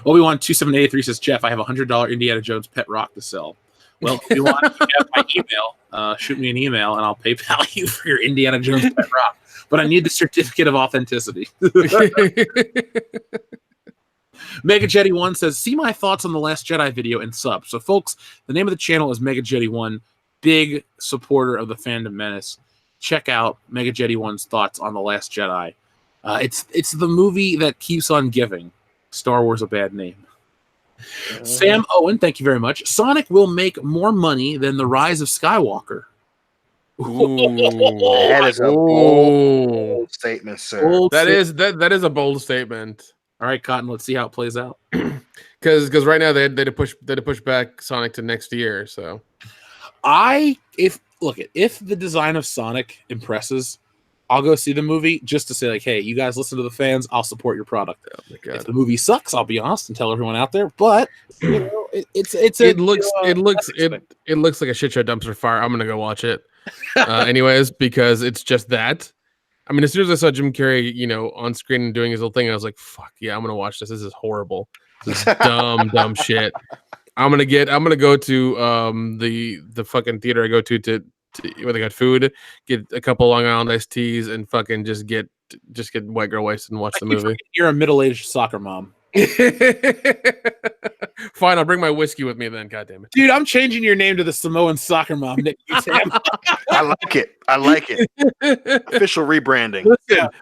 Obi-Wan2783 says, Jeff, I have a $100 Indiana Jones pet rock to sell. Well, if you want to have my email, shoot me an email and I'll PayPal you for your Indiana Jones pet rock. But I need the certificate of authenticity. Mega Jetty 1 says, see my thoughts on the Last Jedi video and sub. So, folks, the name of the channel is Mega Jetty 1, big supporter of the Fandom Menace. Check out Mega Jetty 1's thoughts on the Last Jedi. It's the movie that keeps on giving Star Wars a bad name. Sam Owen, thank you very much. Sonic will make more money than The Rise of Skywalker. That is a bold statement, sir. That is a bold statement. All right, Cotton, let's see how it plays out. Because right now they had to push back Sonic to next year. So if the design of Sonic impresses, I'll go see the movie just to say, like, hey, you guys listen to the fans, I'll support your product. Oh my God. If the movie sucks, I'll be honest and tell everyone out there. But it looks like a shit show dumpster fire. I'm gonna go watch it anyways because it's just that. I mean, as soon as I saw Jim Carrey, on screen and doing his little thing, I was like, "Fuck yeah, I'm gonna watch this. This is horrible. This is dumb shit." I'm gonna go to the fucking theater I go to where they got food, get a couple Long Island iced teas, and fucking just get white girl wasted and watch the movie. You're a middle-aged soccer mom. Fine, I'll bring my whiskey with me then. God damn it. Dude, I'm changing your name to the Samoan soccer mom, Nick. Sam. I like it. Official rebranding.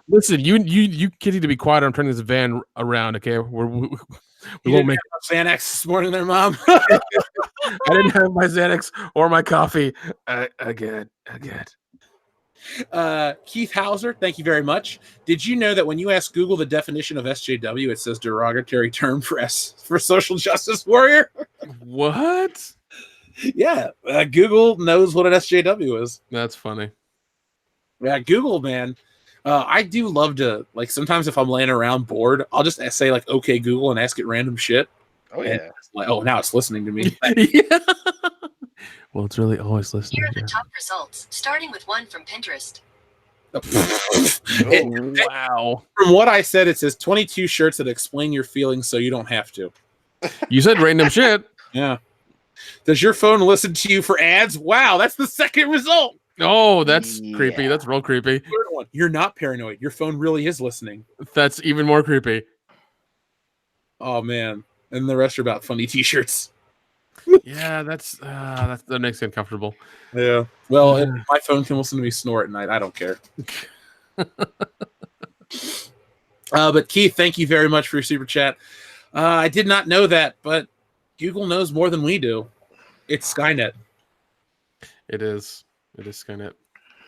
Listen, you kids need to be quiet. I'm turning this van around, okay? We won't make Xanax this morning there, Mom. I didn't have my Xanax or my coffee. Again. Keith Hauser, thank you very much. Did you know that when you ask Google the definition of SJW, it says derogatory term for social justice warrior? What? Yeah, Google knows what an SJW is. That's funny. Yeah, Google, man. I do love to, like, sometimes if I'm laying around bored, I'll just say, like, okay, Google, and ask it random shit. Oh, yeah. It's like, oh, now it's listening to me. Yeah. Well, it's really always listening. Here are the top results, starting with one from Pinterest. Wow. From what I said, it says 22 shirts that explain your feelings so you don't have to. You said random shit. Yeah. Does your phone listen to you for ads? Wow, that's the second result. Oh, that's creepy. That's real creepy. Third one, you're not paranoid. Your phone really is listening. That's even more creepy. Oh, man. And the rest are about funny t-shirts. Yeah, that makes me uncomfortable. Yeah. Well, if my phone can listen to me snort at night, I don't care. But Keith, thank you very much for your super chat. I did not know that, but Google knows more than we do. It's Skynet. It is Skynet.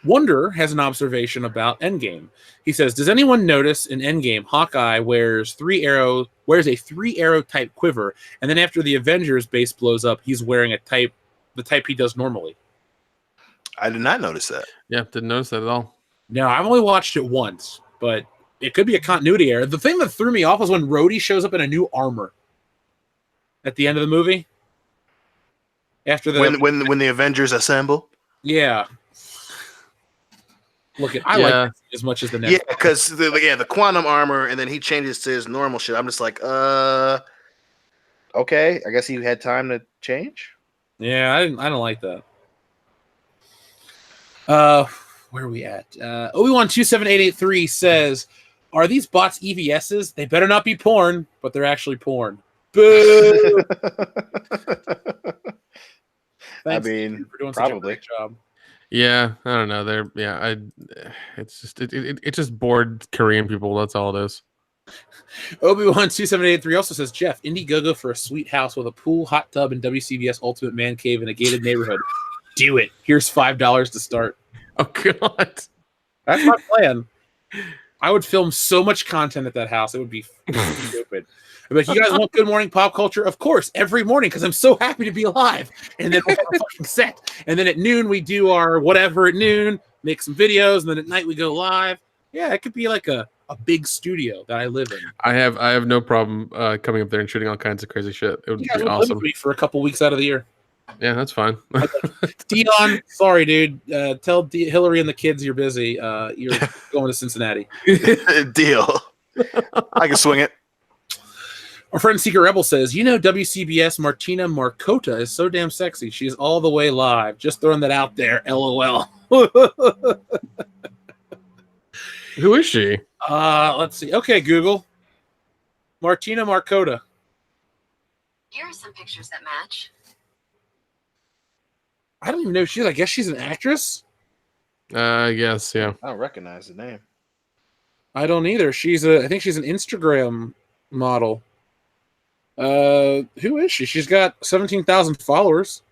Wonder has an observation about Endgame. He says, "Does anyone notice in Endgame Hawkeye wears a 3-arrow type quiver, and then after the Avengers base blows up, he's wearing the type he does normally?" I did not notice that. Yeah, didn't notice that at all. No, I've only watched it once, but it could be a continuity error. The thing that threw me off was when Rhodey shows up in a new armor at the end of the movie. After the when the Avengers assemble. Yeah. Look, I like that as much as the next. Yeah, because the quantum armor, and then he changes to his normal shit. I'm just like, okay. I guess he had time to change. Yeah, I don't like that. Where are we at? Obi-Wan 27883 says, "Are these bots EVSs? They better not be porn, but they're actually porn." Boo! I mean, for doing probably such a great job. Yeah, I don't know. It's just bored Korean people. That's all it is. Obi-Wan 27883 also says, "Jeff, Indiegogo for a sweet house with a pool, hot tub, and WCBS Ultimate Man Cave in a gated neighborhood. Do it. Here's $5 to start." Oh God, that's my plan. I would film so much content at that house. It would be stupid. But you guys want Good Morning Pop Culture? Of course, every morning, because I'm so happy to be alive. And then we have a fucking set. And then at noon, we do our whatever at noon, make some videos, and then at night we go live. Yeah, it could be like a big studio that I live in. I have no problem coming up there and shooting all kinds of crazy shit. It would be awesome. Live with me for a couple weeks out of the year. Yeah, that's fine. Dion, sorry, dude. Tell Hillary and the kids you're busy. You're going to Cincinnati. Deal. I can swing it. Our friend Secret Rebel says, WCBS Martina Marcota is so damn sexy. She's all the way live. Just throwing that out there. LOL. Who is she? Let's see. Okay, Google. Martina Marcota. Here are some pictures that match. I don't even know who I guess she's an actress. Yes, yeah. I don't recognize the name. I don't either. I think she's an Instagram model. Who is she? She's got 17,000 followers.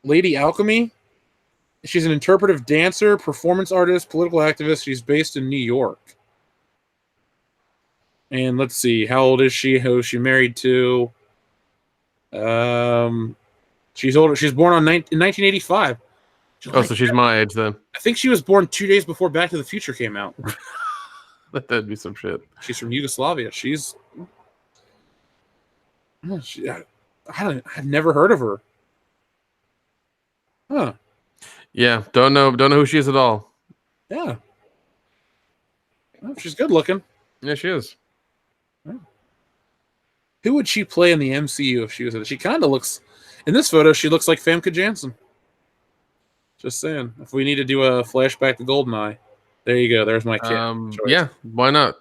Lady Alchemy. She's an interpretive dancer, performance artist, political activist. She's based in New York. And let's see, how old is she? Who is she married to? She's older. She's born in 1985. Oh, so she's my age then. I think she was born 2 days before Back to the Future came out. That'd be some shit. She's from Yugoslavia. I've never heard of her. Huh. Yeah, don't know who she is at all. Yeah. Well, she's good looking. Yeah, she is. Yeah. Who would she play in the MCU if she was in it? She kind of looks, in this photo, she looks like Famke Janssen. Just saying. If we need to do a flashback to GoldenEye, there you go. There's my kid. Yeah, why not?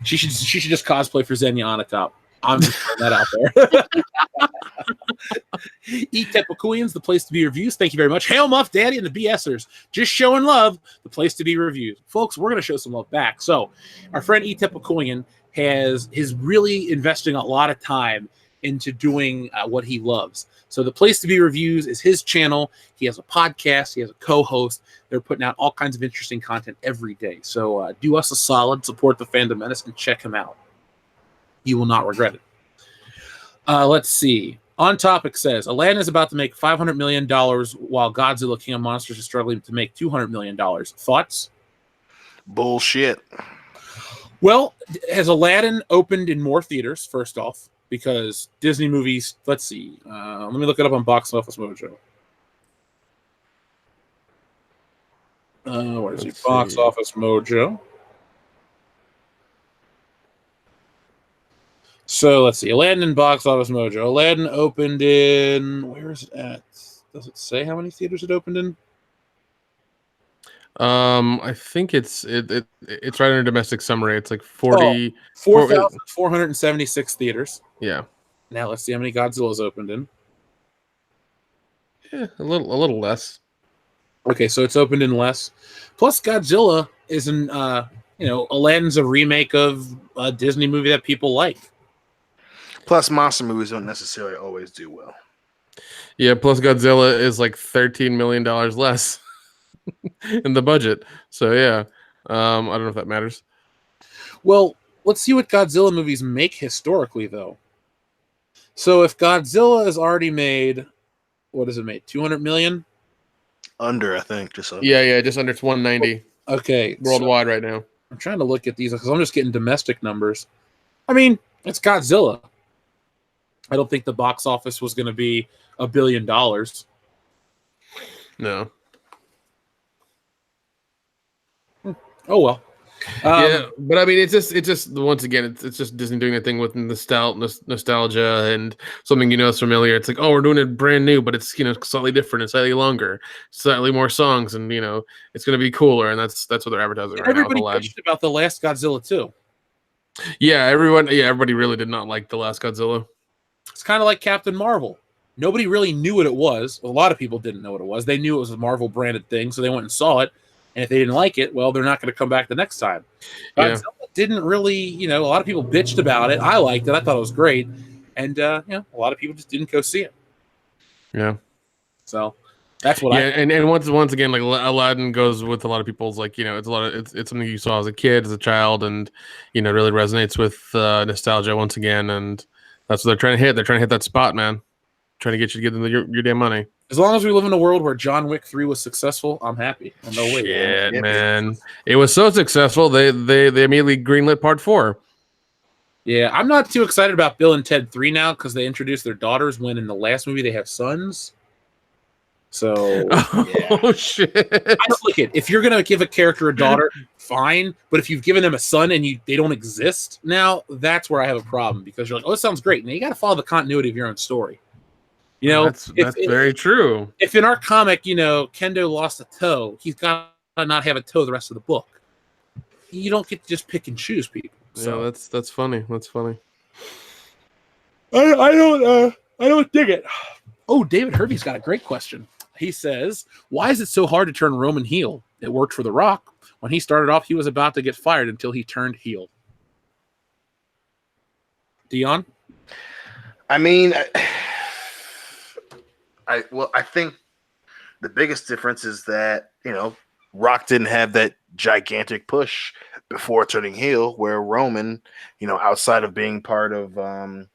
She should just cosplay for Xenia Onatopp. I'm just putting that out there. Eat Tepecuians, the place to be reviews. Thank you very much. Hail Muff Daddy and the BSers. Just showing love, the place to be reviewed. Folks, we're going to show some love back. So, our friend Eat Tepecuian is really investing a lot of time into doing what he loves. So, the place to be reviews is his channel. He has a podcast. He has a co-host. They're putting out all kinds of interesting content every day. So, do us a solid, support the Fandom Menace, and check him out. You will not regret it. Let's see. On Topic says, Aladdin is about to make $500 million while Godzilla King of Monsters is struggling to make $200 million. Thoughts? Bullshit. Well, has Aladdin opened in more theaters, first off? Because Disney movies, let's see. Let me look it up on Box Office Mojo. Where is it? Box Office Mojo. So let's see. Aladdin in Box Office Mojo. Aladdin opened in, where is it at? Does it say how many theaters it opened in? I think it's right under domestic summary. It's like 40 4,476 theaters. Yeah. Now let's see how many Godzilla's opened in. Yeah, a little less. Okay, so it's opened in less. Plus Godzilla is an Aladdin's a remake of a Disney movie that people like. Plus, monster movies don't necessarily always do well. Yeah, plus Godzilla is like $13 million less in the budget. So yeah, I don't know if that matters. Well, let's see what Godzilla movies make historically, though. So if Godzilla has already made, what has it made? 200 million? Under, I think, just under. Yeah, just under. It's 190. Okay, worldwide right now. I'm trying to look at these because I'm just getting domestic numbers. I mean, it's Godzilla. I don't think the box office was going to be $1 billion. No. Oh well. Yeah, but I mean, it's just once again, it's just Disney doing their thing with nostalgia and something is familiar. It's like, oh, we're doing it brand new, but it's slightly different, it's slightly longer, slightly more songs, and it's going to be cooler, and that's what they're advertising right now. Everybody bitched about the last Godzilla too. Yeah, everybody really did not like the last Godzilla. It's kind of like Captain Marvel. Nobody really knew what it was. A lot of people didn't know what it was. They knew it was a Marvel branded thing, so they went and saw it. And if they didn't like it, well, they're not going to come back the next time. Godzilla didn't really, a lot of people bitched about it. I liked it. I thought it was great. And, a lot of people just didn't go see it. Yeah. So that's what and once again, like Aladdin goes with a lot of people's, like, it's something you saw as a kid, as a child, and, really resonates with nostalgia once again. And that's what they're trying to hit. They're trying to hit that spot, man. Trying to get you to give them your damn money. As long as we live in a world where John Wick 3 was successful, I'm happy. No way. Shit, man. It was so successful, they immediately greenlit part 4. Yeah, I'm not too excited about Bill and Ted 3 now because they introduced their daughters when in the last movie they have sons. So, oh, shit. I don't like it. If you're going to give a character a daughter, fine. But if you've given them a son and they don't exist now, that's where I have a problem because you're like, oh, it sounds great. Now you got to follow the continuity of your own story. That's very true. If in our comic, Kendo lost a toe, he's got to not have a toe the rest of the book. You don't get to just pick and choose people. So. Yeah, that's funny. That's funny. I don't dig it. Oh, David Hervey's got a great question. He says, "Why is it so hard to turn Roman heel? It worked for The Rock. When he started off, he was about to get fired until he turned heel." Dion? I mean, I think the biggest difference is that, Rock didn't have that gigantic push before turning heel, where Roman, outside of being part of, I'm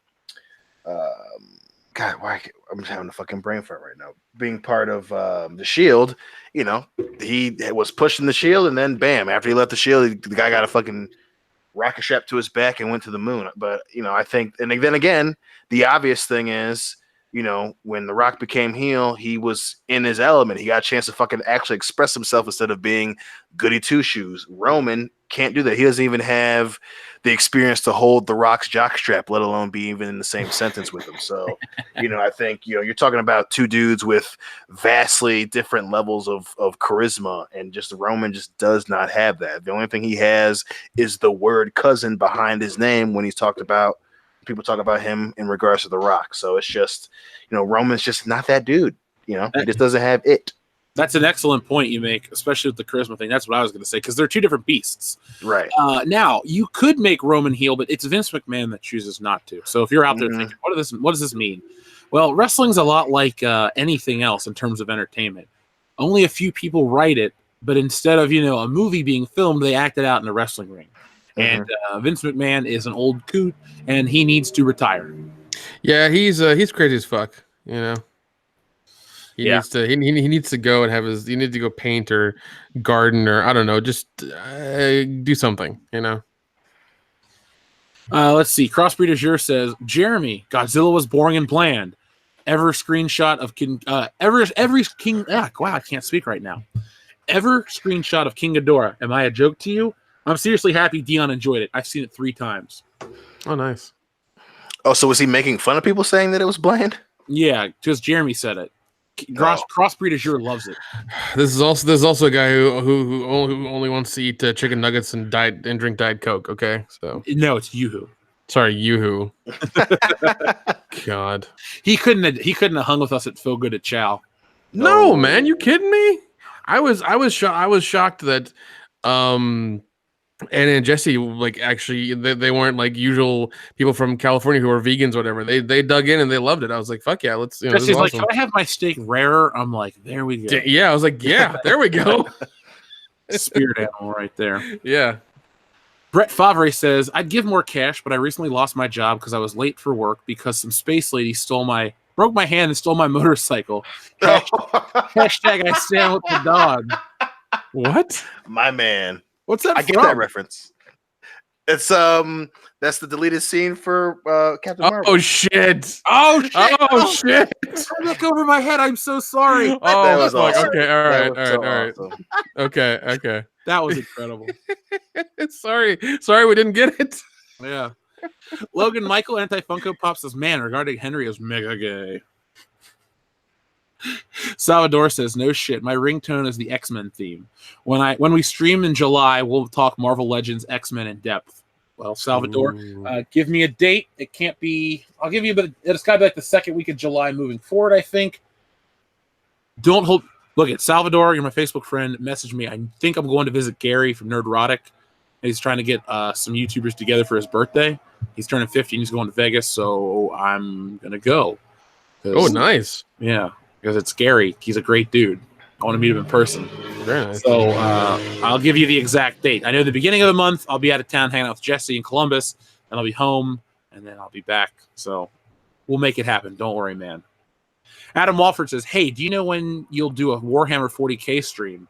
having a fucking brain fart right now. Being part of the Shield, he was pushing the Shield, and then bam, after he left the Shield, the guy got a fucking rocket ship to his back and went to the moon. But, I think, and then again, the obvious thing is when The Rock became heel, he was in his element. He got a chance to fucking actually express himself instead of being goody two shoes. Roman can't do that. He doesn't even have the experience to hold The Rock's jockstrap, let alone be even in the same sentence with him. So, I think, you're talking about two dudes with vastly different levels of charisma, and just Roman just does not have that. The only thing he has is the word cousin behind his name when people talk about him in regards to The Rock. So it's just, Roman's just not that dude. He just doesn't have it. That's an excellent point you make, especially with the charisma thing. That's what I was going to say, because they're two different beasts. Right. Now, you could make Roman heel, but it's Vince McMahon that chooses not to. So if you're out there thinking, what does this mean? Well, wrestling's a lot like anything else in terms of entertainment. Only a few people write it, but instead of, a movie being filmed, they act it out in a wrestling ring. And Vince McMahon is an old coot, and he needs to retire. Yeah, he's crazy as fuck. He needs to he needs to go and he needs to go paint or garden, or I don't know, just do something. Let's see. Crossbreed Azure says, Jeremy, Godzilla was boring and bland. Every screenshot of wow, I can't speak right now. Ever screenshot of King Ghidorah. Am I a joke to you? I'm seriously happy Dion enjoyed it. I've seen it 3 times. Oh, nice. Oh, so was he making fun of people saying that it was bland? Yeah, because Jeremy said it. Crossbreed Azure loves it. There's also a guy who only wants to eat chicken nuggets and drink Diet Coke. Okay, so no, it's Yoo-Hoo. Sorry, Yoo-Hoo. God, he couldn't have hung with us at Feel Good at Chow. No, man, you kidding me? I was shocked that and Jesse, actually, they weren't like usual people from California who are vegans or whatever. They dug in and they loved it. I was like, fuck yeah, let's. Jesse's like, awesome. Can I have my steak rarer? I'm like, there we go. Yeah, I was like, yeah, there we go. Spirit animal right there. Yeah. Brett Favre says, I'd give more cash, but I recently lost my job because I was late for work because some space lady broke my hand and stole my motorcycle. Hashtag I stand with the dog. What? My man. What's that? I get that reference. It's that's the deleted scene for Captain Marvel. Oh shit! Oh shit! Oh shit! Look over my head. I'm so sorry. Oh, that was awesome. Okay. All right. Awesome. Okay. That was incredible. Sorry, we didn't get it. Yeah. Logan Michael Anti-Funko Pop says, man, regarding Henry is mega gay. Salvador says, no shit, my ringtone is the X-Men theme. When we stream in July, we'll talk Marvel Legends X-Men in depth. Well, Salvador, give me a date. It can't be, I'll give you, but it's got to be like the second week of July moving forward, I think. Look at Salvador, you're my Facebook friend, message me. I think I'm going to visit Gary from Nerdrotic. He's trying to get some YouTubers together for his birthday. He's turning 50 and he's going to Vegas, so I'm going to go. Oh, nice. Yeah. Because it's Gary. He's a great dude. I want to meet him in person. Very nice. So I'll give you the exact date. I know the beginning of the month, I'll be out of town hanging out with Jesse in Columbus, and I'll be home, and then I'll be back. So we'll make it happen. Don't worry, man. Adam Walford says, hey, do you know when you'll do a Warhammer 40K stream?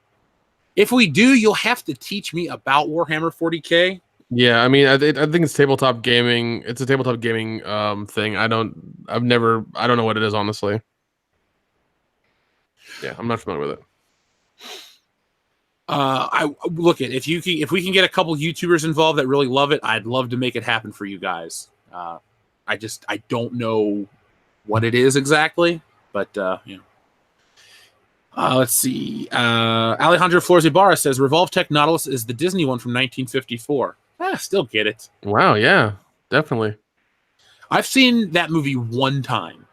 If we do, you'll have to teach me about Warhammer 40K. Yeah, I mean, I think it's tabletop gaming. It's a tabletop gaming thing. I don't know what it is, honestly. Yeah, I'm not familiar with it. I look at if we can get a couple YouTubers involved that really love it, I'd love to make it happen for you guys. I don't know what it is exactly, but let's see. Alejandro Flores Ibarra says Revolve Tech Nautilus is the Disney one from 1954. Still get it. Wow, yeah, definitely. I've seen that movie one time.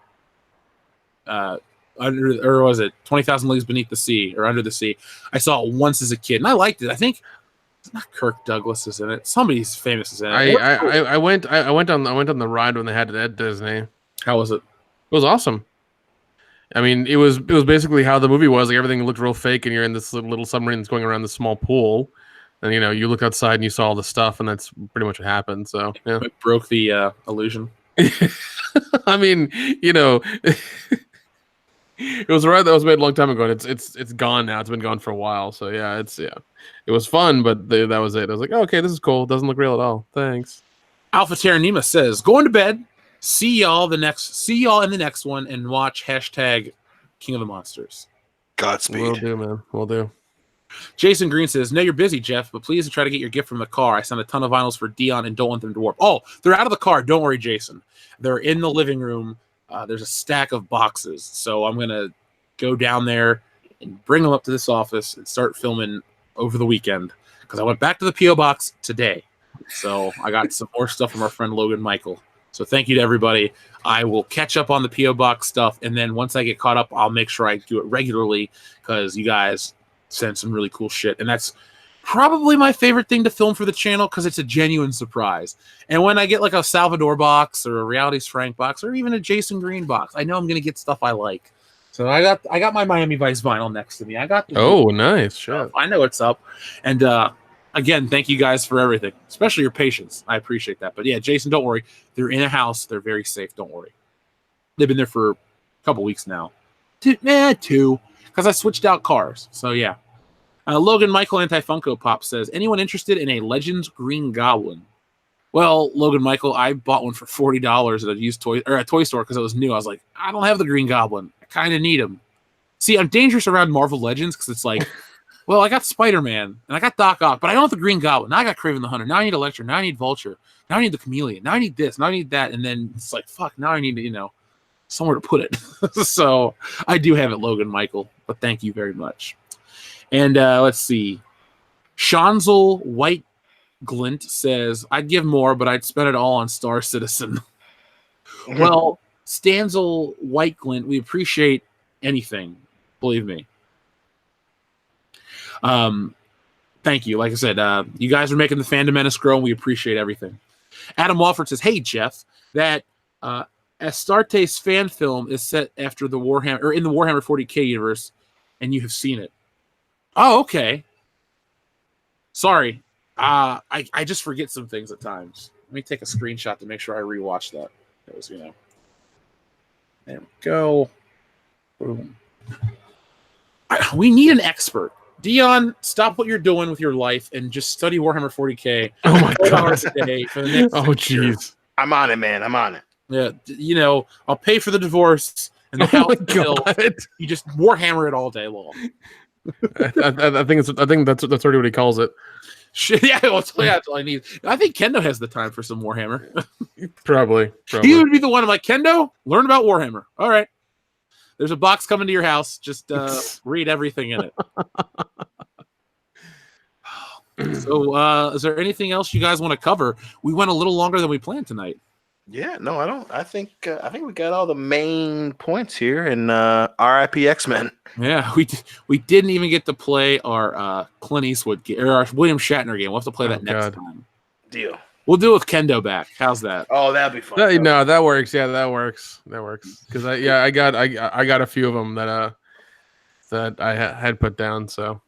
Or was it 20,000 Leagues Beneath the Sea or Under the Sea? I saw it once as a kid and I liked it. I think it's not Kirk Douglas is in it. Somebody's famous is in it. I went on the ride when they had it at Disney. How was it? It was awesome. I mean, it was basically how the movie was. Like everything looked real fake, and you're in this little submarine that's going around this small pool, and you look outside and you saw all the stuff, and that's pretty much what happened. So yeah, it broke the illusion. I mean, it was a ride that was made a long time ago, and it's gone now. It's been gone for a while. So yeah, it was fun, but that was it. I was like, oh, okay, this is cool. It doesn't look real at all. Thanks. Alpha Terranema says, going to bed. See y'all in the next one, and watch hashtag King of the Monsters. Godspeed. Will do, man. Will do. Jason Green says, "No, you're busy, Jeff, but please try to get your gift from the car. I sent a ton of vinyls for Dion and don't want them to warp." Oh, they're out of the car. Don't worry, Jason. They're in the living room. There's a stack of boxes, so I'm gonna go down there and bring them up to this office and start filming over the weekend because I went back to the PO box today. So I got some more stuff from our friend Logan Michael. So thank you to everybody. I will catch up on the PO box stuff, and then once I get caught up, I'll make sure I do it regularly because you guys send some really cool shit, and that's probably my favorite thing to film for the channel because it's a genuine surprise. And when I get like a Salvador box or a Realities Frank box or even a Jason Green box, I know I'm gonna get stuff I like. So I got my Miami Vice vinyl next to me. I got Nice shit. I know what's up. And again, thank you guys for everything, especially your patience. I appreciate that. But yeah, Jason, don't worry. They're in a house. They're very safe. Don't worry. They've been there for a couple weeks now. Two, because I switched out cars. So yeah. Logan Michael Anti-Funko Pop says, anyone interested in a Legends Green Goblin? Well, Logan Michael, I bought one for $40 at a toy store because it was new. I was like, I don't have the Green Goblin. I kind of need him. See, I'm dangerous around Marvel Legends because it's like, well, I got Spider-Man and I got Doc Ock, but I don't have the Green Goblin. Now I got Kraven the Hunter. Now I need Elektra. Now I need Vulture. Now I need the Chameleon. Now I need this. Now I need that. And then it's like, fuck, now I need to, somewhere to put it. So I do have it, Logan Michael, but thank you very much. And let's see. Shanzel White Glint says, I'd give more, but I'd spend it all on Star Citizen. Well, Stanzel White Glint, we appreciate anything. Believe me. Thank you. Like I said, you guys are making the fandom menace grow, and we appreciate everything. Adam Walford says, hey, Jeff, that Astartes fan film is set after the Warhammer, or in the Warhammer 40K universe, and you have seen it. Oh, okay. Sorry. I just forget some things at times. Let me take a screenshot to make sure I rewatch that. It was, there we go. Boom. We need an expert. Dion, stop what you're doing with your life and just study Warhammer 40K. Oh my god! A day for the next jeez. I'm on it, man. I'm on it. Yeah, I'll pay for the divorce and the house bill. You just Warhammer it all day long. I think that's already what he calls it. Yeah, that's all I need. I think Kendo has the time for some Warhammer. Probably. He would be the one. I'm like, Kendo, learn about Warhammer. All right. There's a box coming to your house. Just read everything in it. So, is there anything else you guys want to cover? We went a little longer than we planned tonight. Yeah, no, I don't. I think we got all the main points here. And RIP X-Men. Yeah, we didn't even get to play our Clint Eastwood game, or our William Shatner game. We'll have to play that next time. Deal. We'll do it with Kendo back. How's that? Oh, that'd be fun. That works. Yeah, that works. Because I got a few of them that I had put down. So.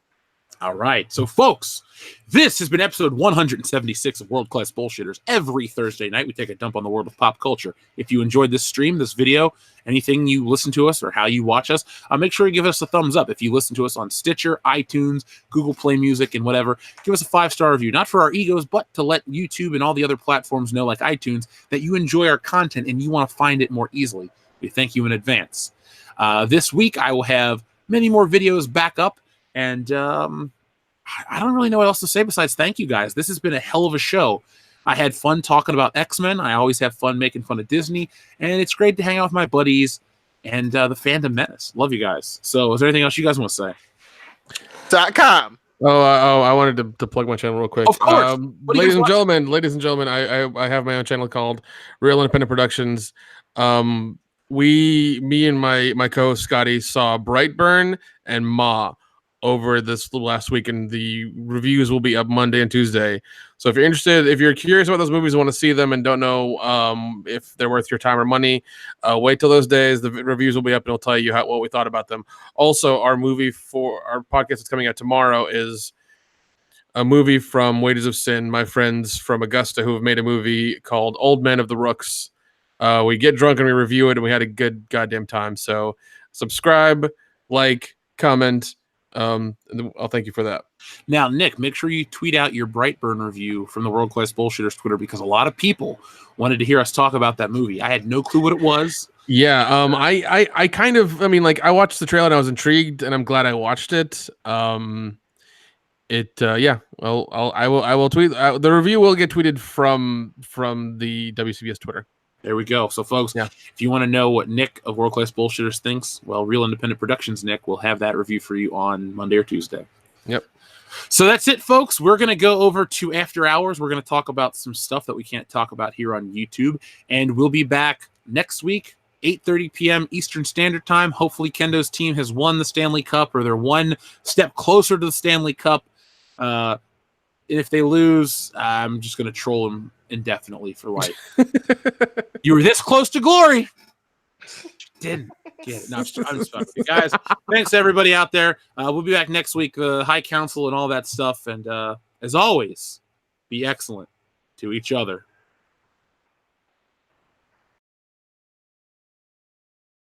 All right. So, folks, this has been episode 176 of World Class Bullshitters. Every Thursday night, we take a dump on the world of pop culture. If you enjoyed this stream, this video, anything you listen to us or how you watch us, make sure you give us a thumbs up. If you listen to us on Stitcher, iTunes, Google Play Music, and whatever, give us a 5-star review. Not for our egos, but to let YouTube and all the other platforms know, like iTunes, that you enjoy our content and you want to find it more easily. We thank you in advance. This week, I will have many more videos back up. And I don't really know what else to say besides thank you guys. This has been a hell of a show. I had fun talking about X-Men. I always have fun making fun of Disney. And it's great to hang out with my buddies and the fandom menace. Love you guys. So is there anything else you guys want to say? .com. I wanted to plug my channel real quick. Of course. Ladies and gentlemen, I have my own channel called Real Independent Productions. Me and my co-host Scotty saw Brightburn and Ma over this last week, and the reviews will be up Monday and Tuesday. So if you're interested, if you're curious about those movies, want to see them and don't know if they're worth your time or money, wait till those days. The reviews will be up and it'll tell you what we thought about them. Also, our movie for our podcast that's coming out tomorrow is a movie from Wages of Sin, my friends from Augusta who have made a movie called Old Men of the Rooks. We get drunk and we review it, and we had a good goddamn time. So subscribe, like, comment. I'll thank you for that. Now, Nick, make sure you tweet out your Brightburn review from the World Class Bullshitters Twitter, because a lot of people wanted to hear us talk about that movie. I had no clue what it was. Yeah, I kind of, I mean, like, I watched the trailer and I was intrigued, and I'm glad I watched it. Yeah, well, I will tweet the review will get tweeted from the WCBS Twitter. There we go. So, folks, if you want to know what Nick of World Class Bullshitters thinks, well, Real Independent Productions Nick will have that review for you on Monday or Tuesday. Yep. So that's it, folks. We're going to go over to After Hours. We're going to talk about some stuff that we can't talk about here on YouTube, and we'll be back next week, 8:30 p.m. Eastern Standard Time. Hopefully, Kendo's team has won the Stanley Cup, or they're one step closer to the Stanley Cup. If they lose, I'm just going to troll them indefinitely for life. You were this close to glory. Didn't get it. No, I'm just fucking with you guys. Thanks everybody out there. We'll be back next week. The High Council and all that stuff. And as always, be excellent to each other.